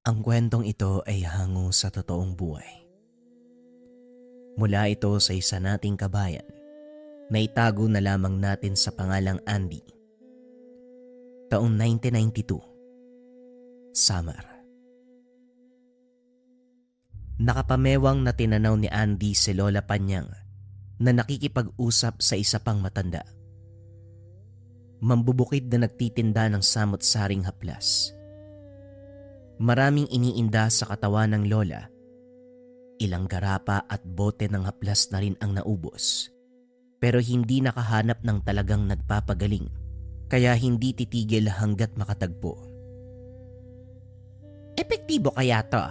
Ang kwentong ito ay hango sa totoong buhay. Mula ito sa isa nating kabayan na itago na lamang natin sa pangalang Andy. Taong 1992, Summer. Nakapamewang na tinanaw ni Andy si Lola Panyang na nakikipag-usap sa isa pang matanda. Mambubukid na nagtitinda ng samot-saring haplas. Maraming iniinda sa katawan ng lola. Ilang garapa at bote ng haplas na rin ang naubos. Pero hindi nakahanap ng talagang nagpapagaling, kaya hindi titigil hanggat makatagpo. Epektibo kaya to?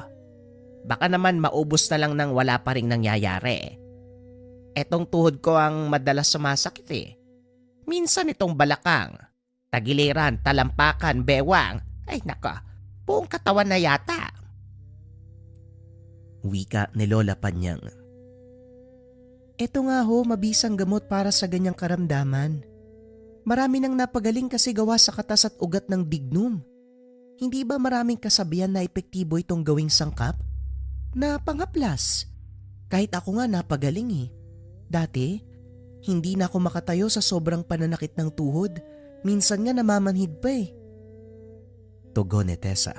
Baka naman maubos na lang nang wala pa ring nangyayari. Etong tuhod ko ang madalas sumasakit eh. Minsan itong balakang, tagiliran, talampakan, bewang. Ay naka, buong katawan na yata. Wika ni Lola Panyang. Eto nga ho, mabisang gamot para sa ganyang karamdaman. Marami nang napagaling kasi gawa sa katas at ugat ng dignum. Hindi ba maraming kasabihan na epektibo itong gawing sangkap? Na pangaplas. Kahit ako nga napagaling eh. Dati, hindi na ako makatayo sa sobrang pananakit ng tuhod. Minsan nga namamanhid pa eh. Tugon ni Tessa.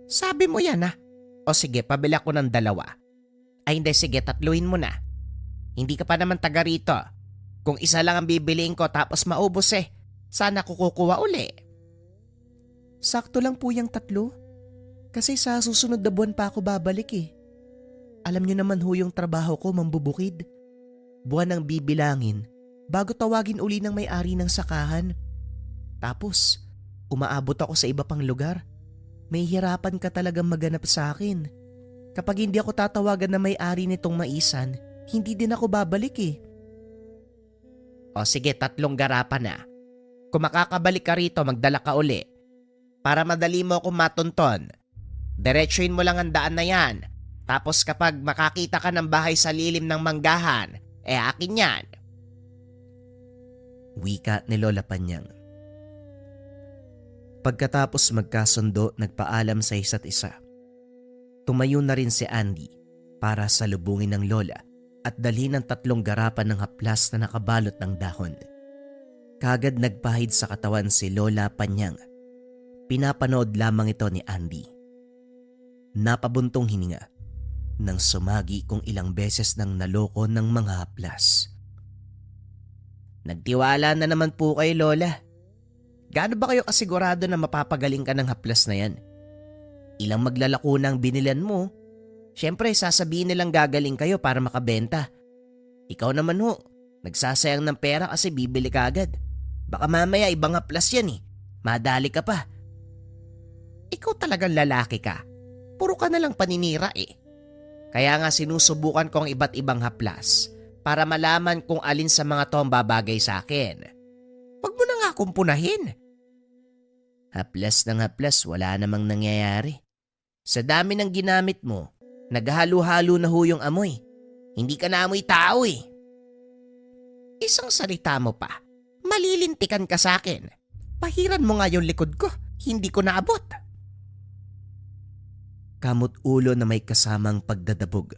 Sabi mo yan ah. O sige, pabila ko ng 2. Ay hindi, sige, 3 mo na. Hindi ka pa naman taga rito. Kung isa lang ang bibiliin ko tapos maubos eh, sana kukuha uli. Sakto lang po yung 3. Kasi sa susunod na buwan pa ako babalik eh. Alam niyo naman ho yung trabaho ko, mambubukid. Buwan ang bibilangin bago tawagin uli ng may-ari ng sakahan. Tapos, umaabot ako sa iba pang lugar. May hirapan ka talagang maganap sa akin. Kapag hindi ako tatawagan na may-ari nitong maisan, hindi din ako babalik eh. O sige, 3 garapan na. Kung makakabalik ka rito, magdala ka uli. Para madali mo akong matunton. Diretsuin mo lang ang daan na yan. Tapos kapag makakita ka ng bahay sa lilim ng manggahan, akin yan. Wika ni Lola Panyang. Pagkatapos magkasundo, nagpaalam sa isa't isa. Tumayo na rin si Andy para salubungin ng lola at dalhin ng 3 garapan ng haplas na nakabalot ng dahon. Kagad nagpahid sa katawan si Lola Panyang. Pinapanood lamang ito ni Andy. Napabuntong hininga nang sumagi kung ilang beses nang naloko ng mga haplas. Nagtiwala na naman po kay Lola. Gaano ba kayo kasigurado na mapapagaling ka ng haplas na yan? Ilang maglalako ng binilan mo, syempre sasabihin nilang gagaling kayo para makabenta. Ikaw naman ho, nagsasayang ng pera kasi bibili ka agad. Baka mamaya ibang haplas yan eh, madali ka pa. Ikaw talagang lalaki ka, puro ka nalang paninira eh. Kaya nga sinusubukan ko ang iba't ibang haplas para malaman kung alin sa mga to ang babagay sa akin. Huwag mo na nga akong punahin. Haplas ng haplas, wala namang nangyayari. Sa dami ng ginamit mo, naghalo-halo na ho yung amoy. Hindi ka na amoy tao eh. Isang salita mo pa, malilintikan ka sa akin. Pahiran mo nga yung likod ko, hindi ko naabot. Kamot ulo na may kasamang pagdadabog.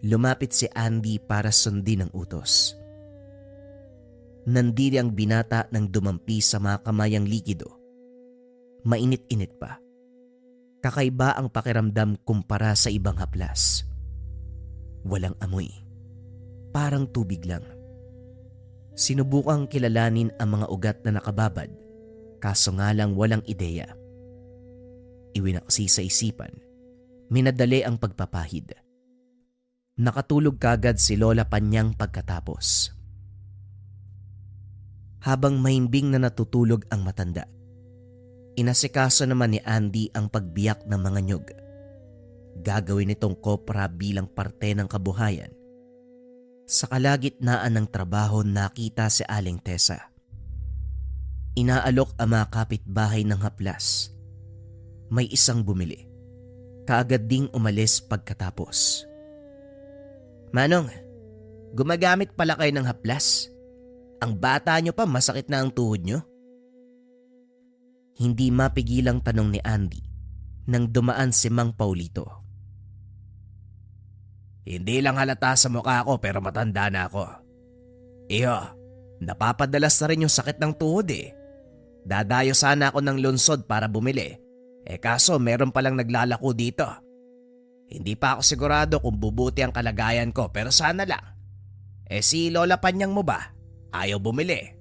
Lumapit si Andy para sundin ang utos. Nandiri ang binata nang dumampi sa mga kamayang likido. Mainit-init pa. Kakaiba ang pakiramdam kumpara sa ibang haplas. Walang amoy. Parang tubig lang. Sinubukang kilalanin ang mga ugat na nakababad, kaso nga lang walang ideya. Iwinaksi sa isipan, minadali ang pagpapahid. Nakatulog kagad si Lola Panyang pagkatapos. Habang mahimbing na natutulog ang matanda, inasikaso naman ni Andy ang pagbiyak ng mga nyug. Gagawin itong kopra bilang parte ng kabuhayan. Sa kalagitnaan ng trabaho, nakita si Aling Tessa. Inaalok ang mga kapitbahay ng haplas. May isang bumili. Kaagad ding umalis pagkatapos. Manong, gumagamit pala kayo ng haplas? Ang bata nyo pa, masakit na ang tuhod nyo? Hindi mapigilang tanong ni Andy nang dumaan si Mang Paulito. Hindi lang halata sa mukha ko pero matanda na ako. Iyo, napapadalas na rin yung sakit ng tuhod eh. Dadayo sana ako ng lungsod para bumili. Kaso meron palang naglalako dito. Hindi pa ako sigurado kung bubuti ang kalagayan ko pero sana lang. Si Lola Panyang mo ba? Ayaw bumili.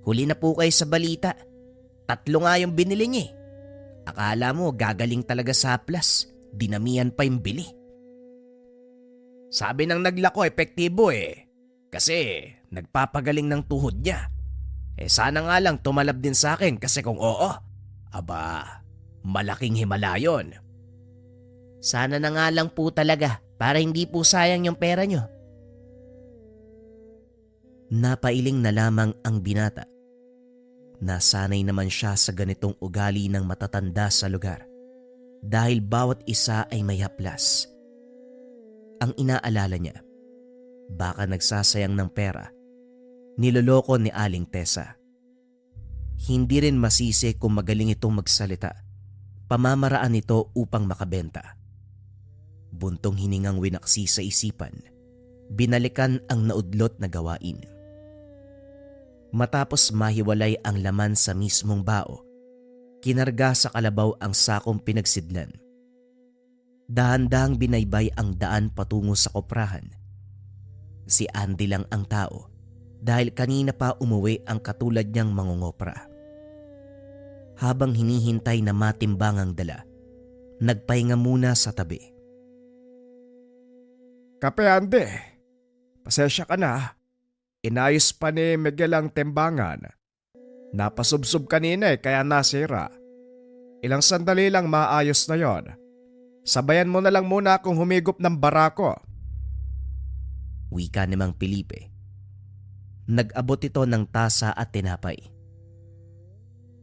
Huli na po kayo sa balita. 3 nga yung binili niya eh. Akala mo gagaling talaga sa haplas. Dinamihan pa yung bili. Sabi ng naglako epektibo eh. Kasi nagpapagaling ng tuhod niya. Sana nga lang tumalab din sa akin kasi kung oo, aba, malaking himala yun. Sana na nga lang po talaga para hindi po sayang yung pera nyo. Napailing na lamang ang binata. Nasanay naman siya sa ganitong ugali ng matatanda sa lugar dahil bawat isa ay may haplas. Ang inaalala niya, baka nagsasayang ng pera, niloloko ni Aling Tessa. Hindi rin masisi kung magaling itong magsalita, pamamaraan nito upang makabenta. Buntong hiningang winaksi sa isipan, binalikan ang naudlot na gawain. Matapos mahiwalay ang laman sa mismong bao, kinarga sa kalabaw ang sakong pinagsidlan. Dahan-dahang binaybay ang daan patungo sa koprahan. Si Andy lang ang tao dahil kanina pa umuwi ang katulad niyang mangungopra. Habang hinihintay na matimbang ang dala, nagpahinga muna sa tabi. Kape Andy, pasensya ka na. Inayos pa ni Miguel ang timbangan. Napasubsob kanina kaya nasira. Ilang sandali lang maayos na yon. Sabayan mo na lang muna akong humigop ng barako. Wika ni Mang Felipe. Nag-abot ito ng tasa at tinapay.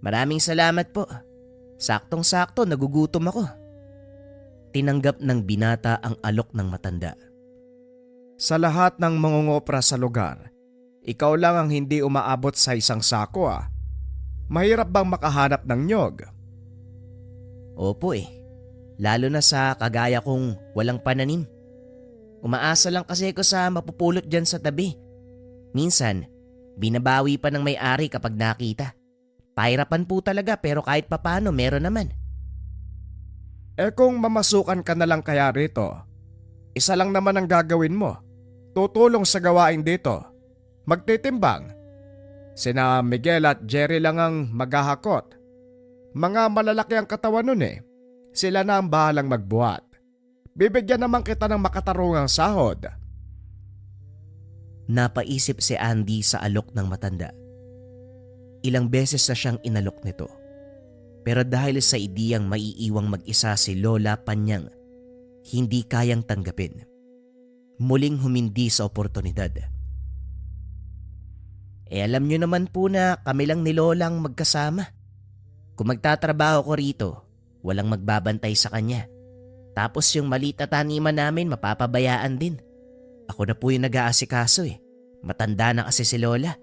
Maraming salamat po. Saktong-sakto, nagugutom ako. Tinanggap ng binata ang alok ng matanda. Sa lahat ng mangungopra sa lugar, ikaw lang ang hindi umaabot sa isang sako ah. Mahirap bang makahanap ng nyog? Opo eh. Lalo na sa kagaya kong walang pananim. Umaasa lang kasi ako sa mapupulot dyan sa tabi. Minsan, binabawi pa ng may-ari kapag nakita. Pahirapan po talaga pero kahit papano meron naman. Kung mamasukan ka na lang kaya rito, isa lang naman ang gagawin mo. Tutulong sa gawain dito. Magtitimbang. Sina Miguel at Jerry lang ang maghahakot. Mga malalaki ang katawan nun eh. Sila na ang bahalang magbuhat. Bibigyan naman kita ng makatarungang sahod. Napaisip si Andy sa alok ng matanda. Ilang beses na siyang inalok nito. Pero dahil sa ideyang maiiwang mag-isa si Lola Panyang, hindi kayang tanggapin. Muling humindi sa oportunidad. Alam nyo naman po na kami lang ni Lolang magkasama. Kung magtatrabaho ko rito, walang magbabantay sa kanya. Tapos yung maliit na taniman namin mapapabayaan din. Ako na po yung nag-aasikaso eh. Matanda na kasi si Lola.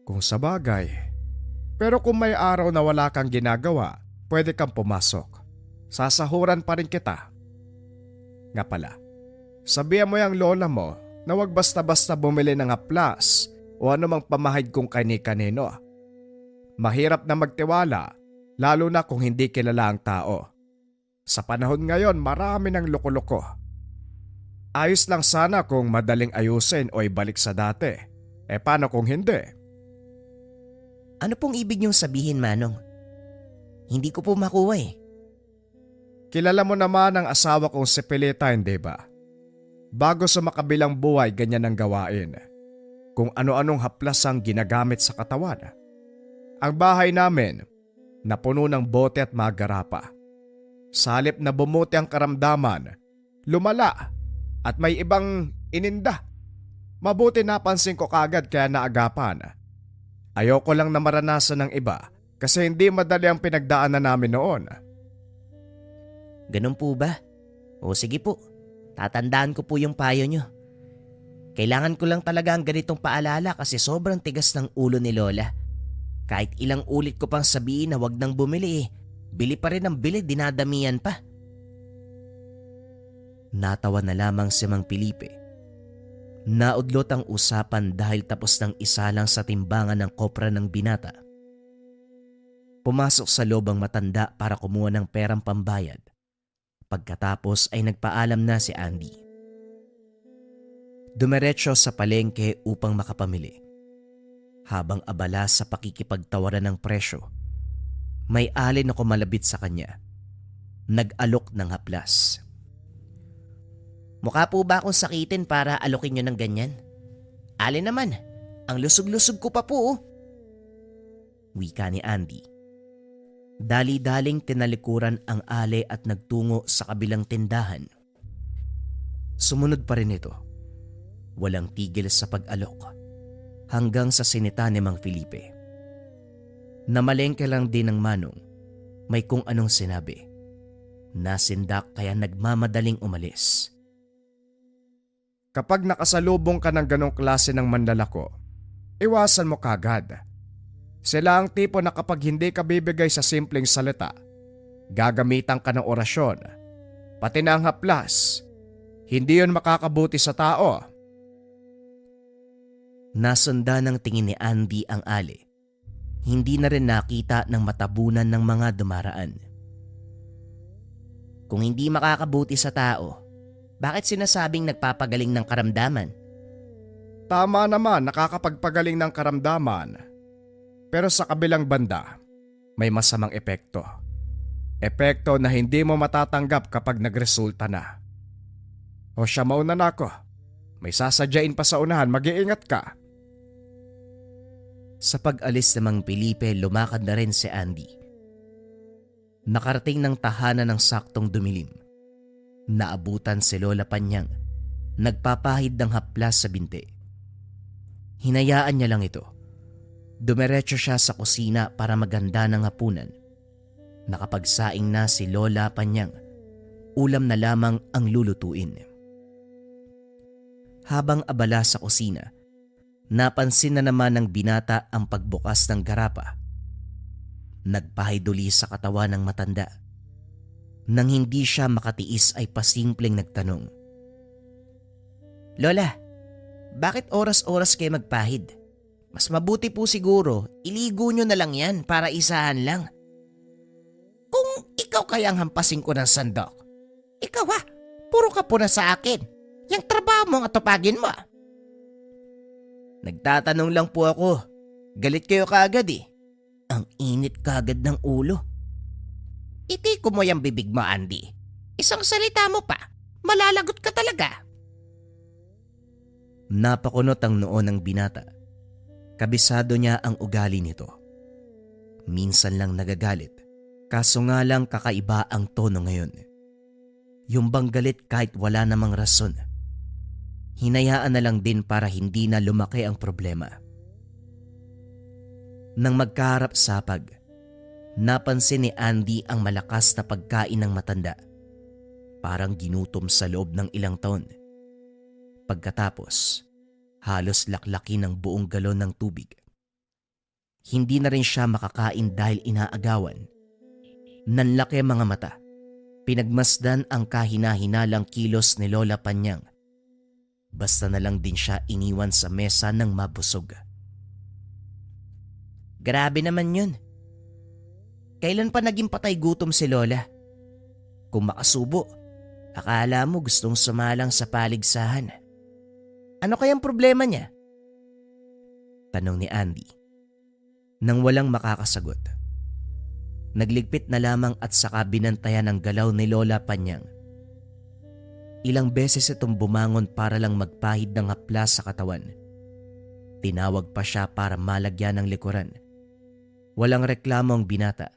Kung sabagay. Pero kung may araw na wala kang ginagawa, pwede kang pumasok. Sasahuran pa rin kita. Nga pala, sabihan mo yung lola mo na wag basta-basta bumili ng haplas o anumang pamahid kung kani-kanino. Mahirap na magtiwala, lalo na kung hindi kilala ang tao. Sa panahon ngayon, marami ng loko-loko. Ayos lang sana kung madaling ayusin o ibalik sa dati. Paano kung hindi? Ano pong ibig niyong sabihin, Manong? Hindi ko po makuha eh. Kilala mo naman ang asawa kong si Pilita, hindi ba? Bago sa makabilang buhay, ganyan ang gawain. Kung ano-anong haplas ang ginagamit sa katawan. Ang bahay namin, napuno ng bote at magarapa. Sa halip na bumuti ang karamdaman, lumala at may ibang ininda. Mabuti napansin ko kagad kaya naagapan. Ayoko lang na maranasan ng iba kasi hindi madali ang pinagdaanan namin noon. Ganun po ba? O sige po, tatandaan ko po yung payo nyo. Kailangan ko lang talaga ang ganitong paalala kasi sobrang tigas ng ulo ni Lola. Kahit ilang ulit ko pang sabihin na wag nang bumili Bili pa rin ng bili, dinadamihan pa. Natawa na lamang si Mang Felipe. Naudlot ang usapan dahil tapos ng isa lang sa timbangan ng kopra ng binata. Pumasok sa loob ang matanda para kumuha ng perang pambayad. Pagkatapos ay nagpaalam na si Andy. Dumiretso sa palengke upang makapamili. Habang abala sa pakikipagtawaran ng presyo, may alin na kumalabit sa kanya. Nag-alok ng haplas. Mukha po ba akong sakitin para alokin nyo ng ganyan? Alin naman, ang lusog-lusog ko pa po. Wika ni Andy. Dali-daling tinalikuran ang ale at nagtungo sa kabilang tindahan. Sumunod pa rin ito. Walang tigil sa pag-alok hanggang sa sinita ni Mang Felipe. Namalengke lang din ng manong, may kung anong sinabi. Nasindak kaya nagmamadaling umalis. Kapag nakasalubong ka ng ganong klase ng manlalako, iwasan mo kagad. Sila ang tipo na kapag hindi ka bibigay sa simpleng salita, gagamitan ka ng orasyon. Pati na ang haplas, hindi yun makakabuti sa tao. Nasundan ng tingin ni Andy ang ali. Hindi na rin nakita ng matabunan ng mga dumaraan. Kung hindi makakabuti sa tao, bakit sinasabing nagpapagaling ng karamdaman? Tama naman, nakakapagpagaling ng karamdaman. Pero sa kabilang banda, may masamang epekto. Epekto na hindi mo matatanggap kapag nagresulta na. O siya, mauna na ako. May sasadyain pa sa unahan, mag-iingat ka. Sa pag-alis ng Mang Felipe, lumakad na rin si Andy. Nakarating ng tahanan ng saktong dumilim. Naabutan si Lola Panyang, nagpapahid ng haplas sa binti. Hinayaan niya lang ito. Dumiretso siya sa kusina para maganda ng hapunan. Nakapagsaing na si Lola Panyang. Ulam na lamang ang lulutuin. Habang abala sa kusina, napansin na naman ng binata ang pagbukas ng garapa. Nagpahid uli sa katawan ng matanda. Nang hindi siya makatiis ay pasimpleng nagtanong. Lola, bakit oras-oras kayo magpahid? Mas mabuti po siguro, iligo nyo na lang yan para isahan lang. Kung ikaw kayang hampasin ko ng sandok, ikaw puro ka po na sa akin. Yang trabaho mong atupagin mo. Nagtatanong lang po ako, galit kayo kaagad eh. Ang init kaagad ng ulo. Itiko mo yung bibig mo, Andy. Isang salita mo pa, malalagot ka talaga. Napakunot ang noo ng binata. Kabisado niya ang ugali nito. Minsan lang nagagalit, kaso nga lang kakaiba ang tono ngayon. Yung bang galit kahit wala namang rason. Hinayaan na lang din para hindi na lumaki ang problema. Nang magkaharap-sapag, napansin ni Andy ang malakas na pagkain ng matanda. Parang ginutom sa loob ng ilang taon. Pagkatapos, halos laklaki ng buong galon ng tubig. Hindi na rin siya makakain dahil inaagawan. Nanlaki ang mga mata. Pinagmasdan ang kahina-hinalang kilos ni Lola Panyang. Basta na lang din siya iniwan sa mesa ng mabusog. Grabe naman yun. Kailan pa naging patay gutom si Lola? Kung makasubo, akala mo gustong sumalang sa paligsahan. Ano kayang problema niya? Tanong ni Andy. Nang walang makakasagot. Nagligpit na lamang at saka binantayan ang galaw ni Lola Panyang. Ilang beses itong bumangon para lang magpahid ng haplas sa katawan. Tinawag pa siya para malagyan ng likuran. Walang reklamo ang binata.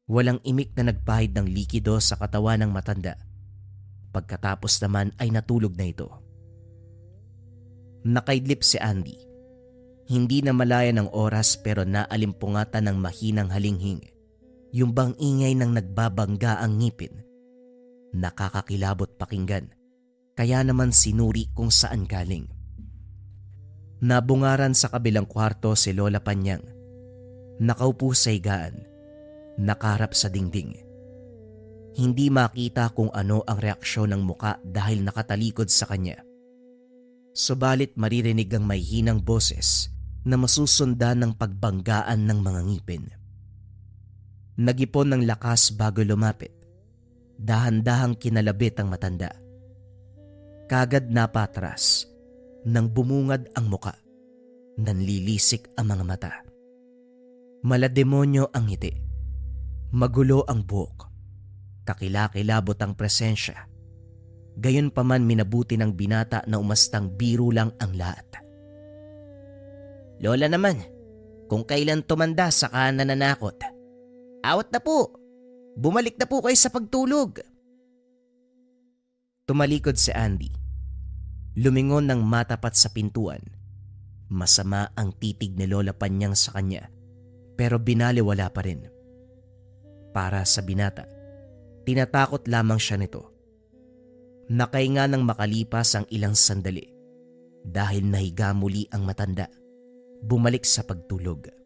Walang imik na nagpahid ng likido sa katawan ng matanda. Pagkatapos naman ay natulog na ito. Nakaidlip si Andy. Hindi na malaya ng oras pero naalimpungatan ng mahinang halinghing. Yung bang ingay ng nagbabangga ang ngipin. Nakakakilabot pakinggan. Kaya naman sinuri kung saan galing. Nabungaran sa kabilang kwarto si Lola Panyang. Nakaupo sa higaan. Nakarap sa dingding. Hindi makita kung ano ang reaksyon ng muka dahil nakatalikod sa kanya. Subalit maririnig ang may hinang boses na masusundan ng pagbanggaan ng mga ngipin. Nagipon ng lakas bago lumapit. Dahan-dahang kinalabit ang matanda. Kagad napatras nang bumungad ang muka. Nanlilisik ang mga mata. Malademonyo ang ngiti. Magulo ang buhok. Kakilakilabot ang presensya. Gayunpaman minabuti ng binata na umastang biro lang ang lahat. Lola naman, kung kailan tumanda saka nananakot. Awat na po. Bumalik na po kayo sa pagtulog. Tumalikod si Andy. Lumingon ng matapat sa pintuan. Masama ang titig ni Lola Panyang sa kanya, pero binaliwala pa rin. Para sa binata, tinatakot lamang siya nito. Nakahinga ng makalipas ang ilang sandali dahil nahiga muli ang matanda. Bumalik sa pagtulog.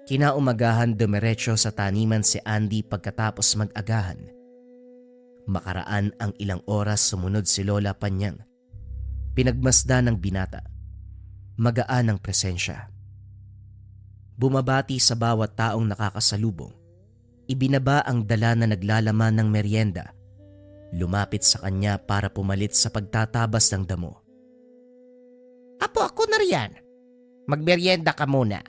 Kinaumagahan dumiretso sa taniman si Andy pagkatapos mag-agahan. Makaraan ang ilang oras sumunod si Lola Panyang. Pinagmasdan ng binata. Magaan ang presensya. Bumabati sa bawat taong nakakasalubong. Ibinaba ang dala na naglalaman ng merienda. Lumapit sa kanya para pumalit sa pagtatabas ng damo. Apo, ako na riyan. Magmerienda ka muna.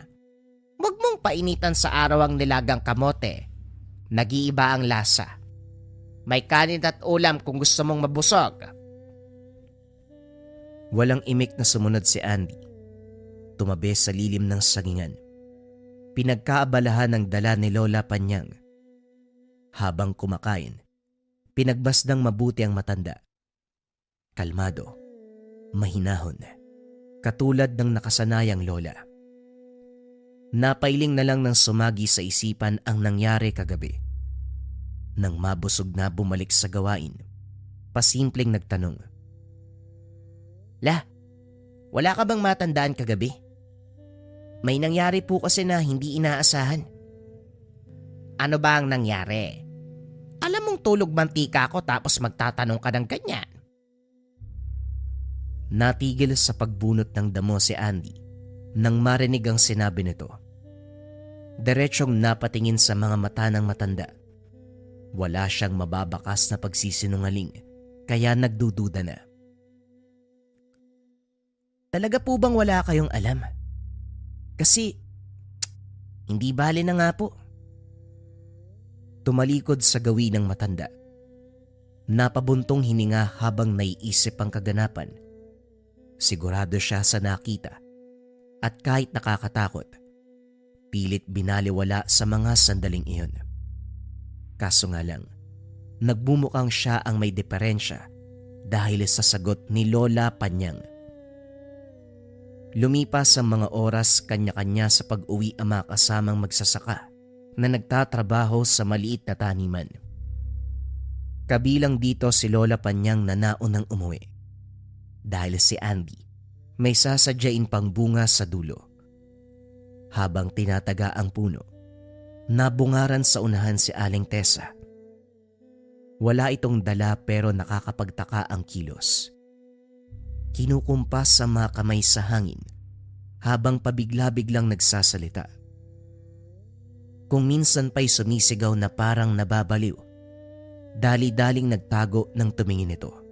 Huwag mong painitan sa araw ang nilagang kamote. Nag-iiba ang lasa. May kanin at ulam kung gusto mong mabusog. Walang imik na sumunod si Andy. Tumabi sa lilim ng sagingan. Pinagkaabalahan ng dala ni Lola Panyang. Habang kumakain, pinagbasdang mabuti ang matanda. Kalmado, mahinahon, katulad ng nakasanayang lola. Napailing na lang ng sumagi sa isipan ang nangyari kagabi. Nang mabusog na bumalik sa gawain, pasimpleng nagtanong. La, wala ka bang matandaan kagabi? May nangyari po kasi na hindi inaasahan. Ano ba ang nangyari? Alam mong tulog mantika ako tapos magtatanong ka ng ganyan. Natigil sa pagbunot ng damo si Andy nang marinig ang sinabi nito. Diretsyong napatingin sa mga mata ng matanda. Wala siyang mababakas na pagsisinungaling kaya nagdududa na. Talaga po bang wala kayong alam? Kasi hindi bale na nga po. Tumalikod sa gawi ng matanda. Napabuntong hininga habang naiisip ang kaganapan. Sigurado siya sa nakita. At kahit nakakatakot, pilit binaliwala sa mga sandaling iyon. Kaso nga lang, nagbumukhang siya ang may diferensya dahil sa sagot ni Lola Panyang. Lumipas ang mga oras kanya-kanya sa pag-uwi ang mga kasamang magsasaka na nagtatrabaho sa maliit na taniman. Kabilang dito si Lola Panyang na naunang umuwi. Dahil si Andy may sasadyain pang bunga sa dulo. Habang tinataga ang puno, nabungaran sa unahan si Aling Tessa. Wala itong dala pero nakakapagtaka ang kilos. Kinukumpas sa mga kamay sa hangin habang pabigla-biglang nagsasalita. Kung minsan pa'y sumisigaw na parang nababaliw, dali-daling nagtago ng tumingin ito.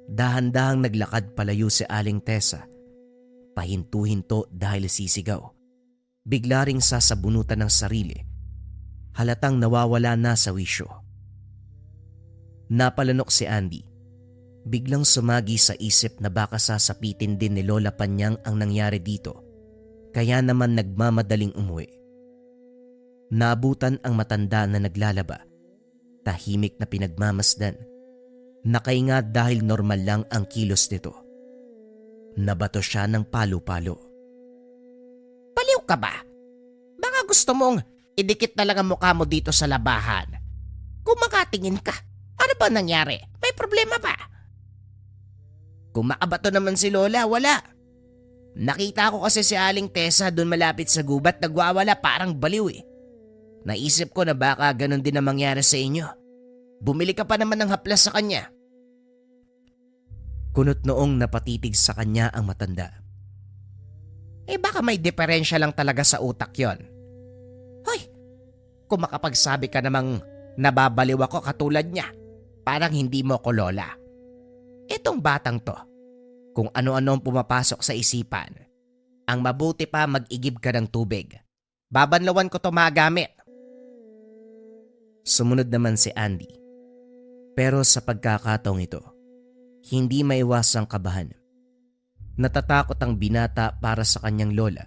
Dahan-dahang naglakad palayo si Aling Tessa. Pahinto-hinto dahil sisigaw. Bigla ring sasabunutan ng sarili. Halatang nawawala na sa wisyo. Napalanok si Andy. Biglang sumagi sa isip na baka sasapitin din ni Lola Panyang ang nangyari dito. Kaya naman nagmamadaling umuwi. Naabutan ang matanda na naglalaba. Tahimik na pinagmamasdan. Nakainga dahil normal lang ang kilos nito. Nabato siya ng palo-palo. Baliw ka ba? Baka gusto mong idikit na lang ang mukha mo dito sa labahan. Kung makatingin ka, ano ba nangyari? May problema ba? Kung makabato naman si Lola, wala. Nakita ko kasi si Aling Tessa doon malapit sa gubat nagwawala parang baliw eh. Naisip ko na baka ganun din ang mangyari sa inyo. Bumili ka pa naman ng haplas sa kanya. Kunot noong napatitig sa kanya ang matanda. Baka may diferensya lang talaga sa utak yon. Hoy, kung makapagsabi ka namang nababaliw ako katulad niya, parang hindi mo ko lola. Itong batang to, kung ano-ano ang pumapasok sa isipan, ang mabuti pa mag-igib ka ng tubig. Babanlawan ko to magamit. Sumunod naman si Andy. Pero sa pagkakataong ito, hindi maiwasang kabahan. Natatakot ang binata para sa kanyang lola.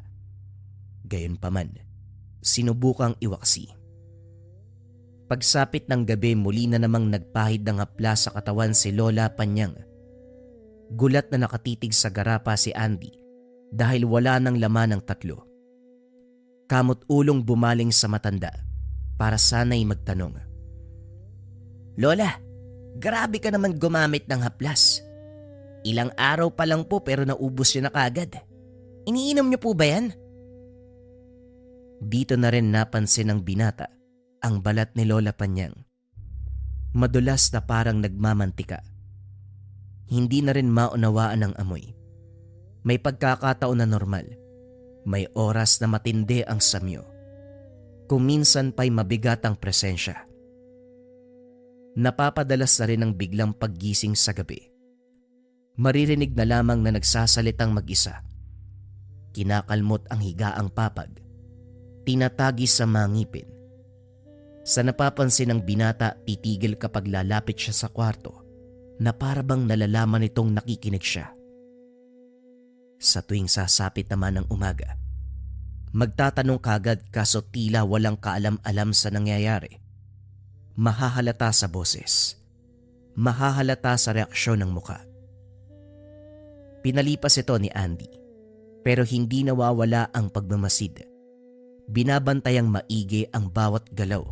Gayunpaman, sinubukang iwaksi. Pagsapit ng gabi, muli na namang nagpahid ng hapla sa katawan si Lola Panyang. Gulat na nakatitig sa garapa si Andy dahil wala nang laman ng tatlo. Kamot-ulong bumaling sa matanda para sana'y magtanong. Lola, grabe ka naman gumamit ng haplas. Ilang araw pa lang po pero naubos yun na kagad. Iniinom niyo po ba yan? Dito na rin napansin ng binata ang balat ni Lola Panyang. Madulas na parang nagmamantika. Hindi na rin maunawaan ang amoy. May pagkakataon na normal. May oras na matindi ang samyo. Kung minsan pa'y mabigat ang presensya. Napapadalas na rin ang biglang paggising sa gabi. Maririnig na lamang na nagsasalitang mag-isa. Kinakalmot ang higaang papag. Tinatagi sa mga ngipin. Sa napapansin ng binata, titigil kapag lalapit siya sa kwarto na parabang nalalaman nitong nakikinig siya. Sa tuwing sasapit naman ng umaga, magtatanong kagad kaso tila walang kaalam-alam sa nangyayari. Mahahalata sa boses. Mahahalata sa reaksyon ng muka. Pinalipas ito ni Andy, pero hindi nawawala ang pagmamasid. Binabantayang maigi ang bawat galaw.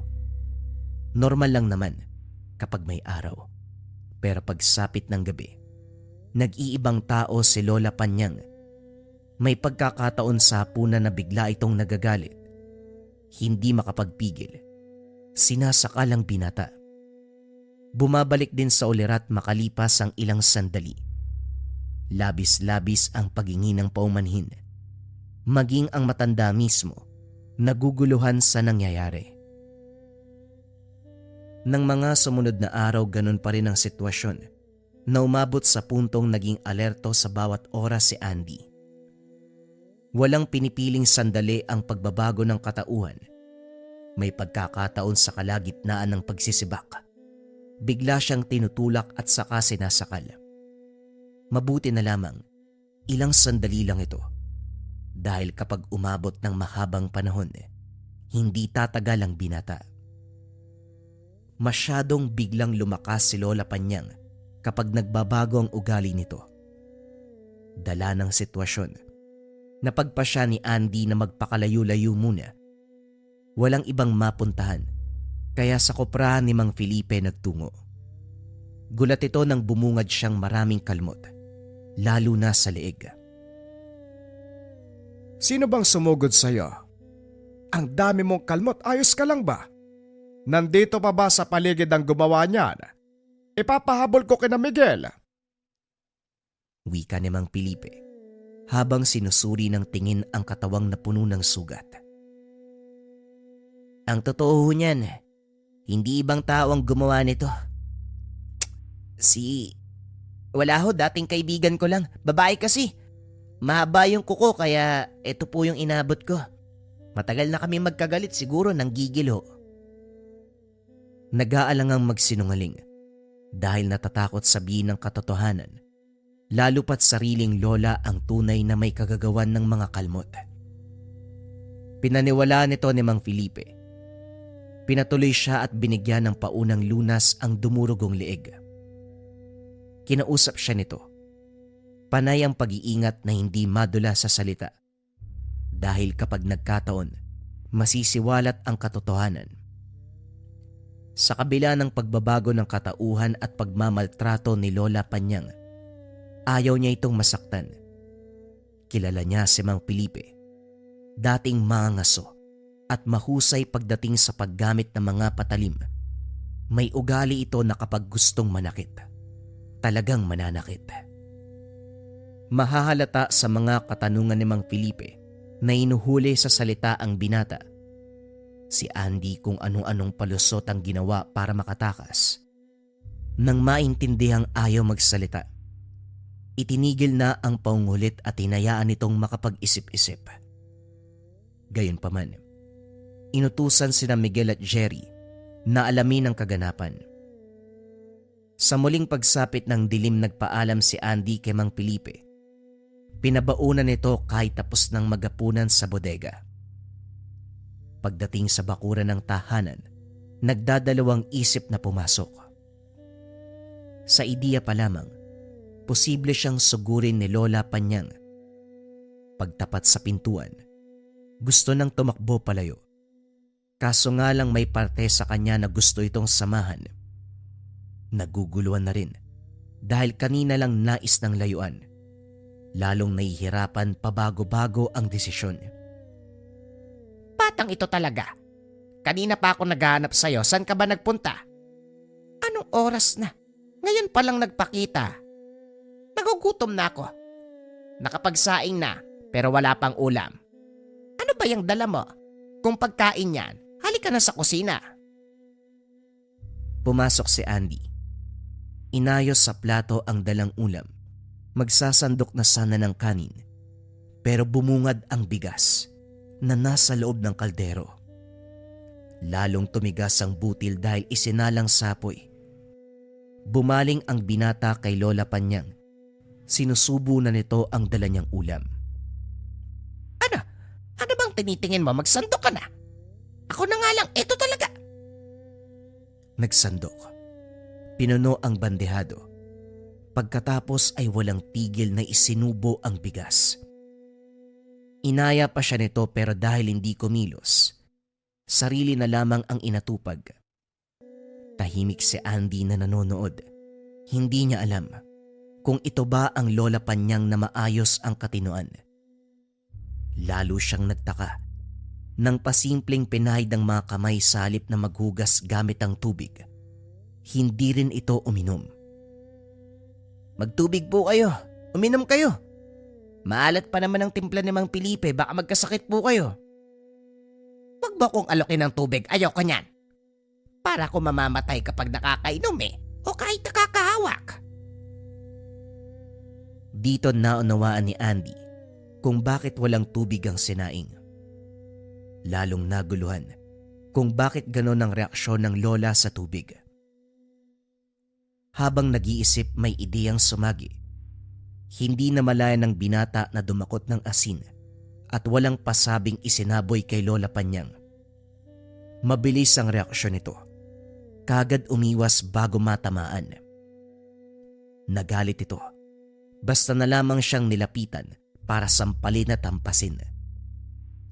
Normal lang naman kapag may araw, pero pagsapit ng gabi, nag-iibang tao si Lola Panyang. May pagkakataon sa hapunan na bigla itong nagagalit. Hindi makapagpigil. Sinasakal ang binata. Bumabalik din sa ulirat makalipas ang ilang sandali. Labis-labis ang paghingi ng paumanhin. Maging ang matanda mismo, naguguluhan sa nangyayari. Nang mga sumunod na araw, ganun pa rin ang sitwasyon na umabot sa puntong naging alerto sa bawat oras si Andy. Walang pinipiling sandali ang pagbabago ng katauhan. May pagkakataon sa kalagitnaan ng pagsisibak. Bigla siyang tinutulak at saka sinasakal. Mabuti na lamang, ilang sandali lang ito. Dahil kapag umabot ng mahabang panahon, hindi tatagal ang binata. Masyadong biglang lumakas si Lola Panyang kapag nagbabago ang ugali nito. Dala ng sitwasyon, napagpa siya ni Andy na magpakalayo-layo muna. Walang ibang mapuntahan, kaya sa koprahan ni Mang Felipe nagtungo. Gulat ito nang bumungad siyang maraming kalmot, lalo na sa leeg. Sino bang sumugod sa'yo? Ang dami mong kalmot, ayos ka lang ba? Nandito pa ba sa paligid ang gumawa niyan? Ipapahabol ko kina Miguel. Wika ni Mang Felipe habang sinusuri ng tingin ang katawang na puno ng sugat. Ang totoo niyan, hindi ibang tao ang gumawa nito. Wala ho, dating kaibigan ko lang. Babae kasi. Mahaba yung kuko kaya ito po yung inabot ko. Matagal na kami magkagalit, siguro nanggigil ho. Nag-aalangang magsinungaling dahil natatakot sabihin ng katotohanan. Lalo pat sariling lola ang tunay na may kagagawan ng mga kalmot. Pinaniwalaan nito ni Mang Felipe. Pinatuloy siya at binigyan ng paunang lunas ang dumurugong leeg. Kinausap siya nito. Panay ang pag-iingat na hindi madula sa salita. Dahil kapag nagkataon, masisiwalat ang katotohanan. Sa kabila ng pagbabago ng katauhan at pagmamaltrato ni Lola Panyang, ayaw niya itong masaktan. Kilala niya si Mang Felipe. Dating mangangaso, at mahusay pagdating sa paggamit ng mga patalim. May ugali ito na kapag gustong manakit, talagang mananakit. Mahahalata sa mga katanungan ni Mang Felipe na inuhuli sa salita ang binata. Si Andy kung anong-anong palusot ang ginawa para makatakas. Nang maintindihang ayaw magsalita, itinigil na ang paungulit at hinayaan nitong makapag-isip-isip. Gayunpaman, inutusan sina Miguel at Jerry na alamin ang kaganapan. Sa muling pagsapit ng dilim, nagpaalam si Andy kay Mang Felipe. Pinabaunan nito kahit tapos ng magapunan sa bodega. Pagdating sa bakuran ng tahanan, nagdadalawang isip na pumasok. Sa ideya pa lamang, posible siyang sugurin ni Lola Panyang. Pagtapat sa pintuan, gusto nang tumakbo palayo. Kaso nga lang may parte sa kanya na gusto itong samahan. Naguguluhan na rin dahil kanina lang nais ng layuan. Lalong nahihirapan pabago-bago ang desisyon. Batang ito talaga. Kanina pa ako naghahanap sa'yo. Saan ka ba nagpunta? Anong oras na? Ngayon pa lang nagpakita. Nagugutom na ako. Nakapagsaing na pero wala pang ulam. Ano ba yung dala mo? Kung pagkain yan, halika na sa kusina. Pumasok si Andy. Inayos sa plato ang dalang ulam. Magsasandok na sana ng kanin, pero bumungad ang bigas na nasa loob ng kaldero. Lalong tumigas ang butil dahil isinalang sapoy. Bumaling ang binata kay Lola Panyang. Sinusubo na nito ang dala niyang ulam. Ano? Ano bang tinitingin mo? Magsandok ka na. Ako na nga lang, eto talaga. Nagsandok. Pinuno ang bandehado. Pagkatapos ay walang tigil na isinubo ang bigas. Inaya pa siya nito pero dahil hindi kumilos, sarili na lamang ang inatupag. Tahimik si Andy na nanonood. Hindi niya alam kung ito ba ang Lola Panyang na maayos ang katinoan. Lalo siyang nagtaka nang pasimpleng pinahid ang mga kamay sa halip na maghugas gamit ang tubig. Hindi rin ito uminom. Magtubig po kayo. Uminom kayo. Maalat pa naman ang timpla ni Mang Felipe. Baka magkasakit po kayo. Wag ba kong alokin ng tubig? Ayoko niyan. Para ko mamamatay kapag nakakainom o kahit nakakahawak. Dito naunawaan ni Andy kung bakit walang tubig ang sinaing. Lalong naguluhan kung bakit ganon ang reaksyon ng lola sa tubig. Habang nag-iisip, may ideyang sumagi. Hindi na malaya ng binata na dumakot ng asin at walang pasabing isinaboy kay Lola Panyang. Mabilis ang reaksyon nito. Kagad umiwas bago matamaan. Nagalit ito. Basta na lamang siyang nilapitan para sampalin at tampasin.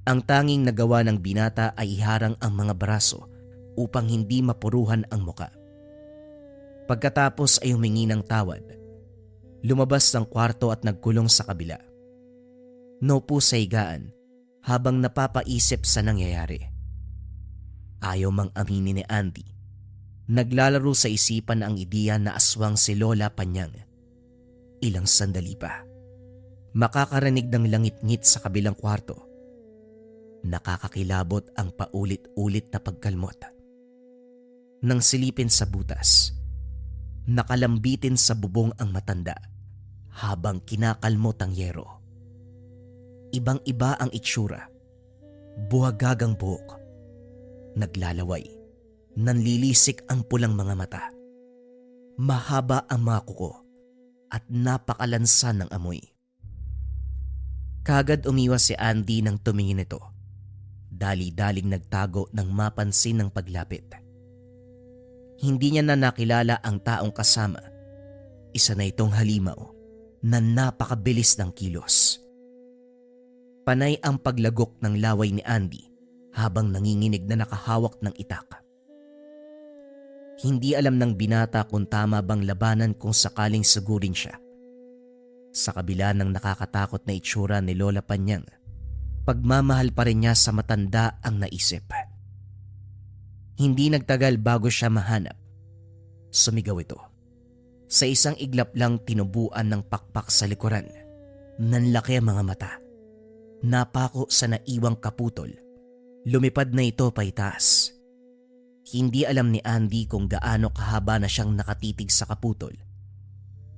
Ang tanging nagawa ng binata ay iharang ang mga braso upang hindi mapuruhan ang muka. Pagkatapos ay humingi ng tawad. Lumabas ng kwarto at nagkulong sa kabila. Naupo sa higaan habang napapaisip sa nangyayari. Ayaw mang aminin ni Andy. Naglalaro sa isipan ang ideya na aswang si Lola Panyang. Ilang sandali pa, makakarinig ng langit-ngit sa kabilang kwarto. Nakakakilabot ang paulit-ulit na pagkalmot. Nang silipin sa butas, nakalambitin sa bubong ang matanda habang kinakalmot ang yero. Ibang-iba ang itsura. Buhagagang buhok. Naglalaway. Nanlilisik ang pulang mga mata. Mahaba ang mga kuko at napakalansa ng amoy. Kagad umiwas si Andy nang tumingin ito. Dali-daling nagtago nang mapansin ng paglapit. Hindi niya na nakilala ang taong kasama. Isa na itong halimaw na napakabilis ng kilos. Panay ang paglagok ng laway ni Andy habang nanginginig na nakahawak ng itak. Hindi alam ng binata kung tama bang labanan kung sakaling sugurin siya. Sa kabila ng nakakatakot na itsura ni Lola Panyang, pagmamahal pa rin niya sa matanda ang naisip. Hindi nagtagal bago siya mahanap. Sumigaw ito. Sa isang iglap lang tinubuan ng pakpak sa likuran. Nanlaki ang mga mata. Napako sa naiwang kaputol. Lumipad na ito paitaas. Hindi alam ni Andy kung gaano kahaba na siyang nakatitig sa kaputol.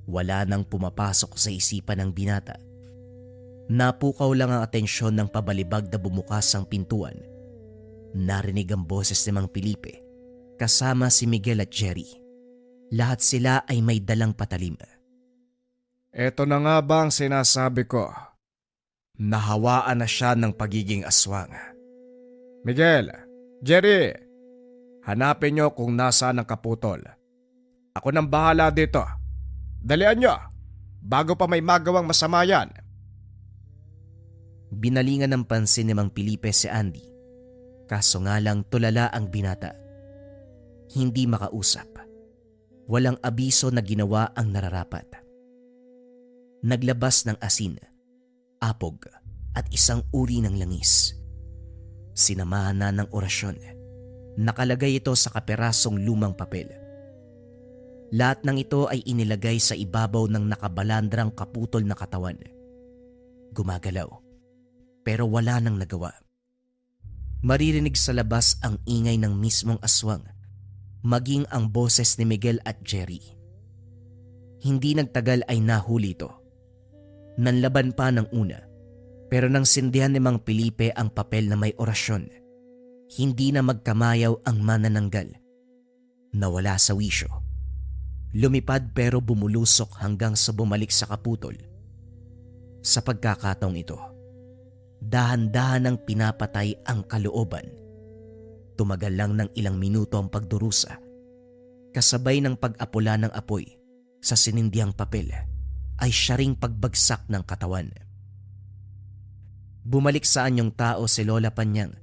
Wala nang pumapasok sa isipan ng binata. Napukaw lang ang atensyon ng pabalibag na bumukas ang pintuan. Narinig ang boses ni Mang Felipe kasama si Miguel at Jerry. Lahat sila ay may dalang patalim. Eto na nga ba ang sinasabi ko? Nahawaan na siya ng pagiging aswang. Miguel, Jerry, hanapin niyo kung nasaan ang kaputol. Ako nang bahala dito. Dalian niyo, bago pa may magawang masama yan. Binalingan ng pansin ni Mang Felipe si Andy. Kaso nga lang tulala ang binata. Hindi makausap. Walang abiso na ginawa ang nararapat. Naglabas ng asin, apog at isang uri ng langis. Sinamahan na ng orasyon. Nakalagay ito sa kaperasong lumang papel. Lahat ng ito ay inilagay sa ibabaw ng nakabalandrang kaputol na katawan. Gumagalaw, pero wala nang nagawa. Maririnig sa labas ang ingay ng mismong aswang, maging ang boses ni Miguel at Jerry. Hindi nagtagal ay nahuli ito. Nanlaban pa ng una, pero nang sindihan ni Mang Felipe ang papel na may orasyon, hindi na magkamayaw ang manananggal. Nawala sa wisyo. Lumipad pero bumulusok hanggang sa bumalik sa kaputol. Sa pagkakataong ito, dahan-dahan ang pinapatay ang kalooban. Tumagal lang ng ilang minuto ang pagdurusa, kasabay ng pag-apula ng apoy sa sinindihang papel ay siya ring pagbagsak ng katawan. Bumalik sa anyong tao si Lola Panyang,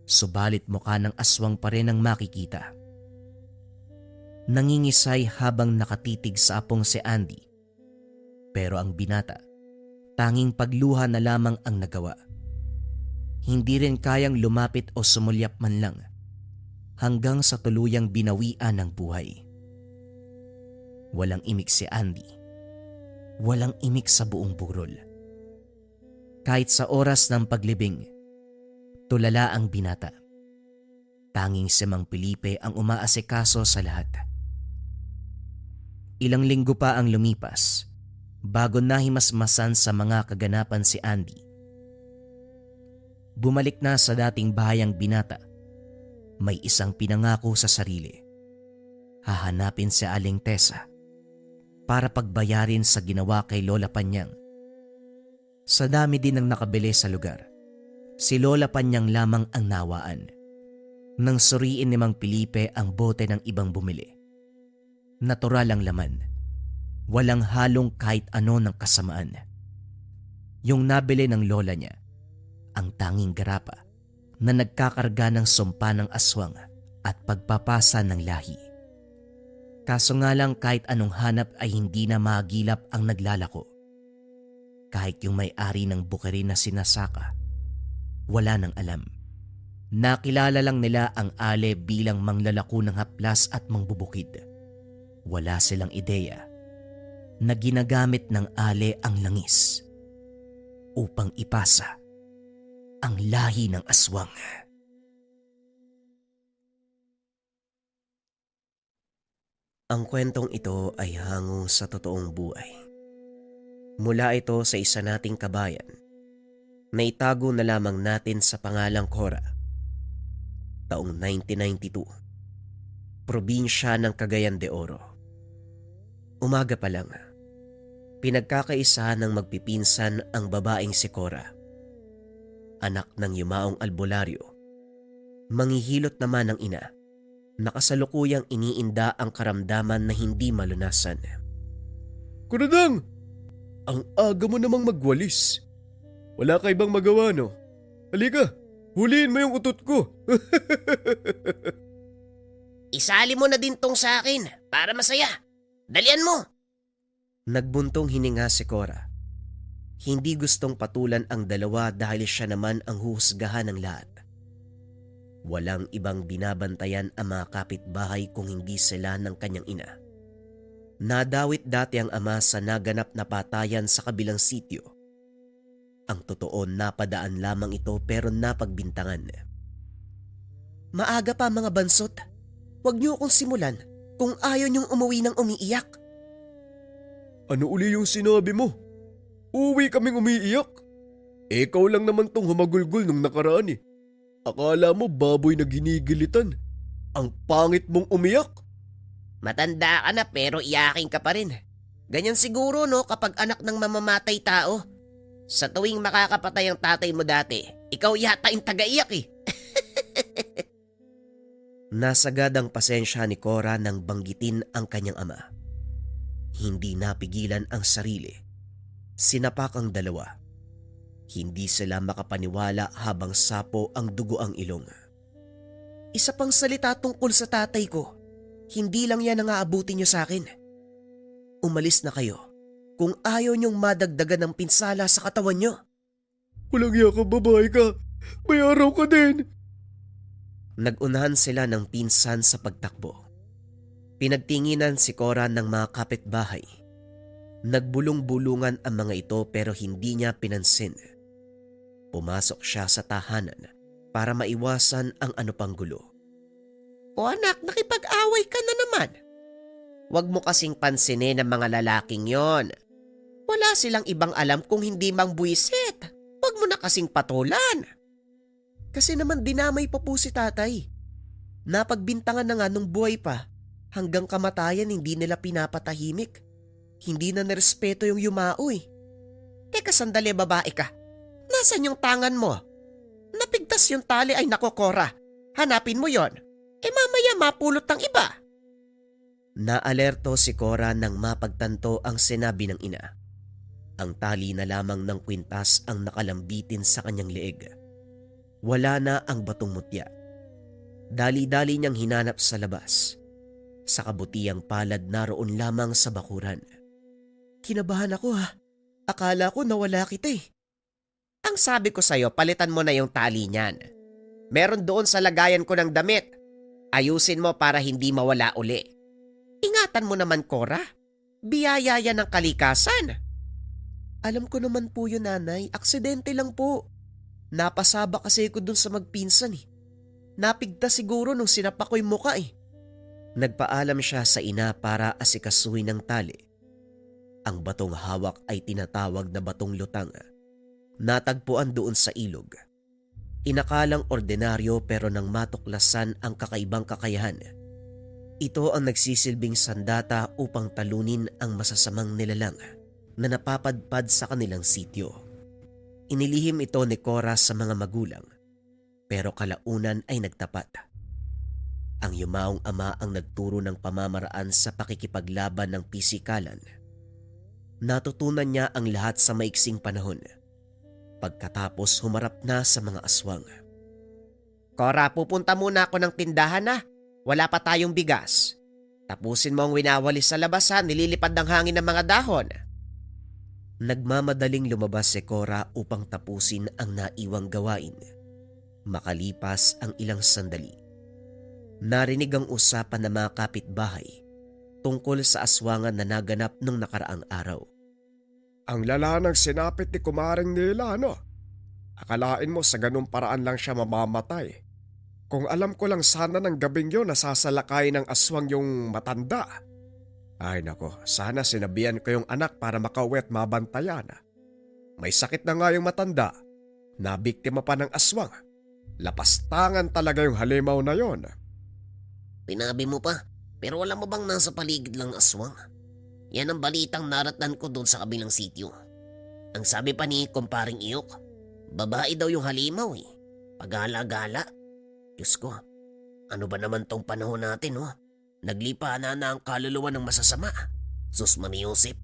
subalit mukha ng aswang pa rin ang makikita. Nangingisay habang nakatitig sa apong si Andy, pero ang binata, tanging pagluha na lamang ang nagawa. Hindi rin kayang lumapit o sumulyap man lang hanggang sa tuluyang binawian ng buhay. Walang imik si Andy. Walang imik sa buong burol. Kahit sa oras ng paglibing, tulala ang binata. Tanging si Mang Felipe ang umaasikaso sa lahat. Ilang linggo pa ang lumipas bago nahimasmasan sa mga kaganapan si Andy. Bumalik na sa dating bahay ang binata. May isang pinangako sa sarili. Hahanapin si Aling Tessa para pagbayarin sa ginawa kay Lola Panyang. Sa dami din ng nakabili sa lugar, si Lola Panyang lamang ang nawaan. Nang suriin ni Mang Felipe ang bote ng ibang bumili. Natural ang laman. Walang halong kahit ano ng kasamaan. Yung nabili ng lola niya, ang tanging garapa na nagkakarga ng sumpa ng aswang at pagpapasa ng lahi. Kaso nga lang kahit anong hanap ay hindi na magilap ang naglalako. Kahit yung may-ari ng bukeri na sinasaka, wala nang alam. Nakilala lang nila ang Ale bilang manglalako ng haplas at mangbubukid. Wala silang ideya na ginagamit ng Ale ang langis upang ipasa ang lahi ng aswang. Ang kwentong ito ay hango sa totoong buhay. Mula ito sa isa nating kabayan na itago na lamang natin sa pangalang Cora. Taong 1992, probinsya ng Cagayan de Oro. Umaga pa lang, pinagkakaisahan ng magpipinsan ang babaeng si Cora. Anak ng yumaong albularyo. Manghihilot naman ang ina, nakasalukuyang iniinda ang karamdaman na hindi malunasan. Kunadang! Ang aga mo namang magwalis. Wala ka ibang magawa, no? Halika, huliin mo yung utot ko. Isali mo na din tong sa akin para masaya. Dalian mo! Nagbuntong hininga si Cora. Hindi gustong patulan ang dalawa dahil siya naman ang huhusgahan ng lahat. Walang ibang binabantayan ang mga kapitbahay kung hindi sila ng kanyang ina. Nadawit dati ang ama sa naganap na patayan sa kabilang sityo. Ang totoo, napadaan lamang ito pero napagbintangan. Maaga pa mga bansot. Huwag niyo akong simulan kung ayaw niyong umuwi ng umiiyak. Ano uli yung sinabi mo? Uwi kaming umiiyak. Ikaw lang naman tong humagulgol nung nakaraan eh. Akala mo baboy na ginigilitan. Ang pangit mong umiyak. Matanda ka na pero iyakin ka pa rin. Ganyan siguro no kapag anak ng mamamatay tao. Sa tuwing makakapatay ang tatay mo dati, ikaw yata yung tagaiyak eh. Nasagad ang pasensya ni Cora nang banggitin ang kanyang ama. Hindi napigilan ang sarili. Sinapak ang dalawa. Hindi sila makapaniwala habang sapo ang dugo ang ilong. Isa pang salita tungkol sa tatay ko. Hindi lang yan ang aabutin niyo sa akin. Umalis na kayo kung ayaw niyong madagdagan ng pinsala sa katawan niyo. Walang iya ka, babae ka. May araw ka din. Nagunahan sila ng pinsan sa pagtakbo. Pinagtinginan si Cora ng mga kapitbahay. Nagbulong-bulungan ang mga ito pero hindi niya pinansin. Pumasok siya sa tahanan para maiwasan ang ano pang gulo. O anak, nakipag-away ka na naman. Huwag mo kasing pansinin ng mga lalaking yon. Wala silang ibang alam kung hindi mang buwisit. Huwag mo na kasing patulan. Kasi naman dinamay pa po si tatay. Napagbintangan na nga nung buhay pa. Hanggang kamatayan hindi nila pinapatahimik. Hindi na nirespeto yung yumao eh. Teka sandali, babae ka. Nasaan yung tangan mo? Napigtas yung tali ay nako, Cora. Hanapin mo yon. Mamaya mapulot ng iba. Naalerto si Cora nang mapagtanto ang sinabi ng ina. Ang tali na lamang ng kwintas ang nakalambitin sa kanyang leeg. Wala na ang batong mutya. Dali-dali niyang hinanap sa labas. Sa kabutiang palad naroon lamang sa bakuran. Kinabahan ako ha. Akala ko nawala kita eh. Ang sabi ko sa'yo, palitan mo na yung tali niyan. Meron doon sa lagayan ko ng damit. Ayusin mo para hindi mawala uli. Ingatan mo naman, Cora. Biyaya yan ng kalikasan. Alam ko naman po yun, nanay. Aksidente lang po. Napasaba kasi ko dun sa magpinsan eh. Napigtas siguro nung sinapak ko yung muka eh. Nagpaalam siya sa ina para asikasuhin ng tali. Ang batong hawak ay tinatawag na batong lutang. Natagpuan doon sa ilog. Inakalang ordinaryo pero nang matuklasan ang kakaibang kakayahan. Ito ang nagsisilbing sandata upang talunin ang masasamang nilalang na napapadpad sa kanilang sityo. Inilihim ito ni Cora sa mga magulang pero kalaunan ay nagtapat. Ang yumaong ama ang nagturo ng pamamaraan sa pakikipaglaban ng pisikalan. Natutunan niya ang lahat sa maiksing panahon. Pagkatapos humarap na sa mga aswang. Cora, pupunta muna ako ng tindahan na. Wala pa tayong bigas. Tapusin mo ang winawalis sa labasan, nililipad ng hangin ng mga dahon. Nagmamadaling lumabas si Cora upang tapusin ang naiwang gawain. Makalipas ang ilang sandali. Narinig ang usapan ng mga kapitbahay tungkol sa aswangan na naganap nung nakaraang araw. Ang lala ng sinapit ni kumaring nila, ano? Akalain mo sa ganung paraan lang siya mamamatay. Kung alam ko lang sana ng gabing yun nasasalakay ng aswang yung matanda. Ay nako, sana sinabihan ko yung anak para makauwi at mabantayan. May sakit na nga yung matanda. Nabiktima pa ng aswang. Lapastangan talaga yung halimaw na yon. Pinabi mo pa, pero wala mo bang nasa paligid lang aswang? Yan ang balitang naratnan ko doon sa kabilang sityo. Ang sabi pa ni kumparing Iyok, babae daw yung halimaw eh. Pagala-gala. Diyos ko, ano ba naman tong panahon natin oh? Naglipa na ang kaluluwa ng masasama. Sus maniusip.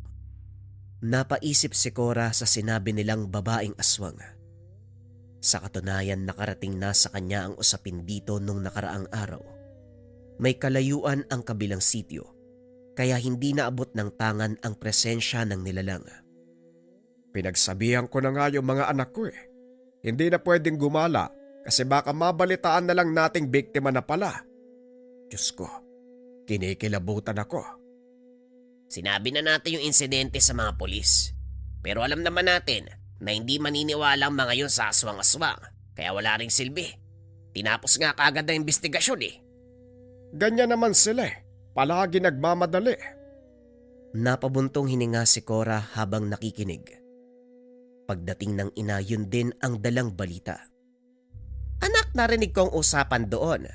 Napaisip si Cora sa sinabi nilang babaeng aswang. Sa katunayan nakarating na sa kanya ang usapin dito nung nakaraang araw. May kalayuan ang kabilang sityo, kaya hindi naabot ng tangan ang presensya ng nilalang. Pinagsabihan ko na nga yung mga anak ko eh. Hindi na pwedeng gumala kasi baka mabalitaan na lang nating biktima na pala. Diyos ko, kinikilabutan ako. Sinabi na natin yung insidente sa mga pulis. Pero alam naman natin na hindi maniniwala ang mga yun sa aswang-aswang. Kaya wala ring silbi. Tinapos nga kaagad ang investigasyon eh. Ganyan naman sila eh. Palagi nagmamadali. Napabuntong hininga si Cora habang nakikinig. Pagdating ng ina, yun din ang dalang balita. Anak, narinig ko ang usapan doon.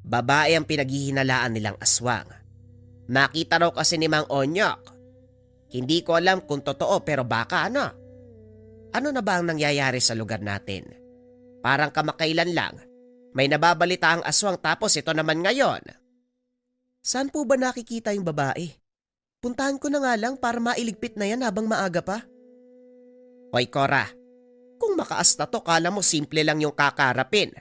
Babae ang pinaghihinalaan nilang aswang. Nakita raw kasi ni Mang Onyok. Hindi ko alam kung totoo pero baka ano. Ano na ba ang nangyayari sa lugar natin? Parang kamakailan lang. May nababalita ang aswang tapos ito naman ngayon. Saan po ba nakikita yung babae? Puntahan ko na nga lang para mailigpit na yan habang maaga pa. Hoy Cora, kung makaas na to kala mo simple lang yung kakarapin.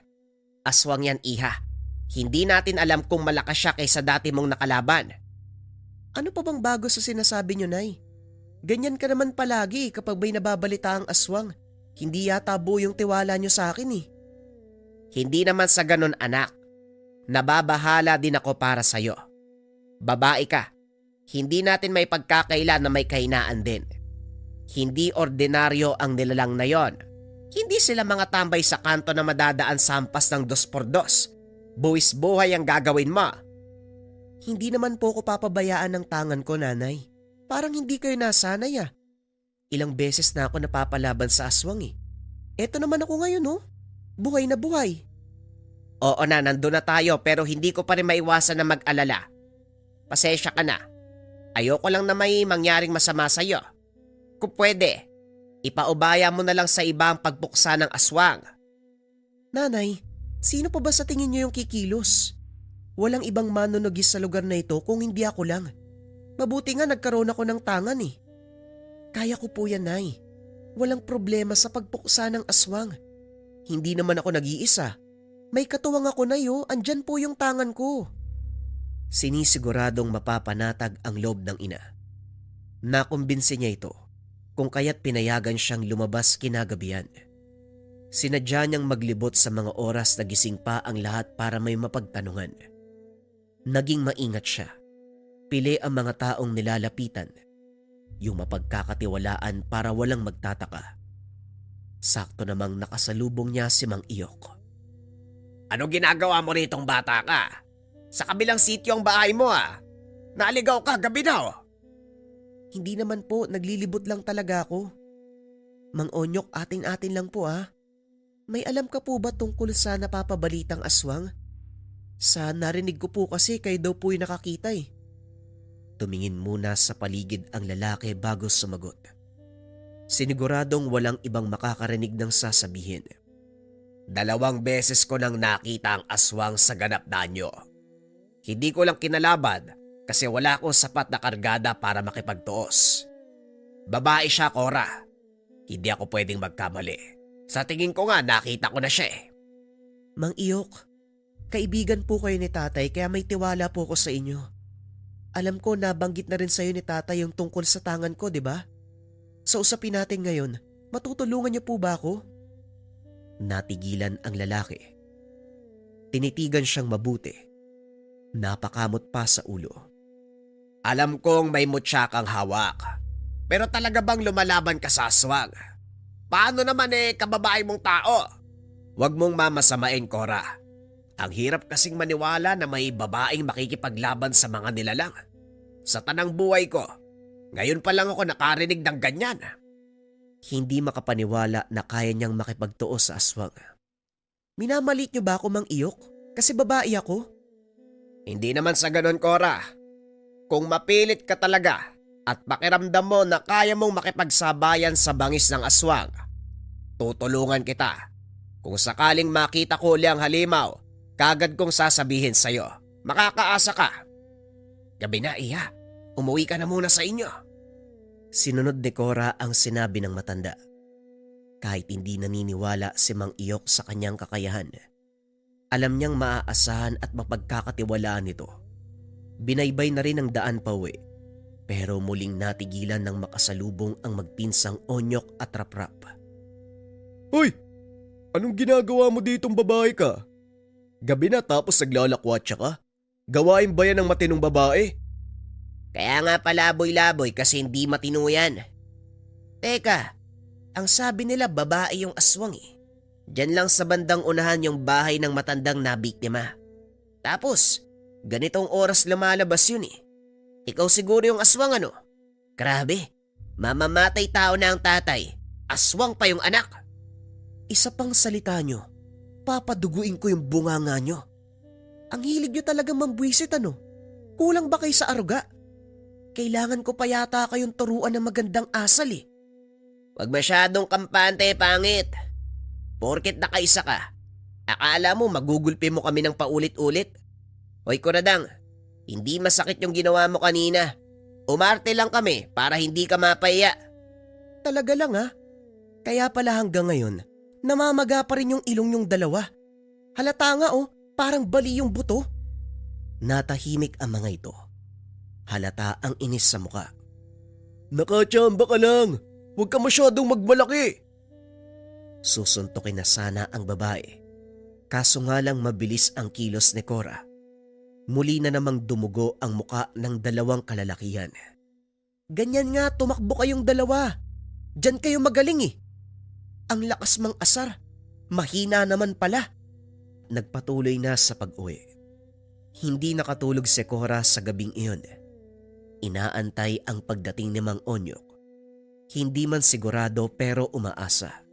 Aswang yan iha. Hindi natin alam kung malakas siya kaysa dati mong nakalaban. Ano pa bang bago sa sinasabi nyo, Nay? Ganyan ka naman palagi kapag may nababalita ang aswang. Hindi yata buo yung tiwala nyo sa akin eh. Hindi naman sa ganun anak. Nababahala din ako para sa'yo. Babae ka. Hindi natin may pagkakaila na may kahinaan din. Hindi ordinaryo ang nilalang na yon. Hindi sila mga tambay sa kanto na madadaan sa hampas ng 2x2. Buwis buhay ang gagawin mo. Hindi naman po ko papabayaan ng tangan ko, Nanay. Parang hindi kayo nasanay ah. Ilang beses na ako napapalaban sa aswang eh. Eto naman ako ngayon oh. Buhay na buhay. Oo na, nandun na tayo pero hindi ko pa rin maiwasan na mag-alala. Pasensya ka na. Ayoko lang na may mangyaring masama sa'yo. Kung pwede, ipaubaya mo na lang sa iba ang pagpuksa ng aswang. Nanay, sino pa ba sa tingin niyo yung kikilos? Walang ibang manunugis sa lugar na ito kung hindi ako lang. Mabuti nga nagkaroon ako ng tangan eh. Kaya ko po yan, Nay. Walang problema sa pagpuksa ng aswang. Hindi naman ako nag-iisa. May katuwang ako, Nay oh. Andyan po yung tangan ko. Sinisiguradong mapapanatag ang loob ng ina. Nakumbinsi niya ito kung kaya't pinayagan siyang lumabas kinagabihan. Sinadya niyang maglibot sa mga oras na gising pa ang lahat para may mapagtanungan. Naging maingat siya. Pili ang mga taong nilalapitan. Yung mapagkakatiwalaan para walang magtataka. Sakto namang nakasalubong niya si Mang Iyok. Ano ginagawa mo ritong bata ka? Sa kabilang sityo ang bahay mo ah. Naaligaw ka gabi na oh. Hindi naman po, naglilibot lang talaga ako. Mang Onyok, atin-atin lang po ah. May alam ka po ba tungkol sa napapabalitang aswang? Sa narinig ko po kasi kayo daw po yung nakakita eh. Tumingin muna sa paligid ang lalaki bago sumagot. Siniguradong walang ibang makakarinig ng sasabihin. 2 beses ko nang nakita ang aswang sa ganap danyo. Hindi ko lang kinalaban kasi wala akong sapat na kargada para makipagtuos. Babae siya, Cora. Hindi ako pwedeng magkamali. Sa tingin ko nga nakita ko na siya eh. Mang Iyok, kaibigan po kayo ni tatay kaya may tiwala po ko sa inyo. Alam ko nabanggit na rin sa'yo ni tatay yung tungkol sa tangan ko, di ba? Sa usapin natin ngayon, matutulungan niyo po ba ako? Natigilan ang lalaki. Tinitigan siyang mabuti. Napakamot pa sa ulo. Alam kong may mutya kang hawak. Pero talaga bang lumalaban ka sa aswang? Paano naman kababae mong tao? Huwag mong mamasamain, Cora. Ang hirap kasing maniwala na may babaeng makikipaglaban sa mga nilalang. Sa tanang buhay ko, ngayon pa lang ako nakarinig ng ganyan. Hindi makapaniwala na kaya niyang makipagtuos sa aswang. Minamalit niyo ba ako, Mang Iyok? Kasi babae ako. Hindi naman sa ganon, Cora. Kung mapilit ka talaga at pakiramdam mo na kaya mong makipagsabayan sa bangis ng aswang, tutulungan kita. Kung sakaling makita ko uli ang halimaw, kagad kong sasabihin sa'yo, makakaasa ka. Gabi na, iya. Umuwi ka na muna sa inyo. Sinunod ni Cora ang sinabi ng matanda. Kahit hindi naniniwala si Mang Iyok sa kanyang kakayahan, alam niyang maaasahan at mapagkakatiwalaan nito. Binaybay na rin ang daan pauwi. Pero muling natigilan ng makasalubong ang magpinsang Onyok at Raprap. Hoy! Anong ginagawa mo ditong babae ka? Gabi na tapos naglalakwatsa ka? Gawain ba yan ng matinong babae? Kaya nga palaboy-laboy kasi hindi matino yan. Teka, ang sabi nila babae yung aswang eh. Diyan lang sa bandang unahan yung bahay ng matandang nabiktima. Tapos, ganitong oras lumalabas yun eh. Ikaw siguro yung aswang ano? Grabe, mamamatay tao na ang tatay. Aswang pa yung anak. Isa pang salita nyo, papaduguin ko yung bunganga nyo. Ang hilig nyo talagang mambwisit ano? Kulang ba kayo sa aruga? Kailangan ko pa yata kayong turuan ng magandang asal eh. Huwag masyadong kampante, pangit. Porket nakaisa ka, akala mo magugulpi mo kami ng paulit-ulit? Hoy Kuradang, hindi masakit yung ginawa mo kanina. Umarte lang kami para hindi ka mapaya. Talaga lang ha? Kaya pala hanggang ngayon, namamaga pa rin yung ilong yung dalawa. Halata nga oh, parang bali yung buto. Natahimik ang mga ito. Halata ang inis sa muka. Nakachamba ka lang! Huwag ka masyadong magmalaki! Susuntukin na sana ang babae. Kaso nga lang mabilis ang kilos ni Cora. Muli na namang dumugo ang muka ng dalawang kalalakihan. Ganyan nga, tumakbo kayong dalawa. Diyan kayo magaling eh. Ang lakas mang asar. Mahina naman pala. Nagpatuloy na sa pag-uwi. Hindi nakatulog si Cora sa gabing iyon. Inaantay ang pagdating ni Mang Onyok. Hindi man sigurado pero umaasa.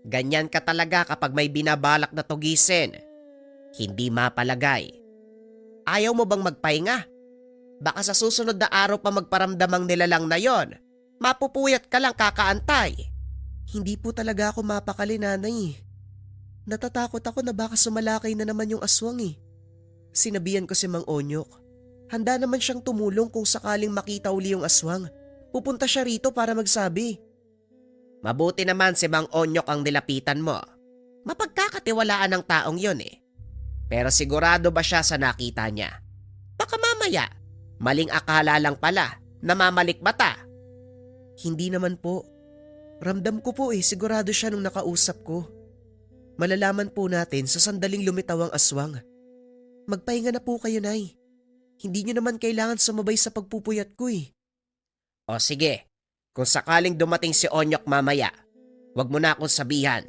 Ganyan ka talaga kapag may binabalak na tugisin. Hindi mapalagay. Ayaw mo bang magpahinga? Baka sa susunod na araw pa magparamdamang nilalang na yon. Mapupuyat ka lang kakaantay. Hindi po talaga ako mapakali, nanay. Natatakot ako na baka sumalakay na naman yung aswang eh. Sinabihan ko si Mang Onyok. Handa naman siyang tumulong kung sakaling makita uli yung aswang. Pupunta siya rito para magsabi. Mabuti naman si Mang Onyok ang nilapitan mo. Mapagkakatiwalaan ng taong yun eh. Pero sigurado ba siya sa nakita niya? Baka mamaya, maling akala lang pala, namamalikmata. Hindi naman po. Ramdam ko po sigurado siya nung nakausap ko. Malalaman po natin sa sandaling lumitaw ang aswang. Magpahinga na po kayo, Nay. Hindi niyo naman kailangan sumabay sa pagpupuyat ko eh. O sige, kung sakaling dumating si Onyok mamaya, wag mo na akong sabihan.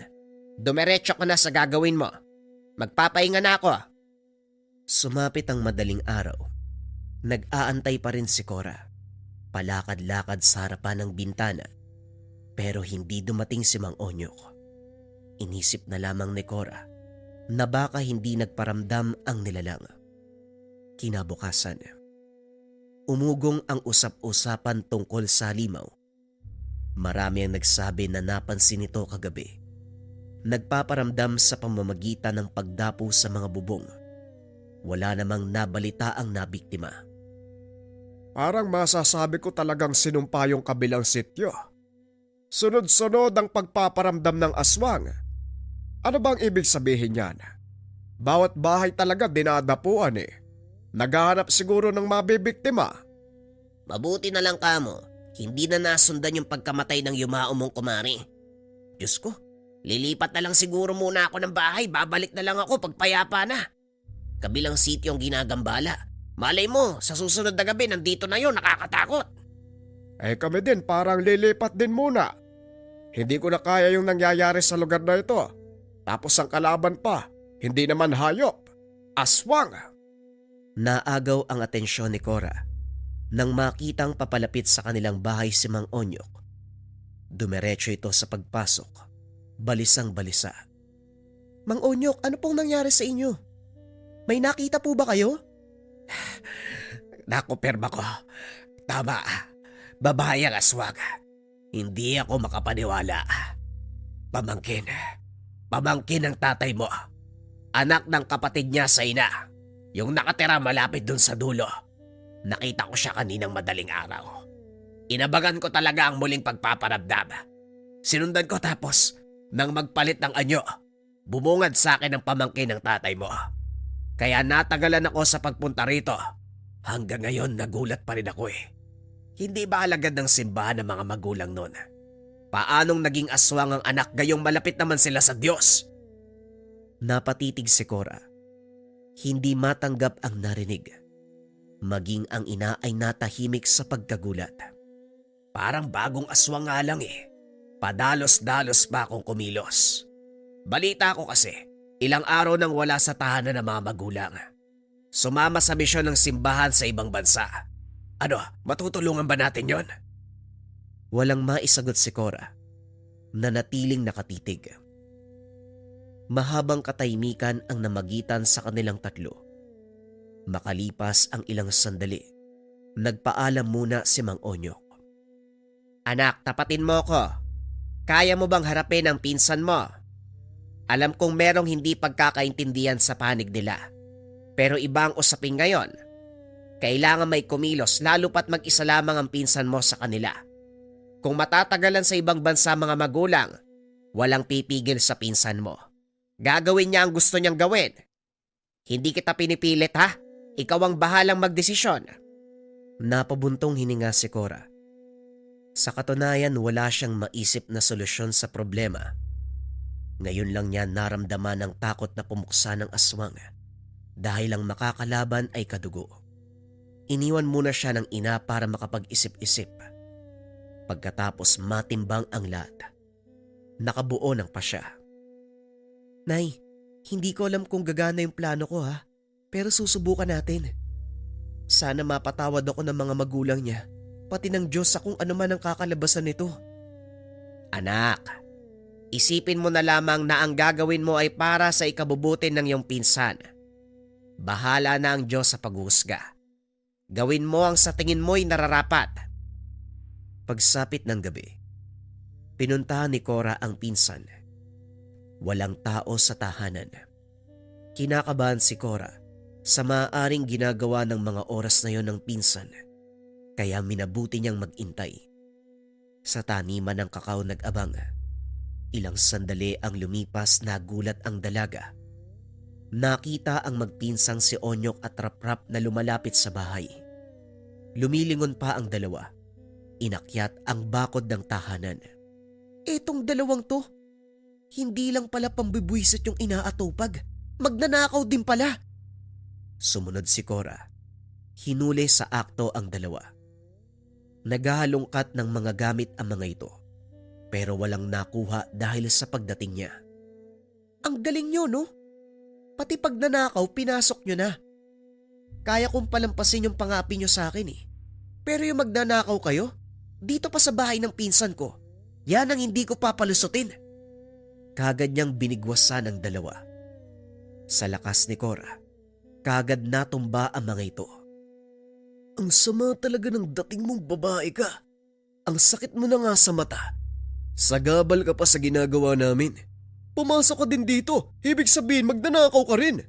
Dumiretso ka na sa gagawin mo. Magpapahinga na ako. Sumapit ang madaling araw. Nag-aantay pa rin si Cora. Palakad-lakad sa harapan ng bintana. Pero hindi dumating si Mang Onyok. Inisip na lamang ni Cora na baka hindi nagparamdam ang nilalang. Kinabukasan, umugong ang usap-usapan tungkol sa limaw. Marami ang nagsabi na napansin ito kagabi. Nagpaparamdam sa pamamagitan ng pagdapo sa mga bubong. Wala namang nabalita ang nabiktima. Parang masasabi ko talagang sinumpa yung kabilang sityo. Sunod-sunod ang pagpaparamdam ng aswang. Ano bang ibig sabihin yan? Bawat bahay talaga dinadapuan eh. Naghahanap siguro ng mabibiktima. Mabuti na lang kamo, hindi na nasundan yung pagkamatay ng yumao mong kumari. Diyos ko, lilipat na lang siguro muna ako ng bahay, babalik na lang ako pagpayapa na. Kabilang sityo ang ginagambala. Malay mo, sa susunod na gabi nandito na yun, nakakatakot. Eh kami din parang lilipat din muna. Hindi ko na kaya yung nangyayari sa lugar na ito. Tapos ang kalaban pa, hindi naman hayop, aswang. Naagaw ang atensyon ni Cora nang makitang papalapit sa kanilang bahay si Mang Onyok. Dumiretso ito sa pagpasok, balisang balisa. Mang Onyok, ano pong nangyari sa inyo? May nakita po ba kayo? Nakuperma ko. Tama. Babae ang aswang. Hindi ako makapaniwala. Pamangkin. Pamangkin ng tatay mo. Anak ng kapatid niya sa ina. Yung nakatira malapit dun sa dulo. Nakita ko siya kaninang madaling araw. Inabagan ko talaga ang muling pagpaparamdam. Sinundan ko tapos nang magpalit ng anyo, bumungad sa akin ang pamangkin ng tatay mo. Kaya natagalan ako sa pagpunta rito. Hanggang ngayon nagulat pa rin ako eh. Hindi ba alagad ng simbahan ng mga magulang noon? Paanong naging aswang ang anak gayong malapit naman sila sa Diyos? Napatitig si Cora. Hindi matanggap ang narinig. Maging ang ina ay natahimik sa pagkagulat. Parang bagong aswang nga lang eh. Padalos-dalos pa akong kumilos. Balita ko kasi, ilang araw nang wala sa tahanan ng mga magulang. Sumama sa misyon ng simbahan sa ibang bansa. Ano, matutulungan ba natin yon? Walang maisagot si Cora. Nanatiling nakatitig. Mahabang katahimikan ang namagitan sa kanilang tatlo. Makalipas ang ilang sandali, nagpaalam muna si Mang Onyok. Anak, tapatin mo ko. Kaya mo bang harapin ang pinsan mo? Alam kong merong hindi pagkakaintindihan sa panig nila. Pero ibang usapin ngayon. Kailangan may kumilos lalo pat mag-isa lamang ang pinsan mo sa kanila. Kung matatagalan sa ibang bansa mga magulang, walang pipigil sa pinsan mo. Gagawin niya ang gusto niyang gawin. Hindi kita pinipilit ha? Ikaw ang bahalang magdesisyon. Napabuntong hininga si Cora. Sa katunayan, wala siyang maisip na solusyon sa problema. Ngayon lang niya naramdaman ang takot na pumuksa ng aswang dahil ang makakalaban ay kadugo. Iniwan muna siya ng ina para makapag-isip-isip. Pagkatapos matimbang ang lahat, nakabuo ng pasya. Nay, hindi ko alam kung gagana yung plano ko ha, pero susubukan natin. Sana mapatawad ako ng mga magulang niya, pati ng Diyos sa kung ano man ang kakalabasan nito. Anak, isipin mo na lamang na ang gagawin mo ay para sa ikabubuti ng iyong pinsan. Bahala na ang Diyos sa paghuhusga. Gawin mo ang sa tingin mo'y nararapat. Pagsapit ng gabi, pinuntahan ni Cora ang pinsan. Walang tao sa tahanan. Kinakabahan si Cora sa maaaring ginagawa ng mga oras na yon ng pinsan, kaya minabuti niyang magintay. Sa taniman ng kakao nag-abang. Ilang sandali ang lumipas, nagulat ang dalaga. Nakita ang magpinsang si Onyok at Raprap na lumalapit sa bahay. Lumilingon pa ang dalawa. Inakyat ang bakod ng tahanan. Etong dalawang to, hindi lang pala pambibwisit yung inaatupag. Magnanakaw din pala. Sumunod si Cora. Hinuli sa akto ang dalawa. Naghahalongkat ng mga gamit ang mga ito, pero walang nakuha dahil sa pagdating niya. Ang galing nyo, no? Pati pag nanakaw, pinasok nyo na. Kaya kong palampasin yung pangapi nyo sa akin eh. Pero yung magnanakaw kayo, dito pa sa bahay ng pinsan ko, yan ang hindi ko papalusutin. Kagad niyang binigwasan ang dalawa. Sa lakas ni Cora, kagad natumba ang mga ito. Ang sama talaga ng dating mong babae ka. Ang sakit mo na nga sa mata. Sagabal ka pa sa ginagawa namin. Pumasok ka din dito, ibig sabihin magnanakaw ka rin.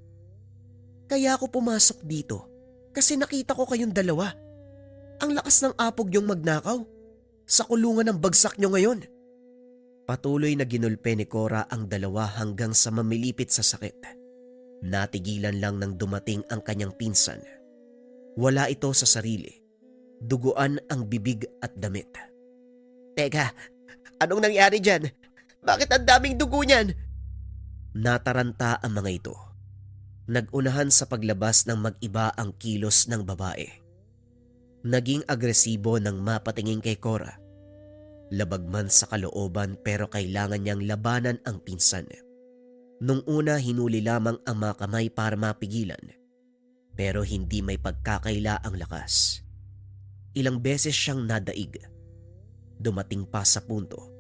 Kaya ako pumasok dito kasi nakita ko kayong dalawa. Ang lakas ng apog yung magnakaw. Sa kulungan ng bagsak nyo ngayon. Patuloy na ginulpe ni Cora ang dalawa hanggang sa mamilipit sa sakit. Natigilan lang nang dumating ang kanyang pinsan. Wala ito sa sarili. Duguan ang bibig at damit. Teka, anong nangyari dyan? Bakit ang daming dugo niyan? Nataranta ang mga ito. Nagunahan sa paglabas ng mag-iba ang kilos ng babae. Naging agresibo nang mapatingin kay Cora. Labag man sa kalooban pero kailangan niyang labanan ang pinsan. Nung una hinuli lamang ang mga kamay para mapigilan. Pero hindi may pagkakaila ang lakas. Ilang beses siyang nadaig. Dumating pa sa punto.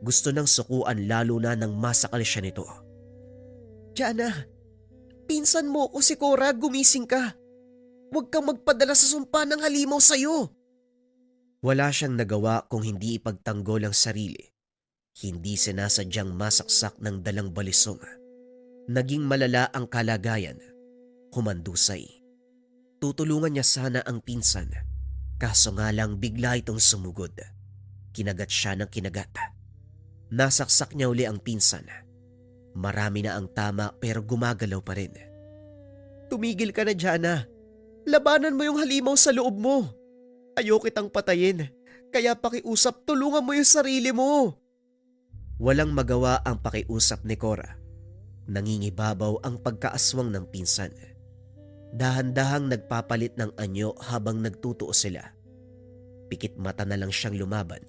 Gusto nang sukuan lalo na nang masakal siya nito. Diana, pinsan mo ko si Cora, gumising ka. Huwag kang magpadala sa sumpa ng halimaw sa'yo. Wala siyang nagawa kung hindi ipagtanggol ang sarili. Hindi sinasadyang masaksak ng dalang balisong. Naging malala ang kalagayan. Humandusay. Tutulungan niya sana ang pinsan. Kaso nga lang bigla itong sumugod. Kinagat siya ng kinagat. Nasaksak niya uli ang pinsan. Marami na ang tama pero gumagalaw pa rin. Tumigil ka na, Diana. Labanan mo yung halimaw sa loob mo. Ayoko kitang patayin. Kaya pakiusap, tulungan mo yung sarili mo. Walang magawa ang pakiusap ni Cora. Nangingibabaw ang pagkaaswang ng pinsan. Dahan-dahang nagpapalit ng anyo habang nagtutuo sila. Pikit mata na lang siyang lumaban.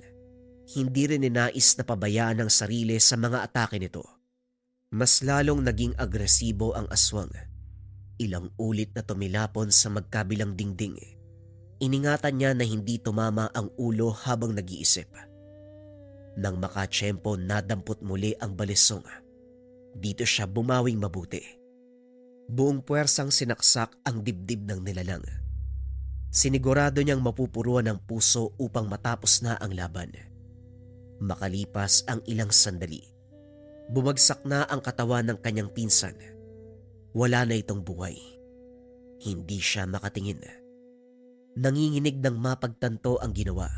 Hindi rin ninais na pabayaan ang sarili sa mga atake nito. Mas lalong naging agresibo ang aswang. Ilang ulit na tumilapon sa magkabilang dingding. Iningatan niya na hindi tumama ang ulo habang nag-iisip. Nang makatsyempo, nadampot muli ang balisong. Dito siya bumawing mabuti. Buong puwersang sinaksak ang dibdib ng nilalang. Sinigurado niyang mapupuruan ng puso upang matapos na ang laban. Makalipas ang ilang sandali, bumagsak na ang katawan ng kanyang pinsan. Wala na itong buhay. Hindi siya makatingin. Nanginginig ng mapagtanto ang ginawa.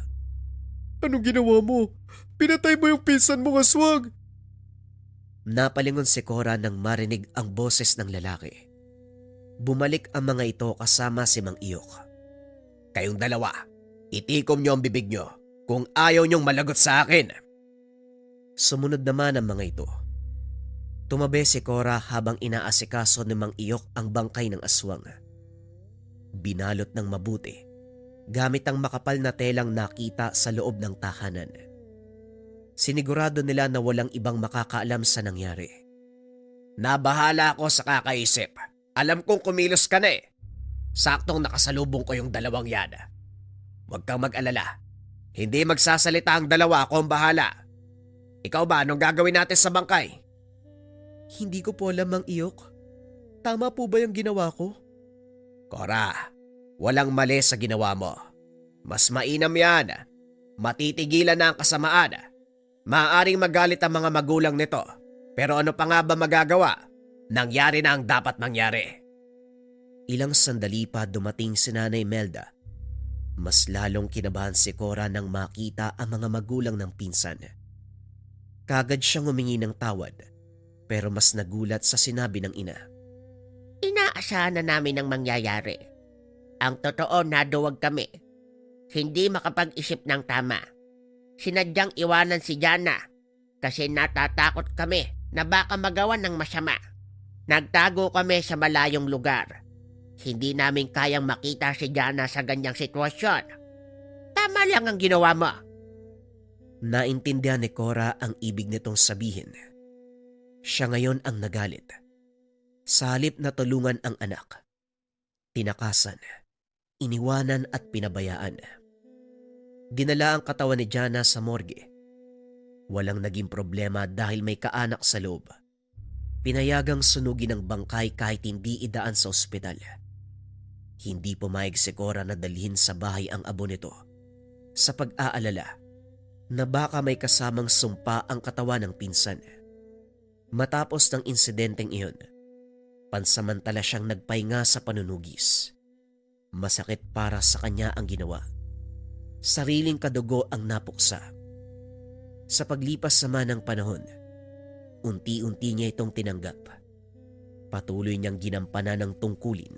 Anong ginawa mo? Pinatay mo yung pinsan mong aswang! Napalingon si Cora nang marinig ang boses ng lalaki. Bumalik ang mga ito kasama si Mang Iyok. Kayong dalawa, itikom niyo ang bibig niyo kung ayaw niyong malagot sa akin. Sumunod naman ang mga ito. Tumabi si Cora habang inaasikaso ni Mang Iyok ang bangkay ng aswang. Binalot ng mabuti gamit ang makapal na telang nakita sa loob ng tahanan. Sinigurado nila na walang ibang makakaalam sa nangyari. Nabahala ako sa kakaisip. Alam kong kumilos ka na eh. Saktong nakasalubong ko yung dalawang yan. Huwag kang mag-alala. Hindi magsasalita ang dalawa, ako ang bahala. Ikaw ba, anong gagawin natin sa bangkay? Hindi ko po alam, Mang Iyok. Tama po ba yung ginawa ko? Cora, walang mali sa ginawa mo. Mas mainam yan. Matitigilan na ang kasamaan. Maaaring magalit ang mga magulang nito. Pero ano pa nga ba magagawa? Nangyari na ang dapat mangyari. Ilang sandali pa dumating si Nanay Melda. Mas lalong kinabahan si Cora nang makita ang mga magulang ng pinsan. Kagad siyang humingi ng tawad, pero mas nagulat sa sinabi ng ina. Inaasahan na namin ang mangyayari. Ang totoo, naduwag kami. Hindi makapag-isip ng tama. Sinadyang iwanan si Jana kasi natatakot kami na baka magawa ng masama. Nagtago kami sa malayong lugar. Hindi namin kayang makita si Jana sa ganyang sitwasyon. Tama lang ang ginawa mo. Naintindihan ni Cora ang ibig nitong sabihin. Siya ngayon ang nagalit. Sa halip na tulungan ang anak, tinakasan, iniwanan at pinabayaan. Dinala ang katawan ni Jana sa morgue. Walang naging problema dahil may kaanak sa loob. Pinayagang sunugin ang bangkay kahit hindi idaan sa ospital. Hindi pumayag si Cora na dalhin sa bahay ang abo nito sa pag-aalala na baka may kasamang sumpa ang katawan ng pinsan. Matapos ng insidenteng iyon, pansamantala siyang nagpahinga sa panunugis. Masakit para sa kanya ang ginawa. Sariling kadugo ang napuksa. Sa paglipas naman ng panahon, unti-unti niya itong tinanggap. Patuloy niyang ginampanan ng tungkulin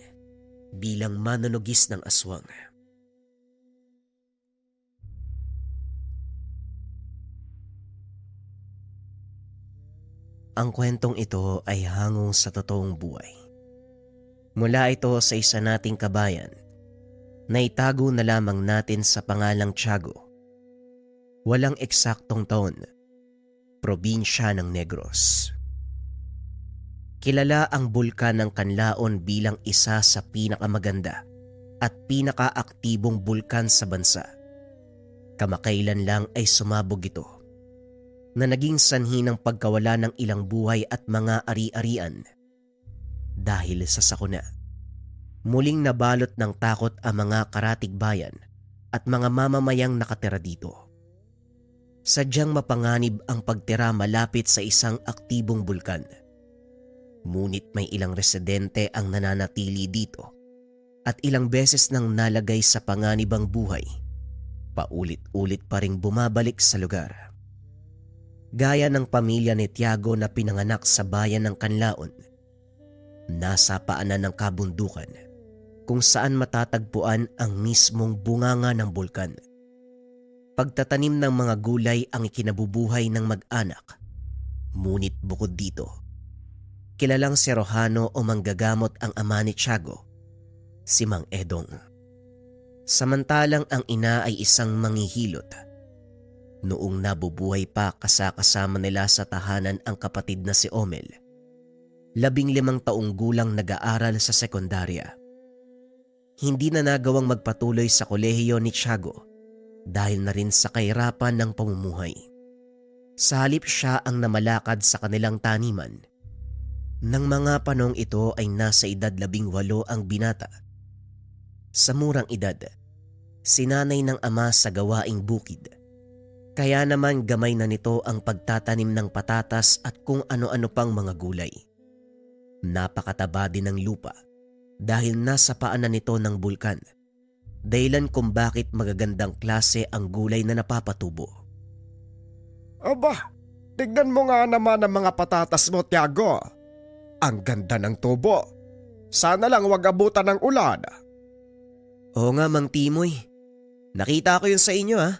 bilang manunugis ng aswang. Ang kwentong ito ay hangong sa totoong buhay. Mula ito sa isa nating kabayan na itago na lamang natin sa pangalang Tiago. Walang eksaktong taon, probinsya ng Negros. Kilala ang bulkan ng Canlaon bilang isa sa pinakamaganda at pinakaaktibong bulkan sa bansa. Kamakailan lang ay sumabog ito, na naging sanhi ng pagkawala ng ilang buhay at mga ari-arian. Dahil sa sakuna, muling nabalot ng takot ang mga karatig bayan at mga mamamayang nakatira dito. Sadyang mapanganib ang pagtira malapit sa isang aktibong bulkan. Ngunit may ilang residente ang nananatili dito at ilang beses nang nalagay sa panganibang buhay, paulit-ulit pa ring bumabalik sa lugar. Gaya ng pamilya ni Tiago na pinanganak sa bayan ng Canlaon, nasa paanan ng kabundukan kung saan matatagpuan ang mismong bunganga ng bulkan. Pagtatanim ng mga gulay ang ikinabubuhay ng mag-anak. Ngunit bukod dito, kilalang Serojano o manggagamot ang ama ni Tiago, si Mang Edong. Samantalang ang ina ay isang manghihilot. Noong nabubuhay pa kasama nila sa tahanan ang kapatid na si Omel, 15 taong gulang nag-aaral sa sekundarya. Hindi na nagawang magpatuloy sa kolehiyo ni Tiago dahil na rin sa kahirapan ng pamumuhay. Sa halip siya ang namalakad sa kanilang taniman. Nang mga panong ito ay nasa edad 18 ang binata. Sa murang edad, sinanay ng ama sa gawaing bukid. Kaya naman gamay na nito ang pagtatanim ng patatas at kung ano-ano pang mga gulay. Napakataba din ng lupa dahil nasa paanan nito ng bulkan. Dahilan kung bakit magagandang klase ang gulay na napapatubo. Aba, tignan mo nga naman ang mga patatas mo, Tiago. Ang ganda ng tubo. Sana lang wag abutan ng ulan. Oo nga, Mang Timoy. Nakita ko yun sa inyo ha.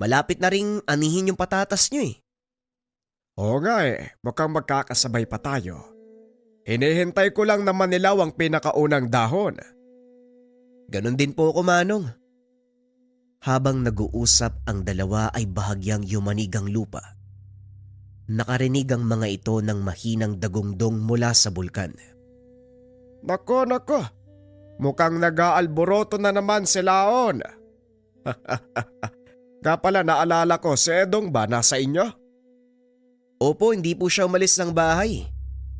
Malapit na ring anihin yung patatas nyo eh. Oo nga mukhang magkakasabay pa tayo. Hinihintay ko lang na manilaw ang pinakaunang dahon. Ganon din po ako, Manong. Habang nag-uusap ang dalawa ay bahagyang yumanig ang lupa. Nakarinig ang mga ito ng mahinang dagungdong mula sa bulkan. Nako, mukhang nag-aalboroto na naman si Laon. Nga pala naalala ko, si Edong ba nasa inyo? Opo, hindi po siya umalis ng bahay.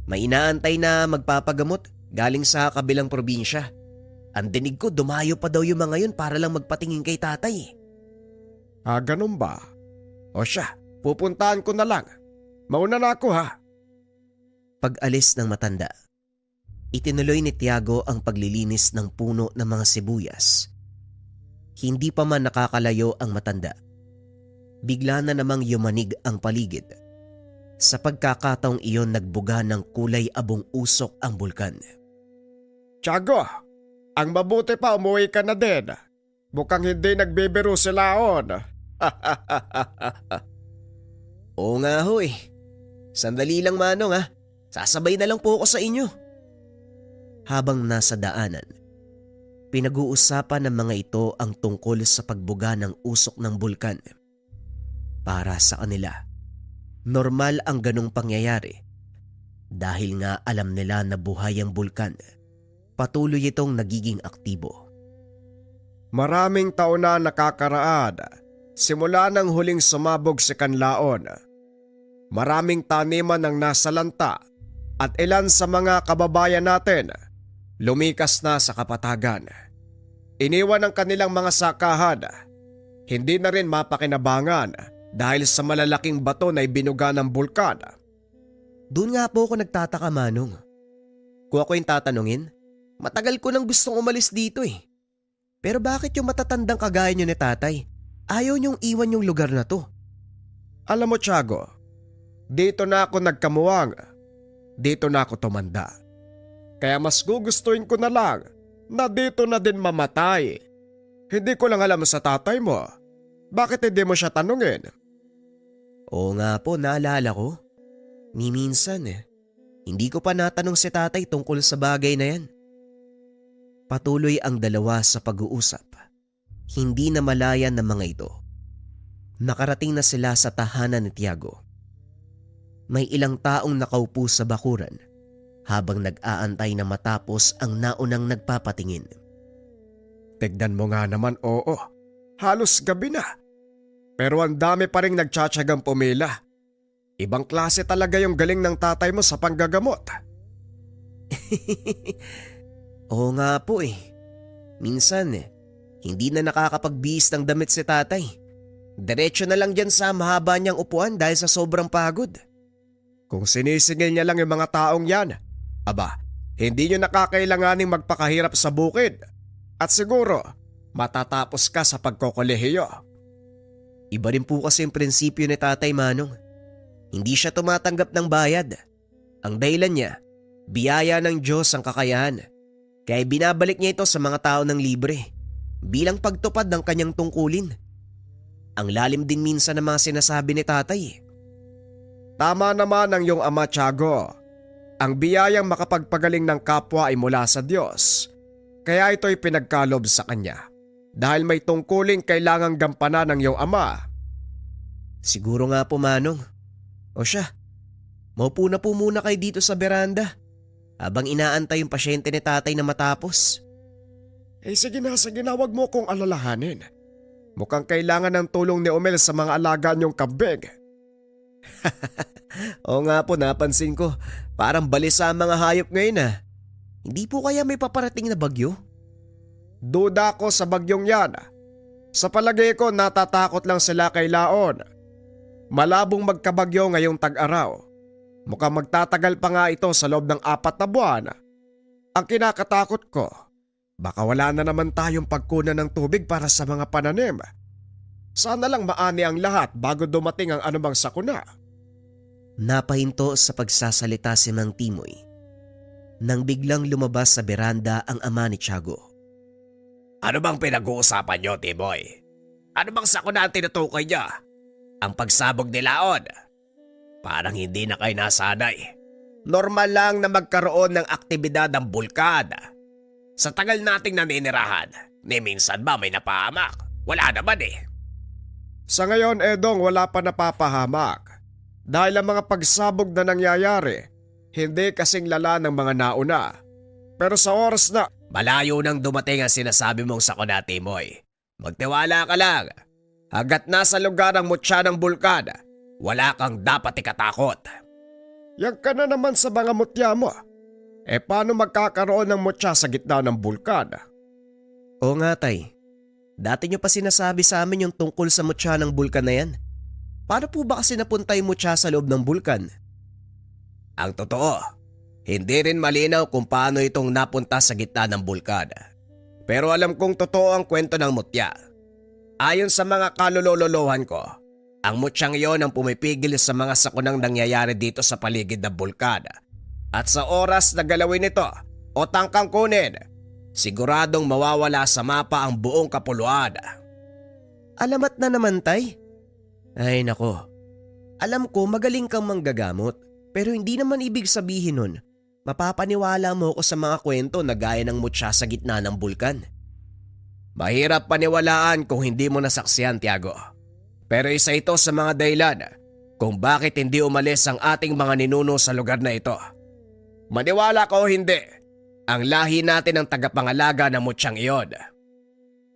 May inaantay na magpapagamot galing sa kabilang probinsya. Ang dinig ko, dumayo pa daw yung mga yun para lang magpatingin kay tatay. Ganun ba? O siya, pupuntahan ko na lang. Mauna na ako ha. Pag-alis ng matanda, itinuloy ni Tiago ang paglilinis ng puno ng mga sibuyas. Hindi pa man nakakalayo ang matanda. Bigla na namang yumanig ang paligid. Sa pagkakataong iyon nagbuga ng kulay abong usok ang bulkan. Tiago, ang mabuti pa umuwi ka na din. Mukhang hindi nagbibiro si Laon. Oo nga ho eh. Sandali lang, Manong ha. Sasabay na lang po ako sa inyo. Habang nasa daanan, pinag-uusapan ng mga ito ang tungkol sa pagbuga ng usok ng bulkan. Para sa kanila, normal ang ganong pangyayari dahil nga alam nila na buhay ang bulkan. Patuloy itong nagiging aktibo. Maraming taon na nakakaraan simula nang huling sumabog si Kanlaon. Maraming taniman ang nasalanta at ilan sa mga kababayan natin lumikas na sa kapatagan. Iniwan ang kanilang mga sakahan. Hindi na rin mapakinabangan dahil sa malalaking bato na ibinuga ng bulkan. Doon nga po ako nagtataka, Manong. Kung ako yung tatanungin, matagal ko nang gustong umalis dito eh. Pero bakit yung matatandang kagaya nyo ni tatay, ayaw nyong iwan yung lugar na to? Alam mo, Tiago, dito na ako nagkamuwang. Dito na ako tumanda. Kaya mas gugustuhin ko na lang na dito na din mamatay. Hindi ko lang alam sa tatay mo. Bakit hindi mo siya tanungin? Oo nga po, naalala ko. Ni minsan hindi ko pa natanong si tatay tungkol sa bagay na yan. Patuloy ang dalawa sa pag-uusap. Hindi na malaya ng mga ito. Nakarating na sila sa tahanan ni Tiago. May ilang taong nakaupo sa bakuran habang nag-aantay na matapos ang naunang nagpapatingin. Tignan mo nga naman, oo. Halos gabi na. Pero ang dami pa rin nagtsatsagang pumila. Ibang klase talaga yung galing ng tatay mo sa panggagamot. Oo nga po eh. Minsan hindi na nakakapagbihis ng damit si tatay. Diretso na lang dyan sa mahaba niyang upuan dahil sa sobrang pagod. Kung sinisingil niya lang yung mga taong yan, aba, hindi niyo nakakailanganing magpakahirap sa bukid. At siguro, matatapos ka sa pagkokolehiyo. Iba rin po kasi yung prinsipyo ni Tatay Manong. Hindi siya tumatanggap ng bayad. Ang dahilan niya, biyaya ng Diyos ang kakayahan. Kaya binabalik niya ito sa mga tao ng libre bilang pagtupad ng kanyang tungkulin. Ang lalim din minsan ng mga sinasabi ni tatay. Tama naman ang iyong ama, Tiago. Ang biyayang makapagpagaling ng kapwa ay mula sa Diyos. Kaya ito'y pinagkalob sa kanya. Dahil may tungkuling kailangang gampanan ng iyong ama. Siguro nga po, Manong. O siya, maupo na po muna kayo dito sa beranda habang inaantay yung pasyente ni tatay na matapos. Sige na, wag mo kong alalahanin. Mukhang kailangan ng tulong ni Omel sa mga alaga niyong kambing. Oo nga po, napansin ko. Parang balisa ang mga hayop ngayon ah. Hindi po kaya may paparating na bagyo? Duda ko sa bagyong yan. Sa palagay ko natatakot lang sila kay Laon. Malabong magkabagyo ngayong tag-araw. Mukhang magtatagal pa nga ito sa loob ng 4 na buwan. Ang kinakatakot ko, baka wala na naman tayong pagkunan ng tubig para sa mga pananim. Sana lang maani ang lahat bago dumating ang anumang sakuna. Napahinto sa pagsasalita si Mang Timoy nang biglang lumabas sa beranda ang ama ni Tiago. Ano bang pinag-uusapan niyo, Timoy? Ano bang sakuna ang tinutukoy niya? Ang pagsabog ni Laon? Parang hindi na kayo nasanay. Normal lang na magkaroon ng aktibidad ng bulkan. Sa tagal nating naninirahan, ni minsan ba may napahamak? Wala naman eh. Sa ngayon, Edong, wala pa napapahamak. Dahil ang mga pagsabog na nangyayari, hindi kasing lala ng mga nauna. Pero sa oras na Malayo nang dumating ang sinasabi mong sakuna, Timoy. Magtiwala ka lang. Hanggat nasa lugar ang mutya ng bulkan, wala kang dapat ikatakot. yan ka na naman sa mga mutya mo. Paano magkakaroon ng mutya sa gitna ng bulkan? Oo nga tay, dati nyo pa sinasabi sa amin yung tungkol sa mutya ng bulkan na yan. Paano po ba kasi napunta yung mutya sa loob ng bulkan? Ang totoo, hindi rin malinaw kung paano itong napunta sa gitna ng bulkan. Pero alam kong totoo ang kwento ng mutya. Ayon sa mga kalulololohan ko, ang mutyang iyon ang pumipigil sa mga sakunang nangyayari dito sa paligid ng bulkan. At sa oras na galawin ito o tangkang kunin, siguradong mawawala sa mapa ang buong kapuluan. Alamat na naman tay. Ay nako, alam ko magaling kang manggagamot pero hindi naman ibig sabihin nun mapapaniwala mo ko sa mga kwento na gaya ng mutya sa gitna ng bulkan. Mahirap paniwalaan kung hindi mo nasaksihan, Tiago. Pero isa ito sa mga dahilan kung bakit hindi umalis ang ating mga ninuno sa lugar na ito. Maniwala ka o hindi, ang lahi natin ang tagapangalaga ng mutyang iyon.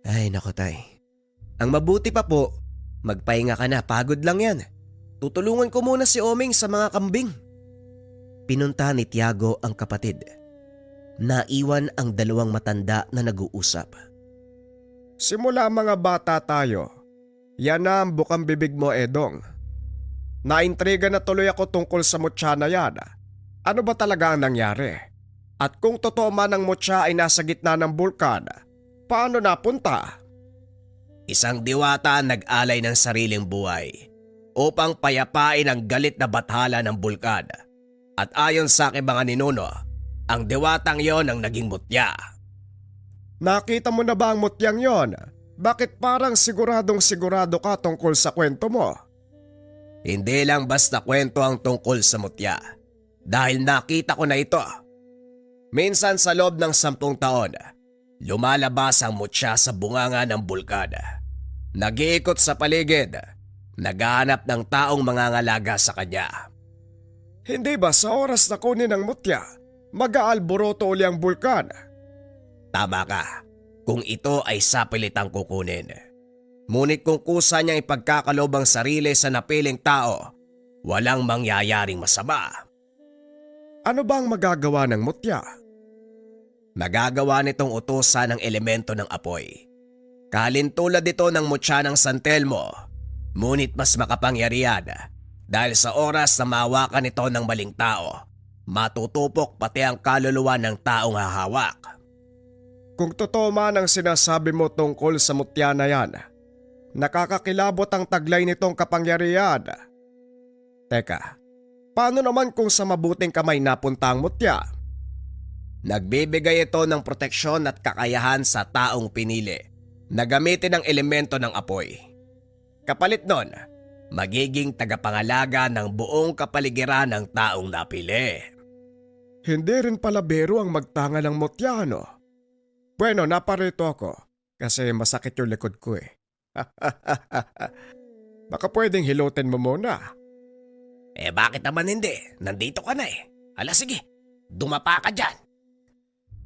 Ay nako tay, ang mabuti pa po, magpahinga ka na, pagod lang yan. Tutulungan ko muna si Oming sa mga kambing. Pinunta ni Tiago ang kapatid. Naiwan ang dalawang matanda na nag-uusap. Simula mga bata tayo, yan na ang bukang bibig mo, Edong. Naintriga na tuloy ako tungkol sa mutya na yan. Ano ba talaga ang nangyari? At kung totoo man ang mutya ay nasa gitna ng bulkan, paano napunta? Isang diwata ang nag-alay ng sariling buhay upang payapain ang galit na bathala ng bulkan. At ayon sa aking mga ninuno, ang diwatang yon ang naging mutya. Nakita mo na ba ang mutyang yon? Bakit parang siguradong sigurado ka tungkol sa kwento mo? Hindi lang basta kwento ang tungkol sa mutya. Dahil nakita ko na ito. Minsan sa loob ng 10 taon, lumalabas ang mutya sa bunganga ng bulkan. Nag-iikot sa paligid, naghahanap ng taong mangangalaga sa kanya. Hindi ba sa oras na kunin ang mutya, mag-aalboroto uli ang bulkan? Tama ka, kung ito ay sapilitang kukunin. Ngunit kung kusa niyang ipagkakalob ang sarili sa napiling tao, walang mangyayaring masama. Ano ba ang magagawa ng mutya? Nagagawa nitong utusan ng elemento ng apoy. Kalintulad ito ng mutya ng San Telmo, ngunit mas makapangyarihan dahil sa oras na mahawakan ito ng maling tao, matutupok pati ang kaluluwa ng taong hahawak. Kung totoo man ang sinasabi mo tungkol sa mutya na yan, nakakakilabot ang taglay nitong kapangyarihan. Teka, paano naman kung sa mabuting kamay napunta ang mutya? Nagbibigay ito ng proteksyon at kakayahan sa taong pinili na gamitin ang elemento ng apoy. Kapalit nun, magiging tagapangalaga ng buong kapaligiran ng taong napili. Hindi rin pala biro ang magtanga ng mutya, no? Bueno, naparito ako kasi masakit yung likod ko eh. Baka pwedeng hilutin mo muna. Bakit naman hindi? Nandito ka na eh. Hala sige, dumapa ka dyan.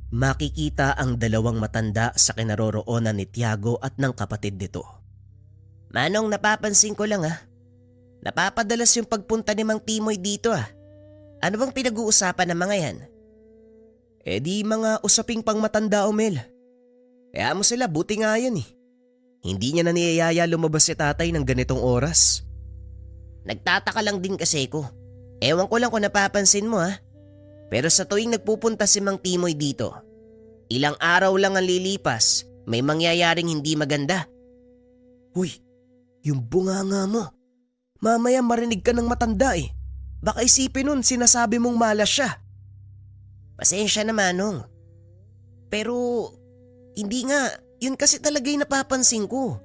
Makikita ang dalawang matanda sa kinaroroonan ni Tiago at ng kapatid nito. Manong, napapansin ko lang napapadalas yung pagpunta ni Mang Timoy dito Ano bang pinag-uusapan ng mga yan? Di mga usaping pang matanda, Omel. Kaya mo sila, buti nga yan eh. Hindi niya na niyayaya lumabas si tatay ng ganitong oras. Nagtataka lang din kasi ko. Ewan ko lang kung napapansin mo Pero sa tuwing nagpupunta si Mang Timoy dito, ilang araw lang ang lilipas, may mangyayaring hindi maganda. Uy, yung bunganga mo. Mamaya marinig ka ng matanda eh. Baka isipin nun sinasabi mong malas siya. Pasensya na, Manong. Pero hindi nga, yun kasi talaga yung napapansin ko.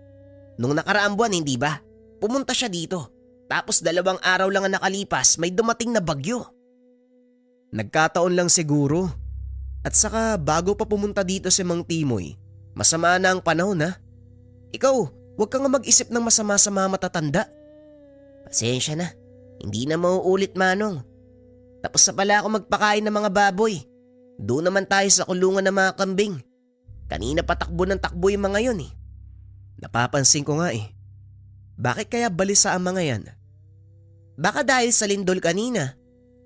Nung nakaraang buwan, hindi ba? Pumunta siya dito. Tapos 2 araw lang ang nakalipas, may dumating na bagyo. Nagkataon lang siguro. At saka bago pa pumunta dito si Mang Timoy, masama na ang panahon Ikaw, huwag ka nga mag-isip ng masama sa mga matatanda. Pasensya na, hindi na mauulit, Manong. Tapos na pala ako magpakain ng mga baboy. Doon naman tayo sa kulungan ng mga kambing. Kanina patakbo ng takbo yung mga yun eh. Napapansin ko nga eh. Bakit kaya balisa ang mga yan? Baka dahil sa lindol kanina.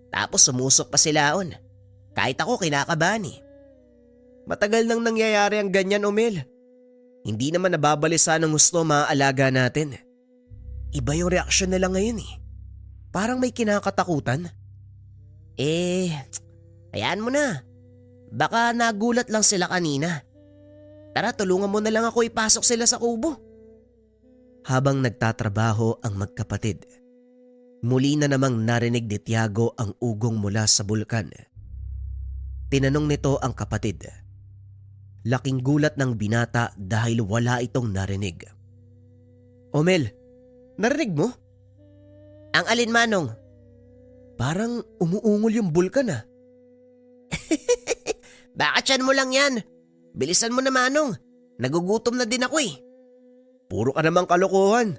Tapos sumusok pa silaon. Kahit ako kinakabahan eh. Matagal nang nangyayari ang ganyan, Omel. Hindi naman nababalisa ng gusto mga alaga natin. Iba yung reaksyon nila ngayon eh. Parang may kinakatakutan. Hayaan mo na. Baka nagulat lang sila kanina. Tara, tulungan mo na lang ako ipasok sila sa kubo. Habang nagtatrabaho ang magkapatid, muli na namang narinig ni Tiago ang ugong mula sa bulkan. Tinanong nito ang kapatid. Laking gulat ng binata dahil wala itong narinig. Omel, narinig mo? Ang alin, Manong? Parang umuungol yung bulkan Baka tiyan mo lang yan. Bilisan mo na, Manong. Nagugutom na din ako eh. Puro ka namang kalokohan.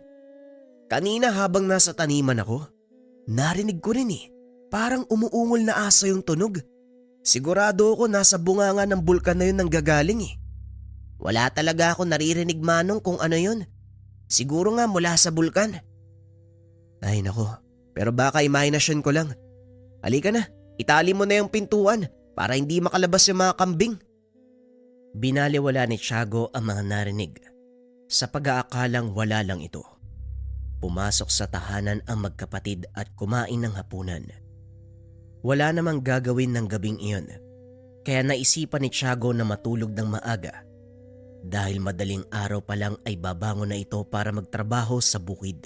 Kanina habang nasa taniman ako, narinig ko rin eh. Parang umuungol na aso yung tunog. Sigurado ako nasa bunganga ng bulkan na yun nanggagaling eh. Wala talaga ako naririnig, Manong, kung ano yun. Siguro nga mula sa bulkan. Ay nako, pero baka imahinasyon ko lang. Halika na, itali mo na yung pintuan para hindi makalabas yung mga kambing. Binaliwala ni Tiago ang mga narinig sa pag-aakalang wala lang ito. Pumasok sa tahanan ang magkapatid at kumain ng hapunan. Wala namang gagawin ng gabing iyon, kaya naisipan ni Tiago na matulog ng maaga. Dahil madaling araw pa lang ay babangon na ito para magtrabaho sa bukid.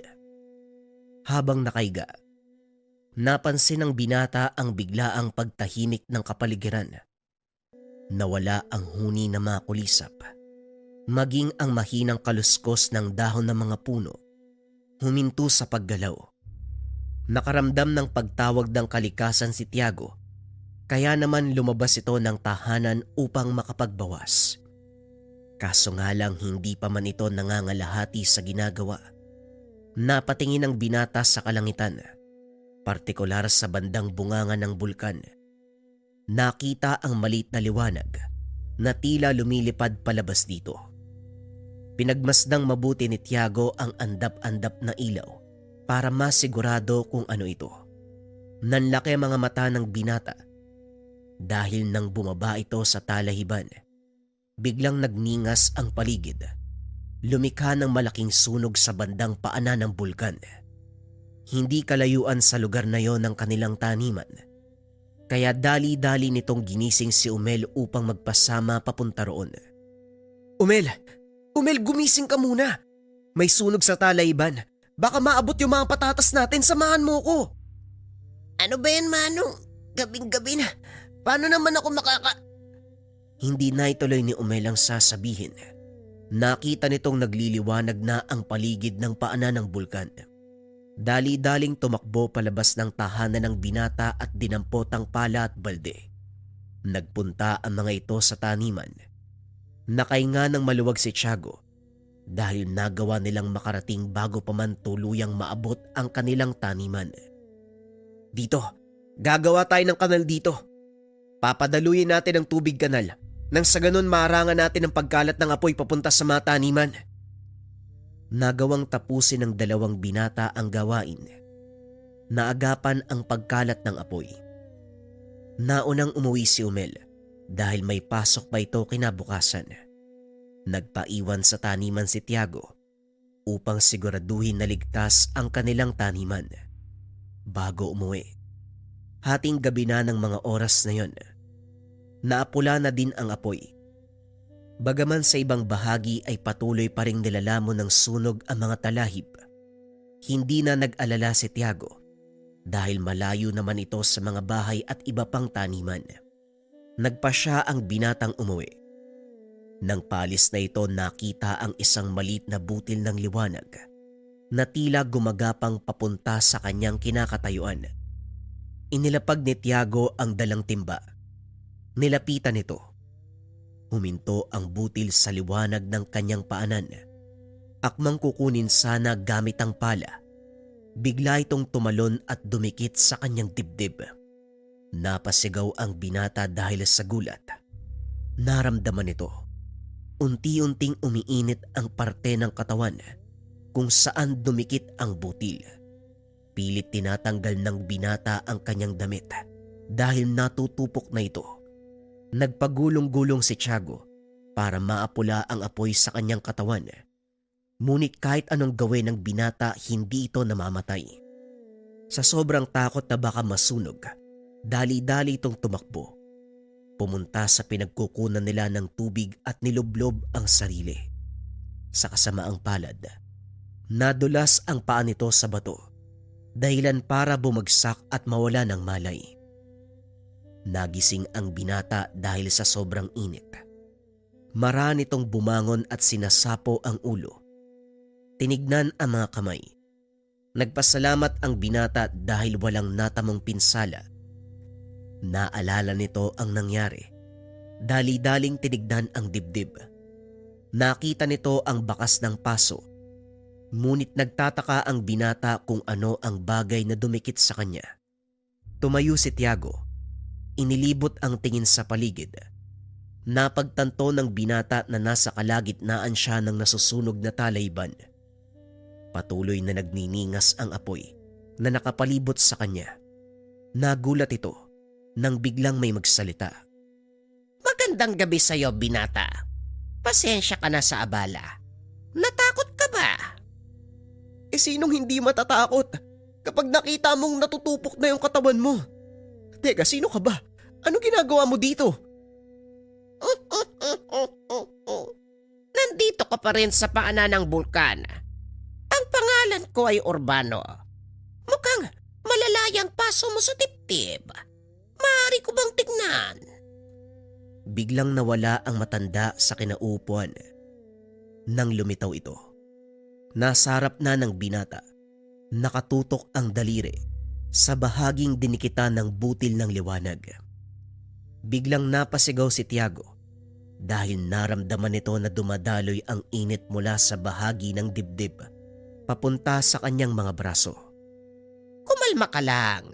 Habang nakaiga, napansin ng binata ang biglaang pagtahimik ng kapaligiran. Nawala ang huni na mga kulisap, maging ang mahinang kaluskos ng dahon ng mga puno. Huminto sa paggalaw. Nakaramdam ng pagtawag ng kalikasan si Tiago, kaya naman lumabas ito ng tahanan upang makapagbawas. Kaso nga lang hindi pa man ito nangangalahati sa ginagawa. Napatingin ang binata sa kalangitan, partikular sa bandang bunganga ng bulkan. Nakita ang maliit na liwanag na tila lumilipad palabas dito. Pinagmasdang mabuti ni Tiago ang andap-andap na ilaw para masigurado kung ano ito. Nanlaki ang mga mata ng binata dahil nang bumaba ito sa talahiban, biglang nagningas ang paligid. Lumikha ng malaking sunog sa bandang paanan ng bulkan. Hindi kalayuan sa lugar na yon ng kanilang taniman. Kaya dali-dali nitong ginising si Umel upang magpasama papunta roon. Umel! Umel, gumising ka muna! May sunog sa talayban. Baka maabot yung mga patatas natin, samahan mo ko! Ano ba yan, Manong? Gabing-gabi na. Paano naman ako Hindi na ituloy ni Umel ang sasabihin. Nakita nitong nagliliwanag na ang paligid ng paanan ng bulkan. Dali-daling tumakbo palabas ng tahanan ng binata at dinampot ang pala at balde. Nagpunta ang mga ito sa taniman. Nakahinga ng maluwag si Tiago dahil nagawa nilang makarating bago pa man tuluyang maabot ang kanilang taniman. Dito, gagawa tayo ng kanal dito. Papadaluyin natin ang tubig kanal nang sa ganun maarangan natin ang pagkalat ng apoy papunta sa mga taniman. Nagawang tapusin ng dalawang binata ang gawain. Naagapan ang pagkalat ng apoy. Naunang umuwi si Umel dahil may pasok pa ito kinabukasan. Nagpaiwan sa taniman si Tiago upang siguraduhin na ligtas ang kanilang taniman. Bago umuwi, hating gabi na ng mga oras na yon, naapula na din ang apoy. Bagaman sa ibang bahagi ay patuloy pa ring nilalamon ng sunog ang mga talahib, hindi na nag-alala si Tiago dahil malayo naman ito sa mga bahay at iba pang taniman. Nagpasya ang binatang umuwi. Nang palis na ito, nakita ang isang maliit na butil ng liwanag na tila gumagapang papunta sa kanyang kinakatayuan. Inilapag ni Tiago ang dalang timba. Nilapitan ito. Huminto ang butil sa liwanag ng kanyang paanan. Akmang kukunin sana gamit ang pala. Bigla itong tumalon at dumikit sa kanyang dibdib. Napasigaw ang binata dahil sa gulat. Naramdaman ito. Unti-unting umiinit ang parte ng katawan kung saan dumikit ang butil. Pilit tinatanggal ng binata ang kanyang damit dahil natutupok na ito. Nagpagulong-gulong si Tiago para maapula ang apoy sa kanyang katawan. Ngunit kahit anong gawin ng binata, hindi ito namamatay. Sa sobrang takot na baka masunog, dali-dali itong tumakbo. Pumunta sa pinagkukunan nila ng tubig at nilublob ang sarili. Sa kasamaang palad, nadulas ang paa nito sa bato, dahilan para bumagsak at mawala ng malay. Nagising ang binata dahil sa sobrang init. Maraan itong bumangon at sinasapo ang ulo. Tinignan ang mga kamay. Nagpasalamat ang binata dahil walang natamong pinsala. Naalala nito ang nangyari. Dali-daling tinignan ang dibdib. Nakita nito ang bakas ng paso. Ngunit nagtataka ang binata kung ano ang bagay na dumikit sa kanya. Tumayo si Tiago. Inilibot ang tingin sa paligid. Napagtanto ng binata na nasa kalagitnaan siya ng nasusunog na talayban. Patuloy na nagniningas ang apoy na nakapalibot sa kanya. Nagulat ito nang biglang may magsalita. Magandang gabi sa'yo, binata. Pasensya ka na sa abala. Natakot ka ba? Sinong hindi matatakot kapag nakita mong natutupok na yung katawan mo? Teka, sino ka ba? Ano ginagawa mo dito? Nandito ka pa rin sa paanan ng bulkan. Ang pangalan ko ay Urbano. Mukhang malalayang paso mo sa dibdib. Maaari ko bang tignan? Biglang nawala ang matanda sa kinaupuan. Nang lumitaw ito, nasa harap na ng binata. Nakatutok ang daliri sa bahaging dinikitan ng butil ng liwanag. Biglang napasigaw si Tiago dahil naramdaman nito na dumadaloy ang init mula sa bahagi ng dibdib papunta sa kanyang mga braso. Kumalma ka lang.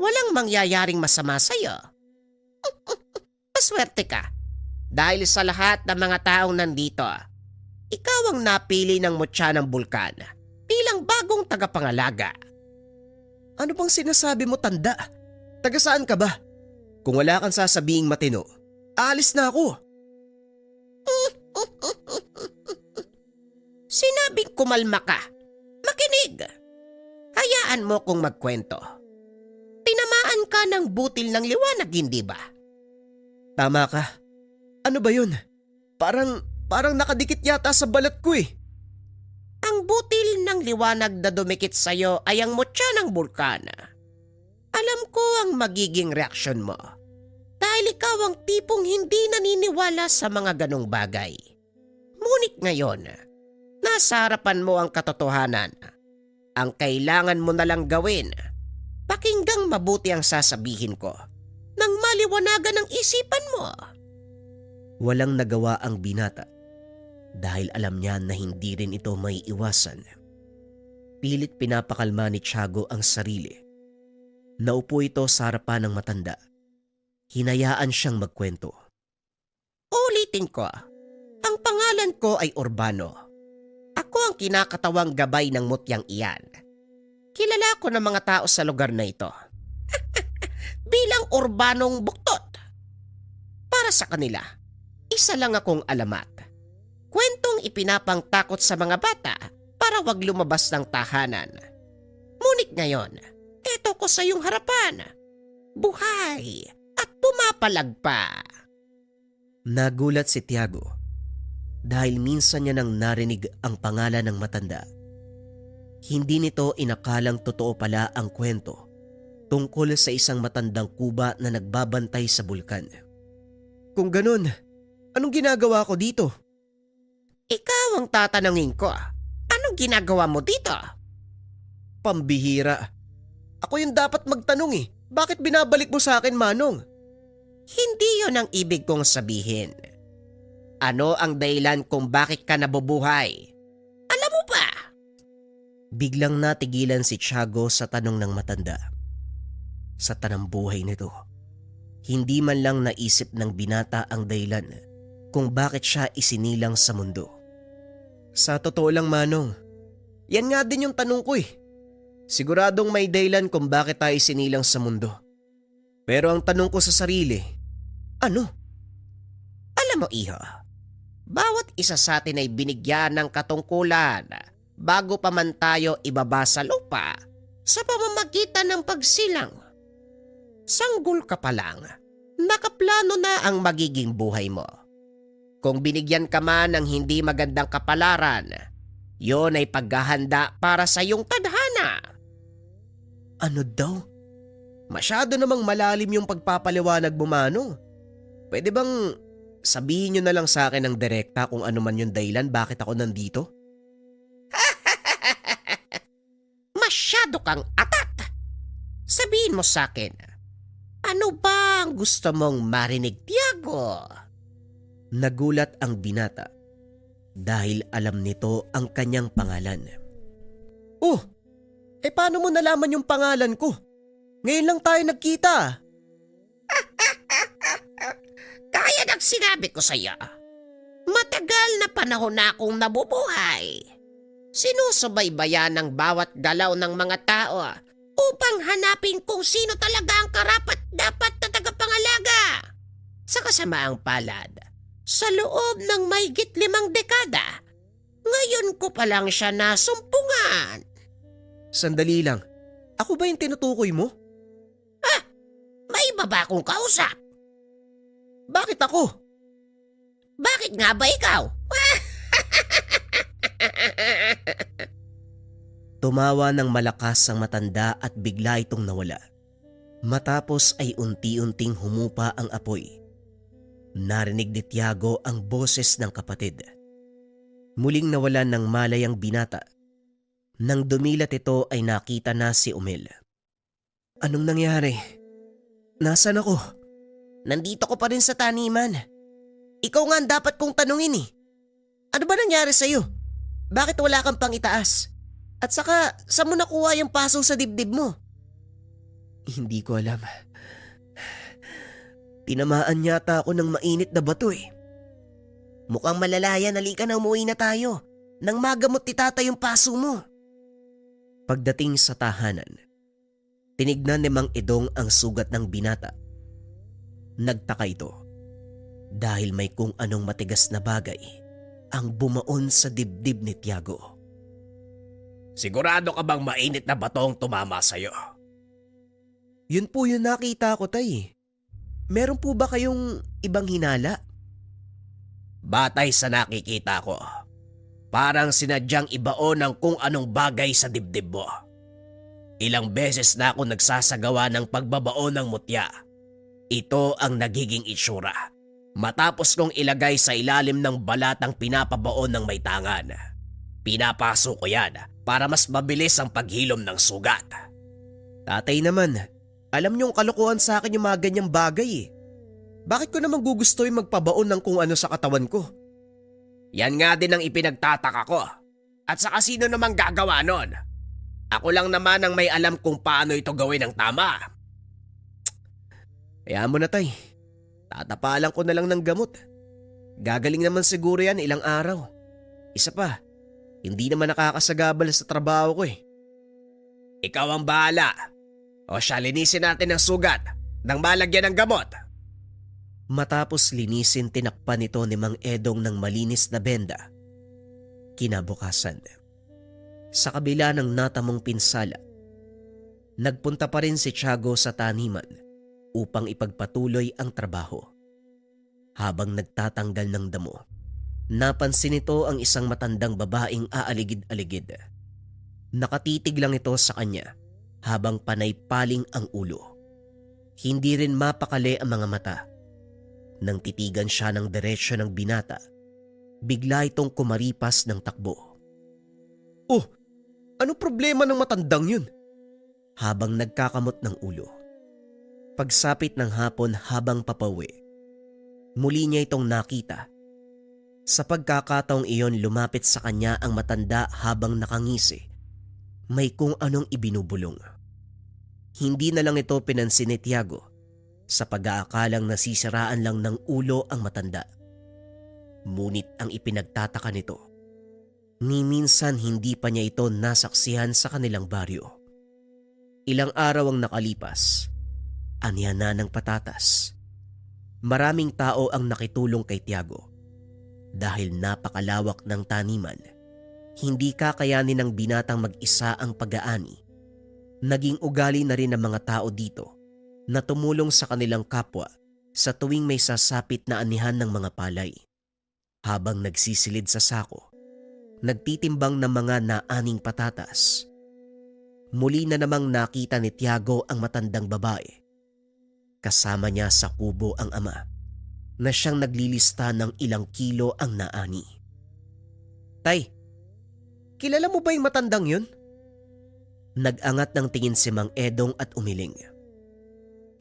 Walang mangyayaring masama sa'yo. Paswerte ka. Dahil sa lahat ng mga taong nandito, ikaw ang napili ng mutya ng bulkan bilang bagong tagapangalaga. Ano bang sinasabi mo, tanda? Taga saan ka ba? Kung wala kang sasabing matino, aalis na ako. Sinabing kumalma ka. Makinig. Hayaan mo kong magkwento. Tinamaan ka ng butil ng liwanag, hindi ba? Tama ka. Ano ba yun? Parang nakadikit yata sa balat ko eh. Ang butil ng liwanag na dumikit sa'yo ay ang mutya ng bulkan. Alam ko ang magiging reaksyon mo. Dahil ikaw ang tipong hindi naniniwala sa mga ganong bagay. Ngunit ngayon, nasa harapan mo ang katotohanan. Ang kailangan mo na lang gawin, pakinggang mabuti ang sasabihin ko nang maliwanagan ang isipan mo. Walang nagawa ang binata dahil alam niya na hindi rin ito may iwasan. Pilit pinapakalma ni Tiago ang sarili. Naupo ito sa harapan ng matanda. Hinayaan siyang magkwento. Ulitin ko, ang pangalan ko ay Urbano. Ako ang kinakatawang gabay ng mutyang iyan. Kilala ko ng mga tao sa lugar na ito bilang Urbanong Buktot. Para sa kanila, isa lang akong alamat. Kwentong ipinapangtakot sa mga bata para wag lumabas ng tahanan. Ngunit ngayon, eto ko sa iyong harapan. Buhay at pumapalag pa. Nagulat si Tiago dahil minsan niya nang narinig ang pangalan ng matanda. Hindi nito inakalang totoo pala ang kwento tungkol sa isang matandang kuba na nagbabantay sa bulkan. Kung ganun, anong ginagawa ko dito? Ikaw ang tatanungin ko. Anong ginagawa mo dito? Pambihira. Ako yung dapat magtanong eh. Bakit binabalik mo sa akin, Manong? Hindi yon ang ibig kong sabihin. Ano ang dahilan kung bakit ka nabubuhay? Alam mo ba? Biglang natigilan si Tiago sa tanong ng matanda. Sa tanambuhay nito, hindi man lang naisip ng binata ang dahilan kung bakit siya isinilang sa mundo. Sa totoo lang, Manong, yan nga din yung tanong ko eh. Siguradong may dahilan kung bakit tayo isinilang sa mundo. Pero ang tanong ko sa sarili, ano? Alam mo, iho, bawat isa sa atin ay binigyan ng katungkulan bago pa man tayo ibaba sa lupa sa pamamagitan ng pagsilang. Sanggol ka pa lang, nakaplano na ang magiging buhay mo. Kung binigyan ka man ng hindi magandang kapalaran, yon ay paghahanda para sa iyong tadhana. Ano daw? Masyado namang malalim yung pagpapaliwanag mo, Manong. Pwede bang sabihin nyo na lang sa akin ng direkta kung ano man yung dahilan bakit ako nandito? Masyado kang atat! Sabihin mo sa akin, ano ba ang gusto mong marinig, Tiago? Nagulat ang binata dahil alam nito ang kanyang pangalan. Oh, paano mo nalaman yung pangalan ko? Ngayon lang tayo nagkita. Kaya sinabi ko sa iyo, matagal na panahon na akong nabubuhay. Sinusubaybayan ng bawat galaw ng mga tao upang hanapin kung sino talaga ang karapat-dapat na tagapangalaga. Sa kasamaang palad, sa loob ng mahigit 5 dekada, ngayon ko pa lang siya nasumpungan. Sandali lang, ako ba yung tinutukoy mo? May iba ba akong kausap? Bakit ako? Bakit nga ba ikaw? Tumawa ng malakas ang matanda at bigla itong nawala. Matapos ay unti-unting humupa ang apoy. Narinig ni Tiago ang boses ng kapatid. Muling nawalan ng malay ang binata. Nang dumilat ito ay nakita na si Umel. Anong nangyari? Nasaan ako? Nandito ko pa rin sa taniman. Ikaw nga ang dapat kong tanungin eh. Ano ba nangyari sa'yo? Bakit wala kang pang itaas? At saka, saan mo nakuha yung paso sa dibdib mo? Hindi ko alam. Tinamaan yata ako ng mainit na bato eh. Mukhang malalayan, halika na umuwi na tayo. Nang magamot ni tata yung paso mo. Pagdating sa tahanan, tinignan ni Mang Edong ang sugat ng binata. Nagtaka ito dahil may kung anong matigas na bagay ang bumaon sa dibdib ni Tiago. Sigurado ka bang mainit na batong tumama sa'yo? Yun po yung nakita ko, tay. Meron po ba kayong ibang hinala? Batay sa nakikita ko, parang sinadyang ibaon ng kung anong bagay sa dibdib mo. Ilang beses na ako nagsasagawa ng pagbabaon ng mutya. Ito ang nagiging itsura matapos kong ilagay sa ilalim ng balatang pinapabaon ng may tangan. Pinapasok ko yan para mas mabilis ang paghilom ng sugat. Tatay naman, alam niyong kalokohan sa akin yung mga ganyang bagay eh. Bakit ko naman gugustuhin magpabaon ng kung ano sa katawan ko? Yan nga din ang ipinagtataka ko. At saka sino namang gagawa nun? Ako lang naman ang may alam kung paano ito gawin ng tama. Kaya mo na tay, tatapalan ko na lang ng gamot. Gagaling naman siguro yan ilang araw. Isa pa, hindi naman nakakasagabal sa trabaho ko eh. Ikaw ang bahala. O siya, linisin natin ang sugat nang malagyan ng gamot. Matapos linisin, tinakpan nito ni Mang Edong ng malinis na benda. Kinabukasan, sa kabila ng natamong pinsala, nagpunta pa rin si Tiago sa taniman upang ipagpatuloy ang trabaho. Habang nagtatanggal ng damo, napansin nito ang isang matandang babaeng aaligid-aligid. Nakatitig lang ito sa kanya habang panay-paling ang ulo. Hindi rin mapakali ang mga mata. Nang titigan siya ng diretsyo ng binata, bigla itong kumaripas ng takbo. Oh, ano problema ng matandang yun? Habang nagkakamot ng ulo. Pagsapit ng hapon habang papauwi, muli niya itong nakita. Sa pagkakataong iyon, lumapit sa kanya ang matanda habang nakangisi. May kung anong ibinubulong. Hindi na lang ito pinansin ni Tiago sa pag-aakalang nasisiraan lang ng ulo ang matanda. Ngunit ang ipinagtataka nito, ni minsan hindi pa niya ito nasaksihan sa kanilang baryo. Ilang araw ang nakalipas, aniya na ng patatas. Maraming tao ang nakitulong kay Tiago. Dahil napakalawak ng taniman, hindi kakayanin ng binatang mag-isa ang pag-aani. Naging ugali na rin ng mga tao dito na tumulong sa kanilang kapwa sa tuwing may sasapit na anihan ng mga palay. Habang nagsisilid sa sako, nagtitimbang ng mga naaning patatas. Muli na namang nakita ni Tiago ang matandang babae. Kasama niya sa kubo ang ama na siyang naglilista ng ilang kilo ang naani. Tay, kilala mo ba yung matandang yun? Nag-angat ng tingin si Mang Edong at umiling.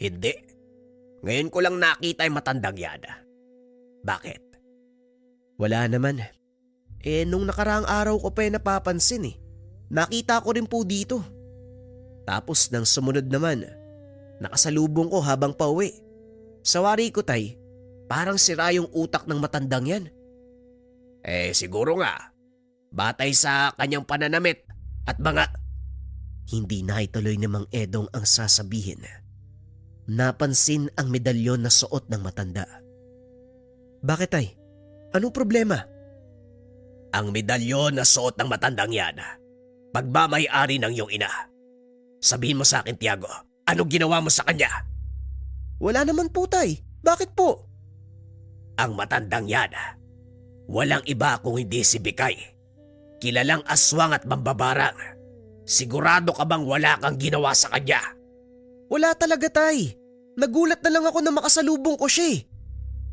Hindi. Ngayon ko lang nakita yung matandang yan. Bakit? Wala naman. Nung nakaraang araw ko pa napapansin eh. Nakita ko rin po dito. Tapos nang sumunod naman, nakasalubong ko habang pauwi. Sa wari ko tay, parang sira yung utak ng matandang yan. Siguro nga. Batay sa kanyang pananamit at mga... Hindi na ituloy ni Mang Edong ang sasabihin. Napansin ang medalyon na suot ng matanda. Bakit tay? Anong problema? Ang medalyon na suot ng matandang yan, pagmamay-ari ng iyong ina. Sabihin mo sa akin, Tiago, anong ginawa mo sa kanya? Wala naman po tay. Bakit po? Ang matandang yan, walang iba kung hindi si Bikay. Kilalang aswang at mambabarang. Sigurado ka bang wala kang ginawa sa kanya? Wala talaga tay. Nagulat na lang ako na makasalubong ko siya.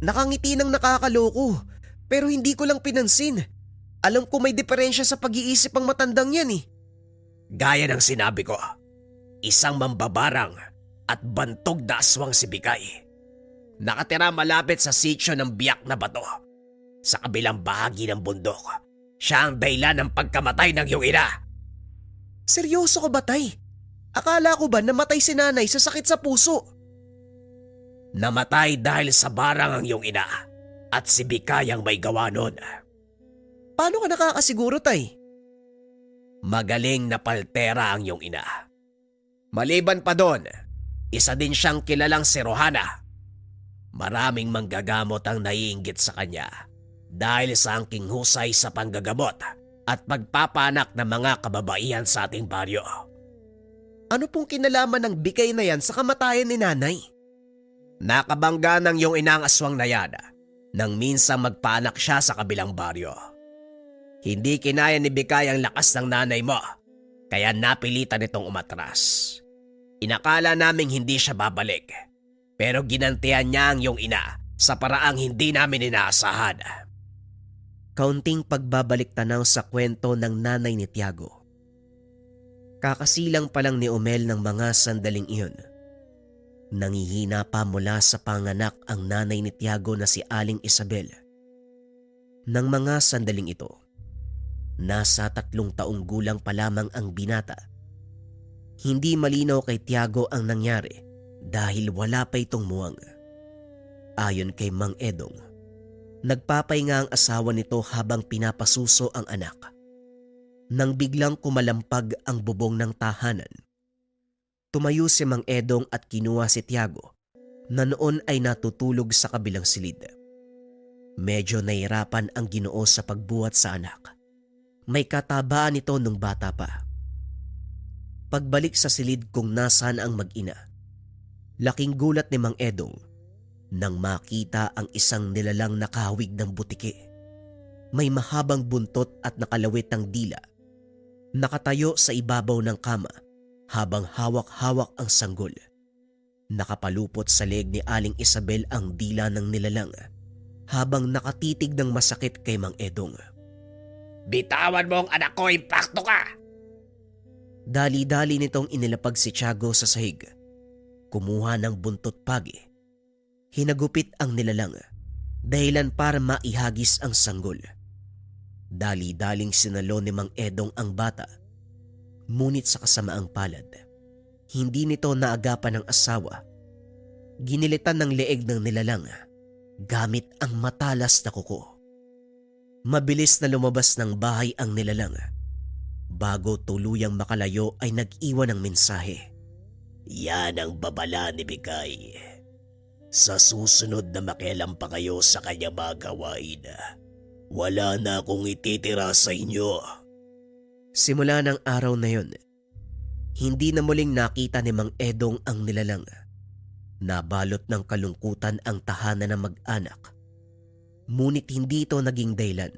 Nakangiti ng nakakaloko, pero hindi ko lang pinansin. Alam ko may diferensya sa pag-iisip ang matandang yan eh. Gaya ng sinabi ko, isang mambabarang at bantog na aswang si Bikay. Nakatira malapit sa sitio ng biyak na bato. Sa kabilang bahagi ng bundok, siya ang dahilan ng pagkamatay ng iyong ina. Seryoso ka ba tay? Akala ko ba namatay si nanay sa sakit sa puso? Namatay dahil sa barang ang iyong ina at si Bikay ang may gawa nun. Paano ka nakakasiguro tay? Magaling na paltera ang iyong ina. Maliban pa doon, isa din siyang kilalang si Rohana. Maraming manggagamot ang naiinggit sa kanya dahil sa angking husay sa panggagamot at pagpapanak ng mga kababaihan sa ating baryo. Ano pong kinalaman ng Bikay na yan sa kamatayan ni nanay? Nakabangga ng iyong inang aswang na yan nang minsang magpaanak siya sa kabilang baryo. Hindi kinaya ni Bikay ang lakas ng nanay mo, kaya napilitan itong umatras. Inakala naming hindi siya babalik, Pero ginantihan niya ang iyong ina sa paraang hindi namin inaasahan. Kaunting pagbabalik tanaw sa kwento ng nanay ni Tiago. Kakasilang pa lang ni Omel ng mga sandaling iyon. Nangihina pa mula sa panganak ang nanay ni Tiago na si Aling Isabel. Nang mga sandaling ito, nasa 3 taong gulang pa lamang ang binata. Hindi malinaw kay Tiago ang nangyari dahil wala pa itong muwang. Ayon kay Mang Edong, nagpapahinga ang asawa nito habang pinapasuso ang anak. Nang biglang kumalampag ang bubong ng tahanan, tumayo si Mang Edong at kinuha si Tiago na noon ay natutulog sa kabilang silid. Medyo nahirapan ang Ginoo sa pagbuhat sa anak. May katabaan ito nung bata pa. Pagbalik sa silid kung nasaan ang mag-ina, laking gulat ni Mang Edong nang makita ang isang nilalang nakahawig ng butike. May mahabang buntot at nakalawit ng dila. Nakatayo sa ibabaw ng kama habang hawak-hawak ang sanggol. Nakapalupot sa leeg ni Aling Isabel ang dila ng nilalang habang nakatitig ng masakit kay Mang Edong. Bitawan mo ang anak ko, impakto ka! Dali-dali nitong inilapag si Tiago sa sahig. Kumuha ng buntot pagi. Hinagupit ang nilalang, dahilan para maihagis ang sanggol. Dali-daling sinalo ni Mang Edong ang bata. Ngunit sa kasamaang palad, hindi nito naagapan ng asawa. Ginilitan ng leeg ng nilalang gamit ang matalas na kuko. Mabilis na lumabas ng bahay ang nilalang. Bago tuluyang makalayo ay nag-iwan ng mensahe. Yan ang babala ni Bikay. Sa susunod na makialam pa kayo sa kanya magawain, wala na akong ititira sa inyo. Simula ng araw na yon, hindi na muling nakita ni Mang Edong ang nilalang. Nabalot ng kalungkutan ang tahanan ng mag-anak. Ngunit hindi ito naging dahilan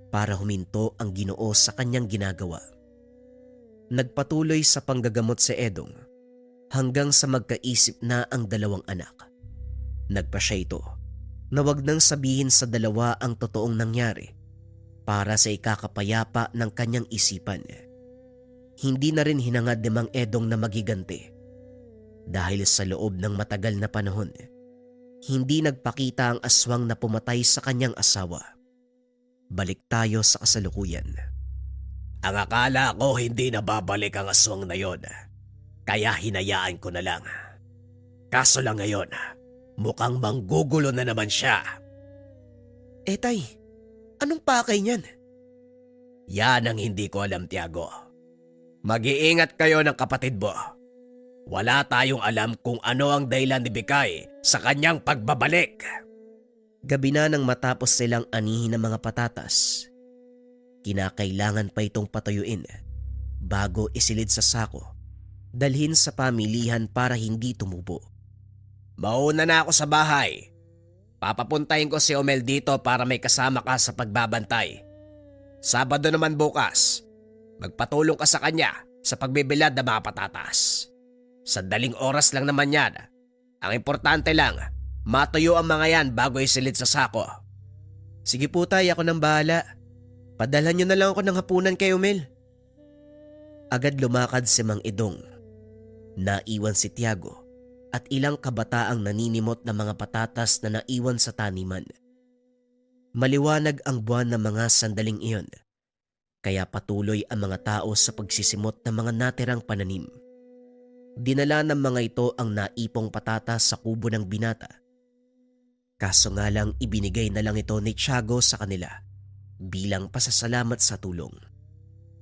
para huminto ang Ginoo sa kanyang ginagawa. Nagpatuloy sa panggagamot si Edong hanggang sa magkaisip na ang 2 anak. Nagpasya ito na wag nang sabihin sa dalawa ang totoong nangyari para sa ikakapayapa ng kanyang isipan. Hindi na rin hinangad ni Mang Edong na magiganti dahil sa loob ng matagal na panahon, hindi nagpakita ang aswang na pumatay sa kanyang asawa. Balik tayo sa kasalukuyan. Ang akala ko hindi na babalik ang aswang na yon, kaya hinayaan ko na lang. Kaso lang ngayon, mukhang manggugulo na naman siya. Tay, anong pakay niyan? Yan ang hindi ko alam, Tiago. Mag-iingat kayo ng kapatid mo. Wala tayong alam kung ano ang dahilan ni Bikay sa kanyang pagbabalik. Gabi na nang matapos silang anihin ng mga patatas. Kinakailangan pa itong patuyuin bago isilid sa sako, dalhin sa pamilihan para hindi tumubo. Mauna na ako sa bahay. Papapuntahin ko si Omel dito para may kasama ka sa pagbabantay. Sabado naman bukas, magpatulong ka sa kanya sa pagbibilad ng mga patatas. Sandaling oras lang naman yan. Ang importante lang, matuyo ang mga yan bago isilid sa sako. Sige po tay, ako nang bahala. Padalhan niyo na lang ako ng hapunan kay Omel. Agad lumakad si Mang Edong. Naiwan si Tiago at ilang kabataang naninimot ng mga patatas na naiwan sa taniman. Maliwanag ang buwan ng mga sandaling iyon, kaya patuloy ang mga tao sa pagsisimot ng mga natirang pananim. Dinala ng mga ito ang naipong patatas sa kubo ng binata. Kaso nga lang ibinigay na lang ito ni Tiago sa kanila bilang pasasalamat sa tulong.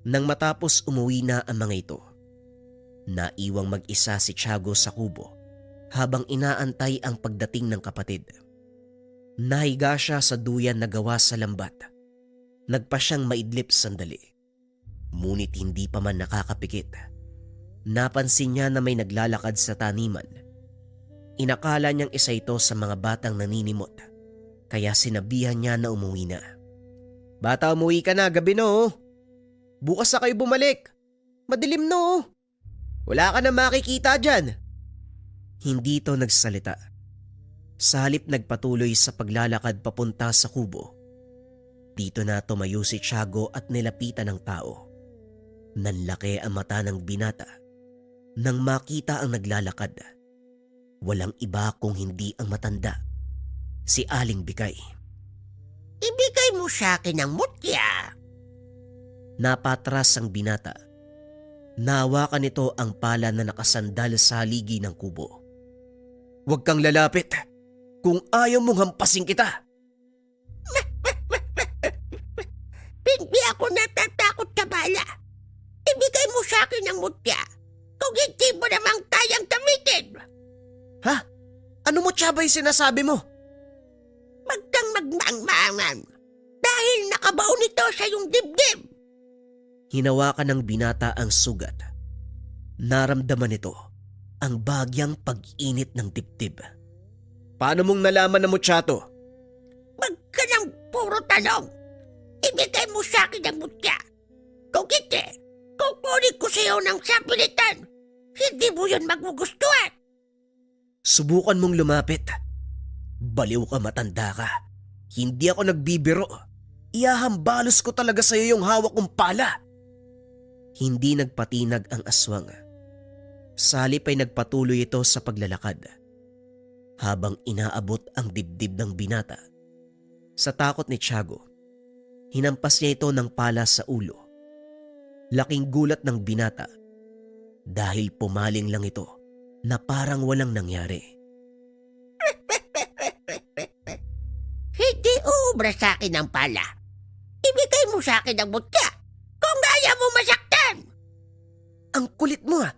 Nang matapos umuwi na ang mga ito, naiwang mag-isa si Tiago sa kubo habang inaantay ang pagdating ng kapatid. Nahiga siya sa duyan na gawa sa lambat. Nagpa siyang maidlip sandali. Ngunit hindi pa man nakakapikit. Napansin niya na may naglalakad sa taniman. Inakala niyang isa ito sa mga batang naninimot, kaya sinabihan niya na umuwi na. Bata, umuwi ka na, gabi no. Bukas na kayo bumalik. Madilim no. Wala ka na makikita dyan. Hindi ito nagsalita. Sa halip nagpatuloy sa paglalakad papunta sa kubo. Dito na tumayo si Tiago at nilapitan ng tao. Nanlaki ang mata ng binata nang makita ang naglalakad. Walang iba kung hindi ang matanda, si Aling Bikay. Ibigay mo sa akin ang mutya. Napatras ang binata. Nahawakan nito ang pala na nakasandal sa haligi ng kubo. Huwag kang lalapit kung ayaw mong hampasin kita. Hindi ako natatakot sa bala. Ibigay mo sa akin ang mutya. Kung hindi mo namang kayang gamitin. Ha? Ano mo ba yung sinasabi mo? Wag kang magmangmangan. Dahil nakabaw nito sa iyong dibdib. Hinawakan ng binata ang sugat. Naramdaman nito ang bagyang pag-init ng dibdib. Paano mong nalaman na mutya to? Wag ka ng puro tanong. Ibigay mo sa akin ang mutya. Kung hindi, kukunin ko sa iyo ng sapilitan. Hindi mo yun magugustuhan. Subukan mong lumapit. Baliw ka, matanda ka. Hindi ako nagbibiro. Ihahambalos ko talaga sa iyo yung hawak kong pala. Hindi nagpatinag ang aswang. Sa halip ay nagpatuloy ito sa paglalakad. Habang inaabot ang dibdib ng binata. Sa takot ni Tiago, hinampas niya ito ng pala sa ulo. Laking gulat ng binata dahil pumaling lang ito na parang walang nangyari. Hindi uubra sa akin ang pala. Ibigay mo sa akin ang mutya. Kung ayaw mo masaktan. Ang kulit mo ah.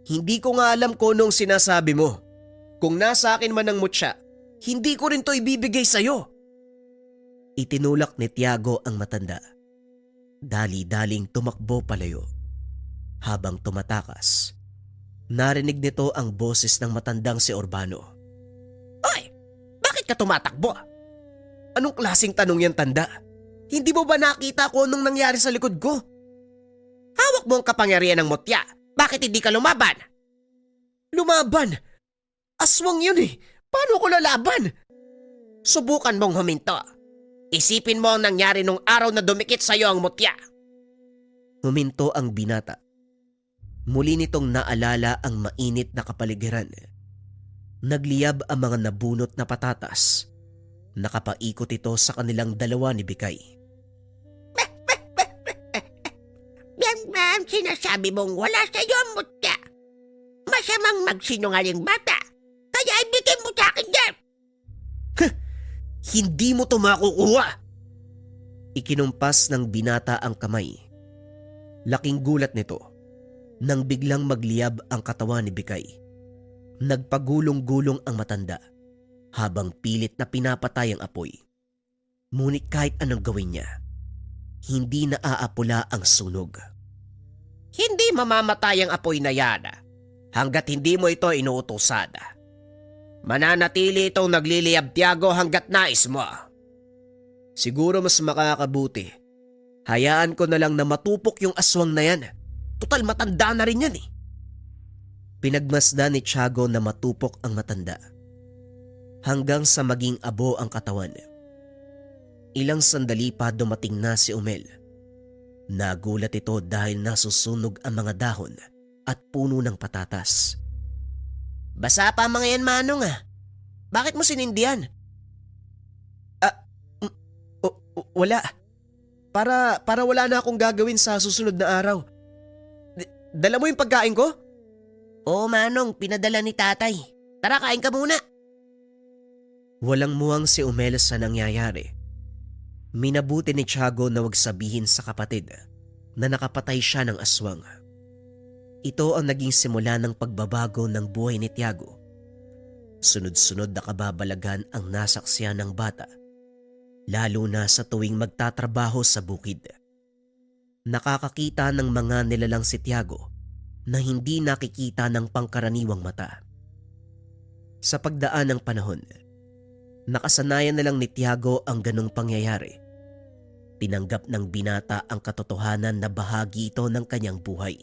Hindi ko nga alam kung anong sinasabi mo. Kung nasa akin man ang mutya, hindi ko rin to ibibigay sa'yo. Itinulak ni Tiago ang matanda. Dali-daling tumakbo palayo. Habang tumatakas, narinig nito ang boses ng matandang si Urbano. Hoy! Bakit ka tumatakbo? Anong klaseng tanong yan, tanda? Hindi mo ba nakita kung anong nangyari sa likod ko? Hawak mo ang kapangyarihan ng mutya. Bakit hindi ka lumaban? Lumaban? Aswang yun eh. Paano ko lalaban? Subukan mong huminto. Isipin mo ang nangyari nung araw na dumikit sa iyo ang mutya. Huminto ang binata. Muli nitong naalala ang mainit na kapaligiran. Nagliyab ang mga nabunot na patatas. Nakapaikot ito sa kanilang dalawa ni Bikay. Yan ba ang sinasabi mong wala sa iyo ang mutya? Masamang magsinungaling bata. Kaya ibigay mo sa akin yan. Hindi mo to makukuha! Ikinumpas ng binata ang kamay. Laking gulat nito nang biglang magliyab ang katawan ni Bikay. Nagpagulong-gulong ang matanda habang pilit na pinapatay ang apoy. Ngunit kahit anong gawin niya, hindi na aapula ang sunog. Hindi mamamatay ang apoy na yan hanggat hindi mo ito inuutusan. Mananatili itong nagliliyab, Tiago, hanggat nais mo. Siguro mas makakabuti. Hayaan ko na lang na matupok yung aswang na yan. Total matanda na rin yan eh. Pinagmasdan ni Tiago na matupok ang matanda. Hanggang sa maging abo ang katawan. Ilang sandali pa dumating na si Umel. Nagulat ito dahil nasusunog ang mga dahon at puno ng patatas. Basa pa mga yan, Manong ah. Bakit mo sinindihan? Wala. Para wala na akong gagawin sa susunod na araw. Dala mo yung pagkain ko? Oo, Manong, pinadala ni tatay. Tara, kain ka muna. Walang muwang si Umel sa nangyayari. Minabuti ni Tiago na wag sabihin sa kapatid na nakapatay siya ng aswang. Ito ang naging simula ng pagbabago ng buhay ni Tiago. Sunod-sunod na kababalaghan ang nasaksihan ng bata, lalo na sa tuwing magtatrabaho sa bukid. Nakakakita ng mga nilalang si Tiago na hindi nakikita ng pangkaraniwang mata. Sa pagdaan ng panahon, nakasanayan na lang ni Tiago ang ganong pangyayari. Tinanggap ng binata ang katotohanan na bahagi ito ng kanyang buhay.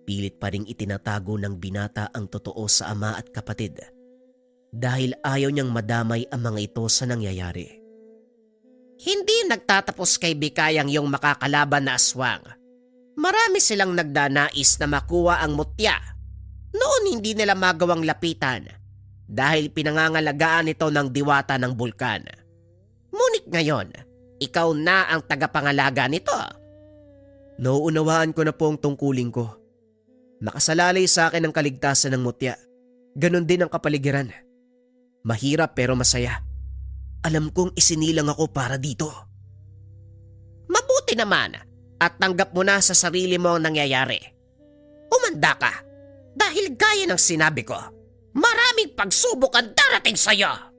Pilit pa ring itinatago ng binata ang totoo sa ama at kapatid dahil ayaw niyang madamay ang mga ito sa nangyayari. Hindi nagtatapos kay Bikayang yung makakalaban na aswang. Marami silang nagdanais na makuha ang mutya. Noon hindi nila magawang lapitan dahil pinangangalagaan ito ng diwata ng bulkan. Ngunit ngayon, ikaw na ang tagapangalaga nito. Nauunawaan ko na po ang tungkulin ko. Nakasalalay sa akin ang kaligtasan ng mutya. Ganon din ang kapaligiran. Mahirap pero masaya. Alam kong isinilang ako para dito. Mabuti naman at tanggap mo na sa sarili mo ang nangyayari. Umanda ka dahil gaya ng sinabi ko, maraming pagsubok ang darating sa'yo.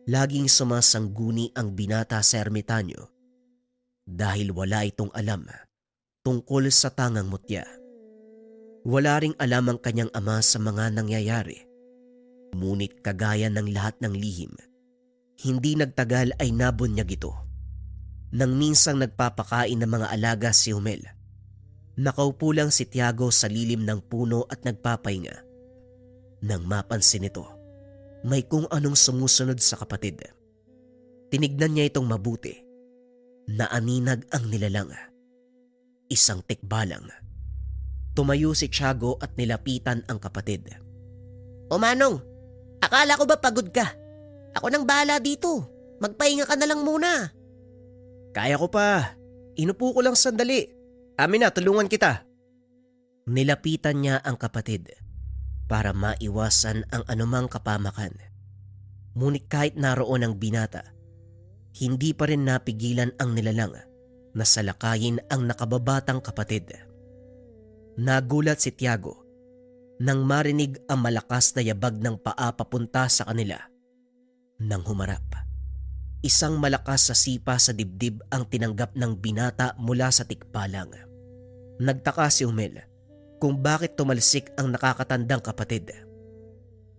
Laging sumasangguni ang binata sa ermitanyo dahil wala itong alam tungkol sa tangang mutya. Wala ring alam ang kanyang ama sa mga nangyayari. Ngunit kagaya ng lahat ng lihim, hindi nagtagal ay nabunyag ito. Nang minsang nagpapakain ng mga alaga si Humel, nakaupo lang si Tiago sa lilim ng puno at nagpapahinga. Nang mapansin ito, may kung anong sumusunod sa kapatid. Tinignan niya itong mabuti. Naaninag ang nilalang. Isang tikbalang. Tumayo si Tiago at nilapitan ang kapatid. O Manong, akala ko ba pagod ka? Ako nang bahala dito. Magpahinga ka na lang muna. Kaya ko pa. Inupo ko lang sandali. Amin na, tulungan kita. Nilapitan niya ang kapatid para maiwasan ang anumang kapamakan. Ngunit kahit naroon ang binata, hindi pa rin napigilan ang nilalang na salakayin ang nakababatang kapatid. Nagulat si Tiago nang marinig ang malakas na yabag ng paa papunta sa kanila. Nang humarap, isang malakas sa sipa sa dibdib ang tinanggap ng binata mula sa tikbalang. Nagtaka si Humel kung bakit tumalsik ang nakakatandang kapatid.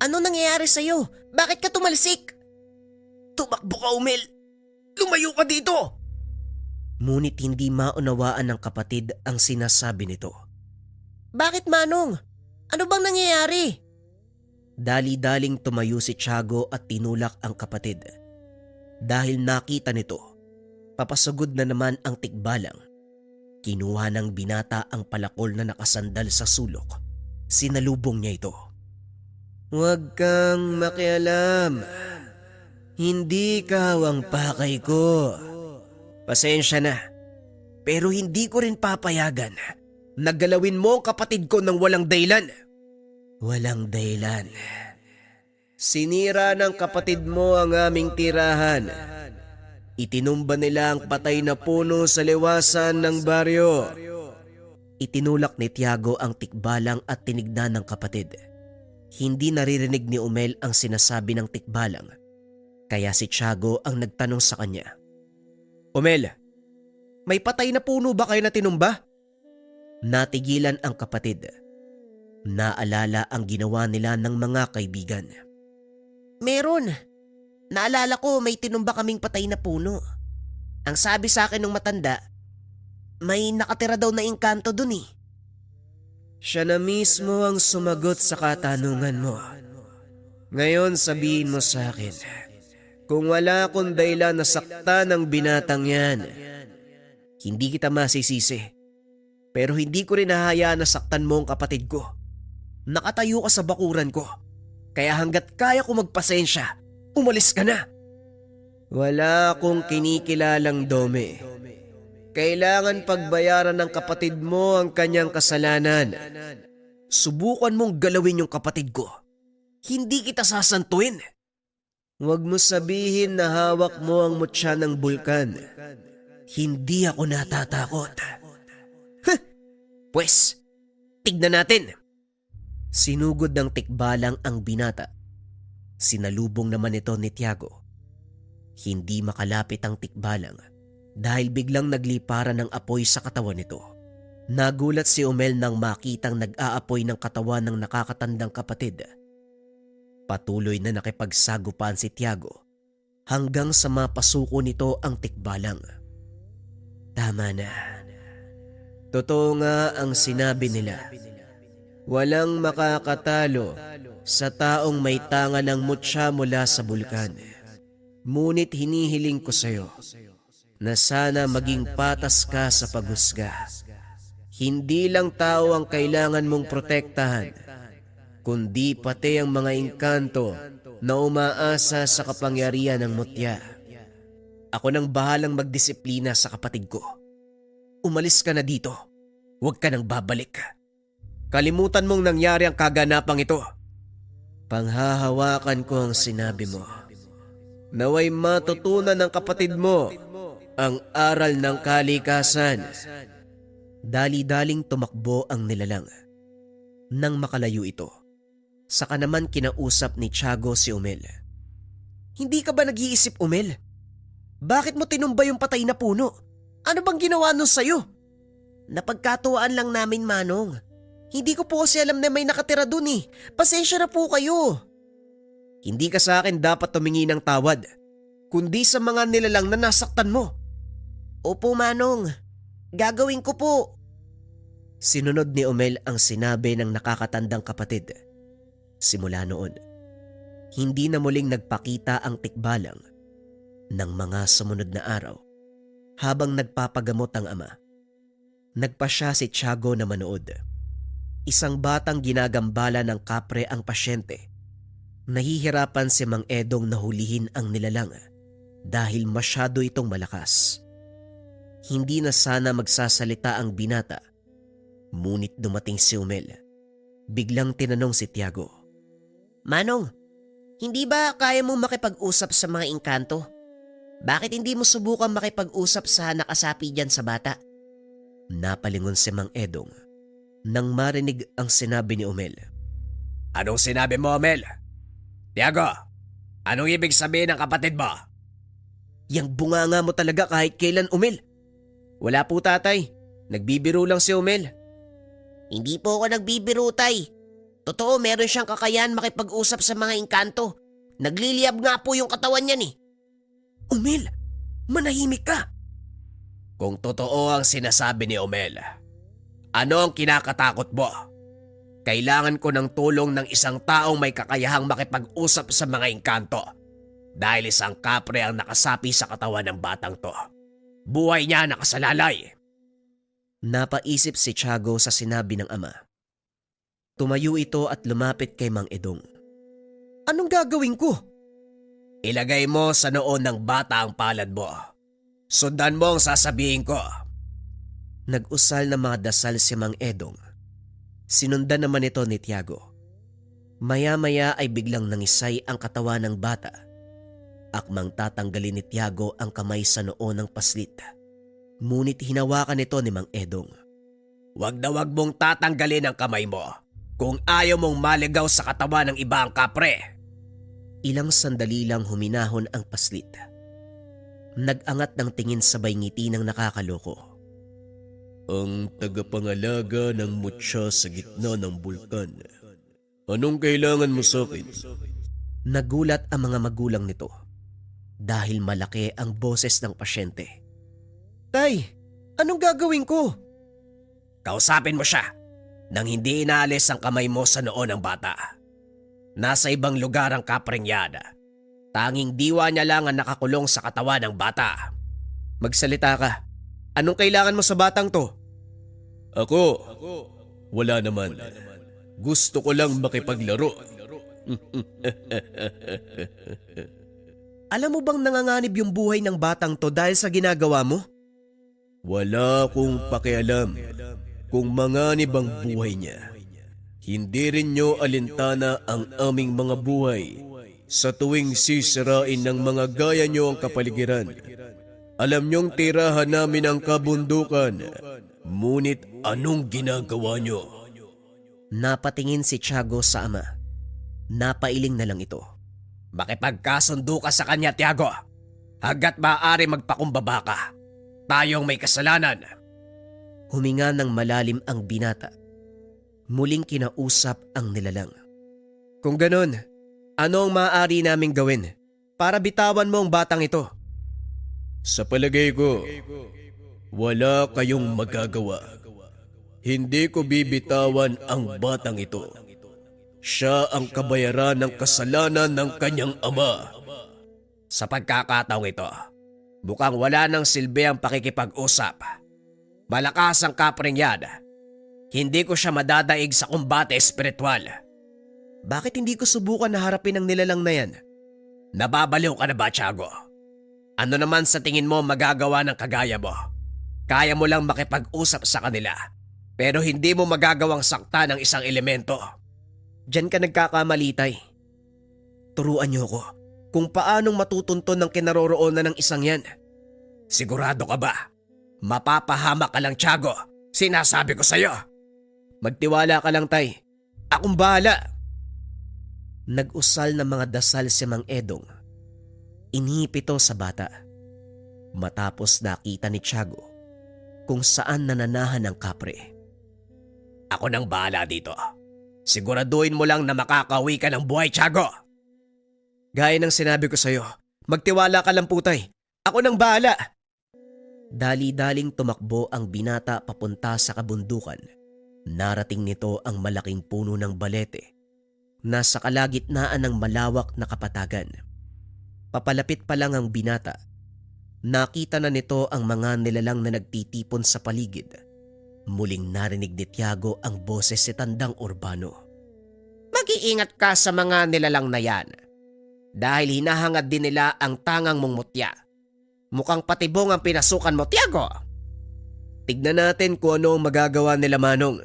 Ano nangyayari sa'yo? Bakit ka tumalsik? Tumakbo ka, Humel! Lumayo ka dito! Ngunit hindi maunawaan ng kapatid ang sinasabi nito. Bakit Manong? Ano bang nangyayari? Dali-daling tumayo si Tiago at tinulak ang kapatid. Dahil nakita nito, papasugod na naman ang tikbalang. Kinuha ng binata ang palakol na nakasandal sa sulok. Sinalubong niya ito. Huwag kang makialam. Hindi ka hawang pakay ko. Pasensya na, pero hindi ko rin papayagan. Naggalawin mo ang kapatid ko ng walang dahilan. Walang dahilan. Sinira ng kapatid mo ang aming tirahan. Itinumba nila ang patay na puno sa liwasan ng baryo. Itinulak ni Tiago ang tikbalang at tinignan ng kapatid. Hindi naririnig ni Humel ang sinasabi ng tikbalang. Kaya si Tiago ang nagtanong sa kanya. Humel, may patay na puno ba kayo na tinumba? Natigilan ang kapatid. Naalala ang ginawa nila ng mga kaibigan. Meron. Naalala ko may tinumba kaming patay na puno. Ang sabi sa akin ng matanda, may nakatira daw na engkanto dun eh. Siya na mismo ang sumagot sa katanungan mo. Ngayon sabihin mo sa akin, kung wala akong dahilan na sakta ng binatang yan, hindi kita masisisi. Pero hindi ko rin hahayaan na saktan mo ang kapatid ko. Nakatayo ka sa bakuran ko. Kaya hanggat kaya ko magpasensya, umalis ka na. Wala akong kinikilalang dome. Kailangan pagbayaran ng kapatid mo ang kanyang kasalanan. Subukan mong galawin yung kapatid ko. Hindi kita sasantuin. Huwag mo sabihin na hawak mo ang mutya ng bulkan. Hindi ako natatakot. Pwes, tignan natin. Sinugod ng tikbalang ang binata. Sinalubong naman ito ni Tiago. Hindi makalapit ang tikbalang dahil biglang nagliparan ng apoy sa katawan nito. Nagulat si Humel nang makitang nag-aapoy ng katawan ng nakakatandang kapatid. Patuloy na nakipagsagupaan si Tiago hanggang sa mapasuko nito ang tikbalang. Tama na. Totoo nga ang sinabi nila Walang makakatalo sa taong may tanga ng mutya mula sa bulkan. Ngunit hinihiling ko sa'yo na sana maging patas ka sa paghusga. Hindi lang tao ang kailangan mong protektahan, kundi pati ang mga engkanto na umaasa sa kapangyarihan ng mutya. Ako nang bahalang magdisiplina sa kapatid ko. Umalis ka na dito. Huwag ka nang babalik. Kalimutan mong nangyari ang kaganapang ito. Panghahawakan ko ang sinabi mo. Naway matutunan ng kapatid mo ang aral ng kalikasan. Dali-daling tumakbo ang nilalang. Nang makalayo ito, saka naman kinausap ni Tiago si Umel. Hindi ka ba nag-iisip, Umel? Bakit mo tinumba yung patay na puno? Ano bang ginawa nun sa'yo? Napagkatuwaan lang namin, Manong. Hindi ko po kasi alam na may nakatira dun eh. Pasensya na po kayo. Hindi ka sa akin dapat tumingi ng tawad, kundi sa mga nilalang na nasaktan mo. Opo, Manong. Gagawin ko po. Sinunod ni Umel ang sinabi ng nakakatandang kapatid. Simula noon, hindi na muling nagpakita ang tikbalang ng mga sumunod na araw. Habang nagpapagamot ang ama, nagpa siya si Tiago na manood. Isang batang ginagambala ng kapre ang pasyente. Nahihirapan si Mang Edong na hulihin ang nilalang dahil masyado itong malakas. Hindi na sana magsasalita ang binata, ngunit dumating si Umel. Biglang tinanong si Tiago, Manong, hindi ba kaya mo makipag-usap sa mga engkanto? Bakit hindi mo subukan makipag-usap sa nakasapi dyan sa bata? Napalingon si Mang Edong nang marinig ang sinabi ni Umel. Anong sinabi mo, Umel? Tiago, anong ibig sabihin ng kapatid mo? Yang bunganga mo talaga kahit kailan, Umel. Wala po, tatay. Nagbibiro lang si Umel. Hindi po ako nagbibiro, tay. Totoo, meron siyang kakayahan makipag-usap sa mga engkanto. Nagliliyab nga po yung katawan niyan eh. Umel, manahimik ka. Kung totoo ang sinasabi ni Umel, ano ang kinakatakot mo? Kailangan ko ng tulong ng isang taong may kakayahang makipag-usap sa mga engkanto dahil isang kapre ang nakasapi sa katawan ng batang to. Buhay niya nakasalalay. Napaisip si Tiago sa sinabi ng ama. Tumayo ito at lumapit kay Mang Edong. Anong gagawin ko? Ilagay mo sa noon ng bata ang palad mo. Sundan mo ang sasabihin ko. Nag-usal na mga dasal si Mang Edong. Sinundan naman ito ni Tiago. Maya-maya ay biglang nangisay ang katawan ng bata. Akmang tatanggalin ni Tiago ang kamay sa noo ng paslit. Ngunit hinawakan ito ni Mang Edong. Wag na wag mong tatanggalin ang kamay mo kung ayaw mong maligaw sa katawan ng iba ang kapre. Ilang sandali lang huminahon ang paslit. Nag-angat ng tingin sabay ngiti ng nakakaloko. Ang tagapangalaga ng mutya sa gitna ng bulkan. Anong kailangan mo sa akin? Nagulat ang mga magulang nito dahil malaki ang boses ng pasyente. Tay, anong gagawin ko? Kausapin mo siya nang hindi inaalis ang kamay mo sa noo ng bata. Nasa ibang lugar ang kapreng yan. Tanging diwa niya lang ang nakakulong sa katawan ng bata. Magsalita ka. Anong kailangan mo sa batang to? Ako? Wala naman. Gusto ko lang makipaglaro. Alam mo bang nanganganib yung buhay ng batang to dahil sa ginagawa mo? Wala akong pakialam kung manganib ang buhay niya. Hindi rin nyo alintana ang aming mga buhay sa tuwing sisirain ng mga gaya nyo ang kapaligiran. Alam nyong tirahan namin ang kabundukan, ngunit anong ginagawa nyo? Napatingin si Tiago sa ama. Napailing na lang ito. Makipagkasundo ka sa kanya, Tiago. Hanggat maaari magpakumbaba ka. Tayong may kasalanan. Huminga ng malalim ang binata. Muling kinausap ang nilalang. Kung ganon, ano ang maaari naming gawin para bitawan mo ang batang ito? Sa palagay ko, wala kayong magagawa. Hindi ko bibitawan ang batang ito. Siya ang kabayaran ng kasalanan ng kanyang ama. Sa pagkakataong ito, mukhang wala nang silbi ang pakikipag-usap. Malakas ang kapreng yan. Hindi ko siya madadaig sa kumbate espiritual. Bakit hindi ko subukan na harapin ang nilalang na yan? Nababaliw ka na ba, Tiago? Ano naman sa tingin mo magagawa ng kagaya mo? Kaya mo lang makipag-usap sa kanila, pero hindi mo magagawang sakta ng isang elemento. Diyan ka nagkakamali, Tay. Turuan niyo ko kung paanong matutunton ng kinaroroonan ng isang yan. Sigurado ka ba? Mapapahamak ka lang, Tiago. Sinasabi ko sa'yo. Magtiwala ka lang, Tay. Akong bahala. Nag-usal ng mga dasal si Mang Edong. Inipito sa bata. Matapos nakita ni Tiago kung saan nananahan ang kapre. Ako nang bahala dito. Siguraduhin mo lang na makakauwi ka ng buhay, Tiago. Gaya ng sinabi ko sa'yo, magtiwala ka lang po, Tay. Ako nang bahala. Dali-daling tumakbo ang binata papunta sa kabundukan. Narating nito ang malaking puno ng balete. Nasa kalagitnaan ng malawak na kapatagan. Papalapit pa lang ang binata. Nakita na nito ang mga nilalang na nagtitipon sa paligid. Muling narinig ni Tiago ang boses si Tandang Urbano. Mag-iingat ka sa mga nilalang na yan. Dahil hinahangad din nila ang tangang mong mutya. Mukhang patibong ang pinasukan mo, Tiago. Tignan natin kung ano ang magagawa nila, Manong.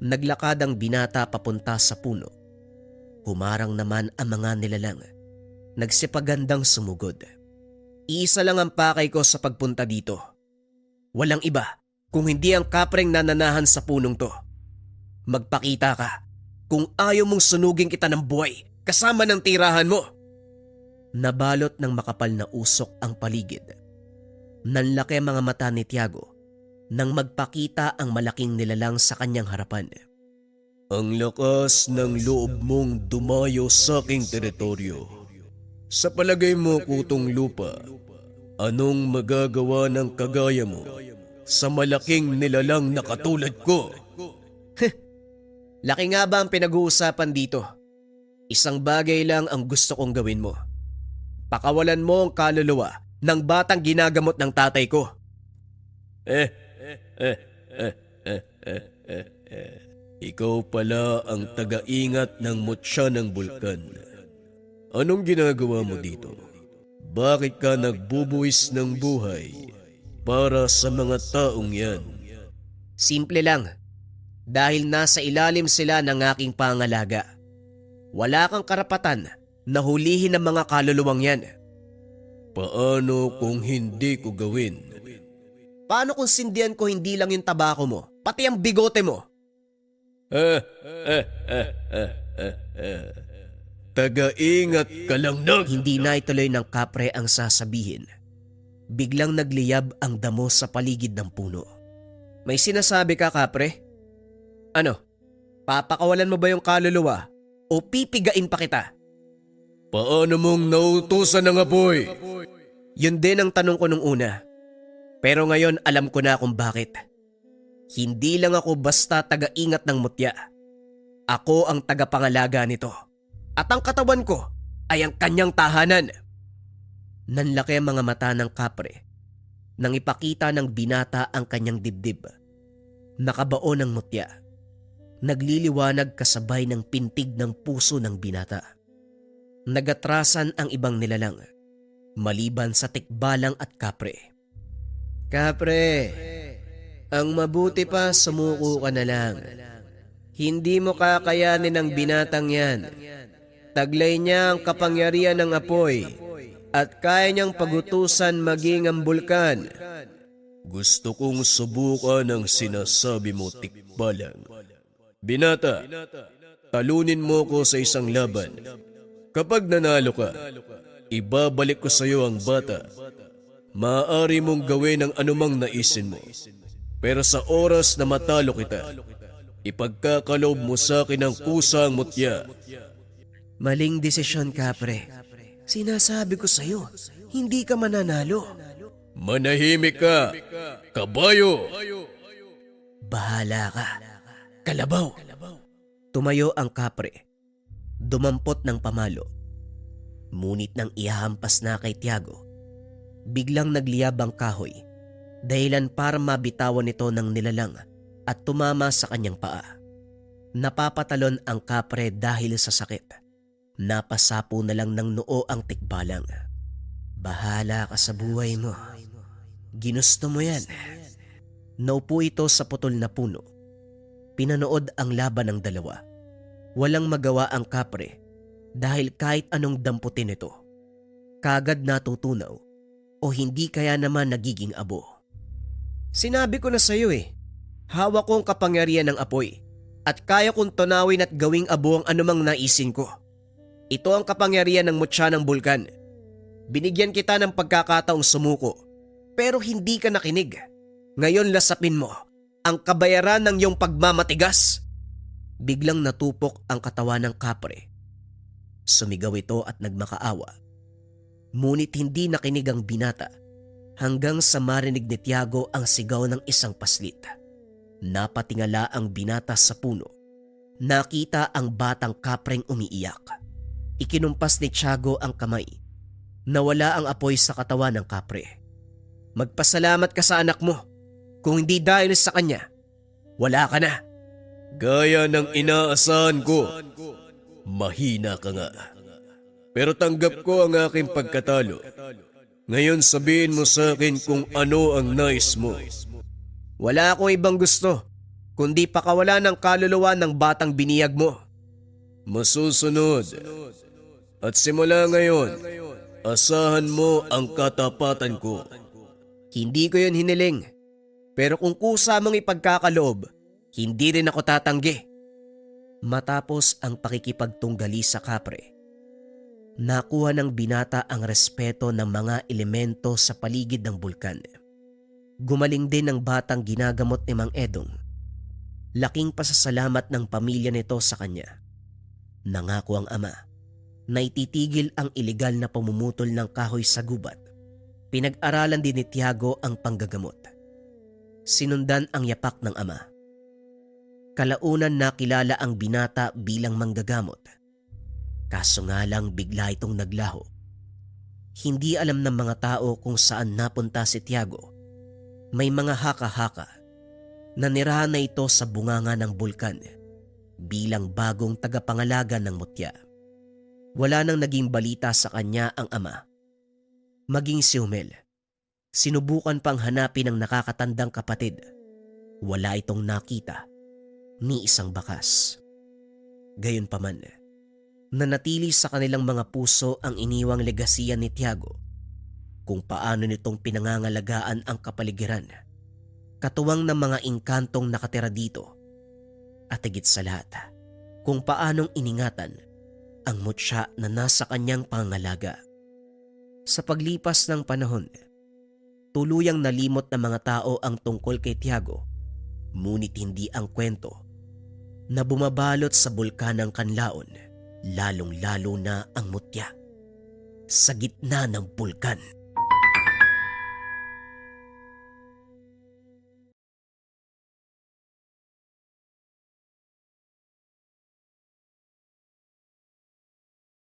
Naglakad ang binata papunta sa puno. Humarang naman ang mga nilalang. Nagsipagandang sumugod. Iisa lang ang pakay ko sa pagpunta dito. Walang iba kung hindi ang kapreng nananahan sa punong to. Magpakita ka kung ayaw mong sunugin kita ng buhay kasama ng tirahan mo. Nabalot ng makapal na usok ang paligid. Nanlaki ang mga mata ni Tiago nang magpakita ang malaking nilalang sa kanyang harapan. Ang lakas ng loob mong dumayo sa aking teritoryo. Sa palagay mo, kutong lupa, anong magagawa ng kagaya mo sa malaking nilalang na katulad ko? Laki nga ba ang pinag-uusapan dito? Isang bagay lang ang gusto kong gawin mo. Pakawalan mo ang kaluluwa ng batang ginagamot ng tatay ko. Ikaw pala ang taga-ingat ng mutya ng bulkan. Anong ginagawa mo dito? Bakit ka nagbubuwis ng buhay para sa mga taong yan? Simple lang. Dahil nasa ilalim sila ng aking pangalaga. Wala kang karapatan na hulihin ang mga kaluluwang yan. Paano kung hindi ko gawin? Paano kung sindihan ko hindi lang yung tabako mo, pati ang bigote mo? Taga-ingat ka lang nag... Hindi na ituloy ng kapre ang sasabihin. Biglang nagliyab ang damo sa paligid ng puno. May sinasabi ka, kapre? Ano? Papakawalan mo ba yung kaluluwa o pipigain pa kita? Paano mong nautusan ng apoy? Yun din ang tanong ko nung una. Pero ngayon alam ko na kung bakit. Hindi lang ako basta taga-ingat ng mutya. Ako ang tagapangalaga nito. At ang katawan ko ay ang kanyang tahanan. Nanlaki ang mga mata ng kapre nang ipakita ng binata ang kanyang dibdib. Nakabaon ng mutya. Nagliliwanag kasabay ng pintig ng puso ng binata. Nagatrasan ang ibang nilalang, maliban sa tikbalang at kapre. Kapre, ang mabuti pa sumuko ka na lang. Hindi mo kakayanin ang binatang yan. Taglay niya ang kapangyarihan ng apoy at kaya niyang pagutusan maging ang bulkan. Gusto kong subukan ang sinasabi mo, tikbalang. Binata, talunin mo ko sa isang laban. Kapag nanalo ka, ibabalik ko sa iyo ang bata. Maaari mong gawin ang anumang naisin mo. Pero sa oras na matalo kita, ipagkakalob mo sa akin ang kusang mutya. Maling desisyon, kapre. Sinasabi ko sa'yo, hindi ka mananalo. Manahimik ka, kabayo! Bahala ka. Kalabaw! Tumayo ang kapre. Dumampot ng pamalo. Ngunit nang ihahampas na kay Tiago, biglang nagliyab ang kahoy, dahilan para mabitawan nito ng nilalang at tumama sa kanyang paa. Napapatalon ang kapre dahil sa sakit. Napasapo na lang ng noo ang tikbalang. Bahala ka sa buhay mo. Ginusto mo yan. Naupo ito sa putol na puno. Pinanood ang laban ng dalawa. Walang magawa ang kapre dahil kahit anong damputin ito, kagad natutunaw o hindi kaya naman nagiging abo. Sinabi ko na sa'yo hawak ko ang kapangyarihan ng apoy at kaya kong tunawin at gawing abo ang anumang naisin ko. Ito ang kapangyarihan ng mutya ng bulkan. Binigyan kita ng pagkakataong sumuko pero hindi ka nakinig. Ngayon lasapin mo ang kabayaran ng iyong pagmamatigas. Biglang natupok ang katawan ng kapre. Sumigaw ito at nagmakaawa. Ngunit hindi nakinig ang binata hanggang sa marinig ni Tiago ang sigaw ng isang paslit. Napatingala ang binata sa puno. Nakita ang batang kapreng umiiyak. Ikinumpas ni Tiago ang kamay. Nawala ang apoy sa katawan ng kapre. Magpasalamat ka sa anak mo. Kung hindi dahil sa kanya, wala ka na. Gaya ng inaasahan ko, mahina ka nga. Pero tanggap ko ang aking pagkatalo. Ngayon sabihin mo sa akin kung ano ang nais mo. Wala akong ibang gusto, kundi pakawala ng kaluluwa ng batang biniyag mo. Masusunod. At simula ngayon, asahan mo ang katapatan ko. Hindi ko yun hiniling. Pero kung kusa mong ipagkakaloob, hindi rin ako tatanggi. Matapos ang pakikipagtunggali sa kapre, nakuha ng binata ang respeto ng mga elemento sa paligid ng bulkan. Gumaling din ang batang ginagamot ni Mang Edong. Laking pasasalamat ng pamilya nito sa kanya. Nangako ang ama na ititigil ang ilegal na pamumutol ng kahoy sa gubat. Pinag-aralan din ni Tiago ang panggagamot. Sinundan ang yapak ng ama. Kalaunan nakilala ang binata bilang manggagamot. Kaso nga lang bigla itong naglaho. Hindi alam ng mga tao kung saan napunta si Tiago. May mga haka-haka na nirahan na ito sa bunganga ng bulkan bilang bagong tagapangalaga ng mutya. Wala nang naging balita sa kanya ang ama. Maging si Humel, sinubukan pang hanapin ang nakakatandang kapatid. Wala itong nakita ni isang bakas. Gayunpaman, nanatili sa kanilang mga puso ang iniwang legasiya ni Tiago kung paano nitong pinangangalagaan ang kapaligiran, katuwang ng mga inkantong nakatira dito, at higit sa lahat, kung paanong iningatan ang mutya na nasa kanyang pangangalaga. Sa paglipas ng panahon, tuluyang nalimot ng mga tao ang tungkol kay Tiago, ngunit hindi ang kwento na bumabalot sa bulkan ng Kanlaon, lalong-lalo na ang mutya sa gitna ng bulkan.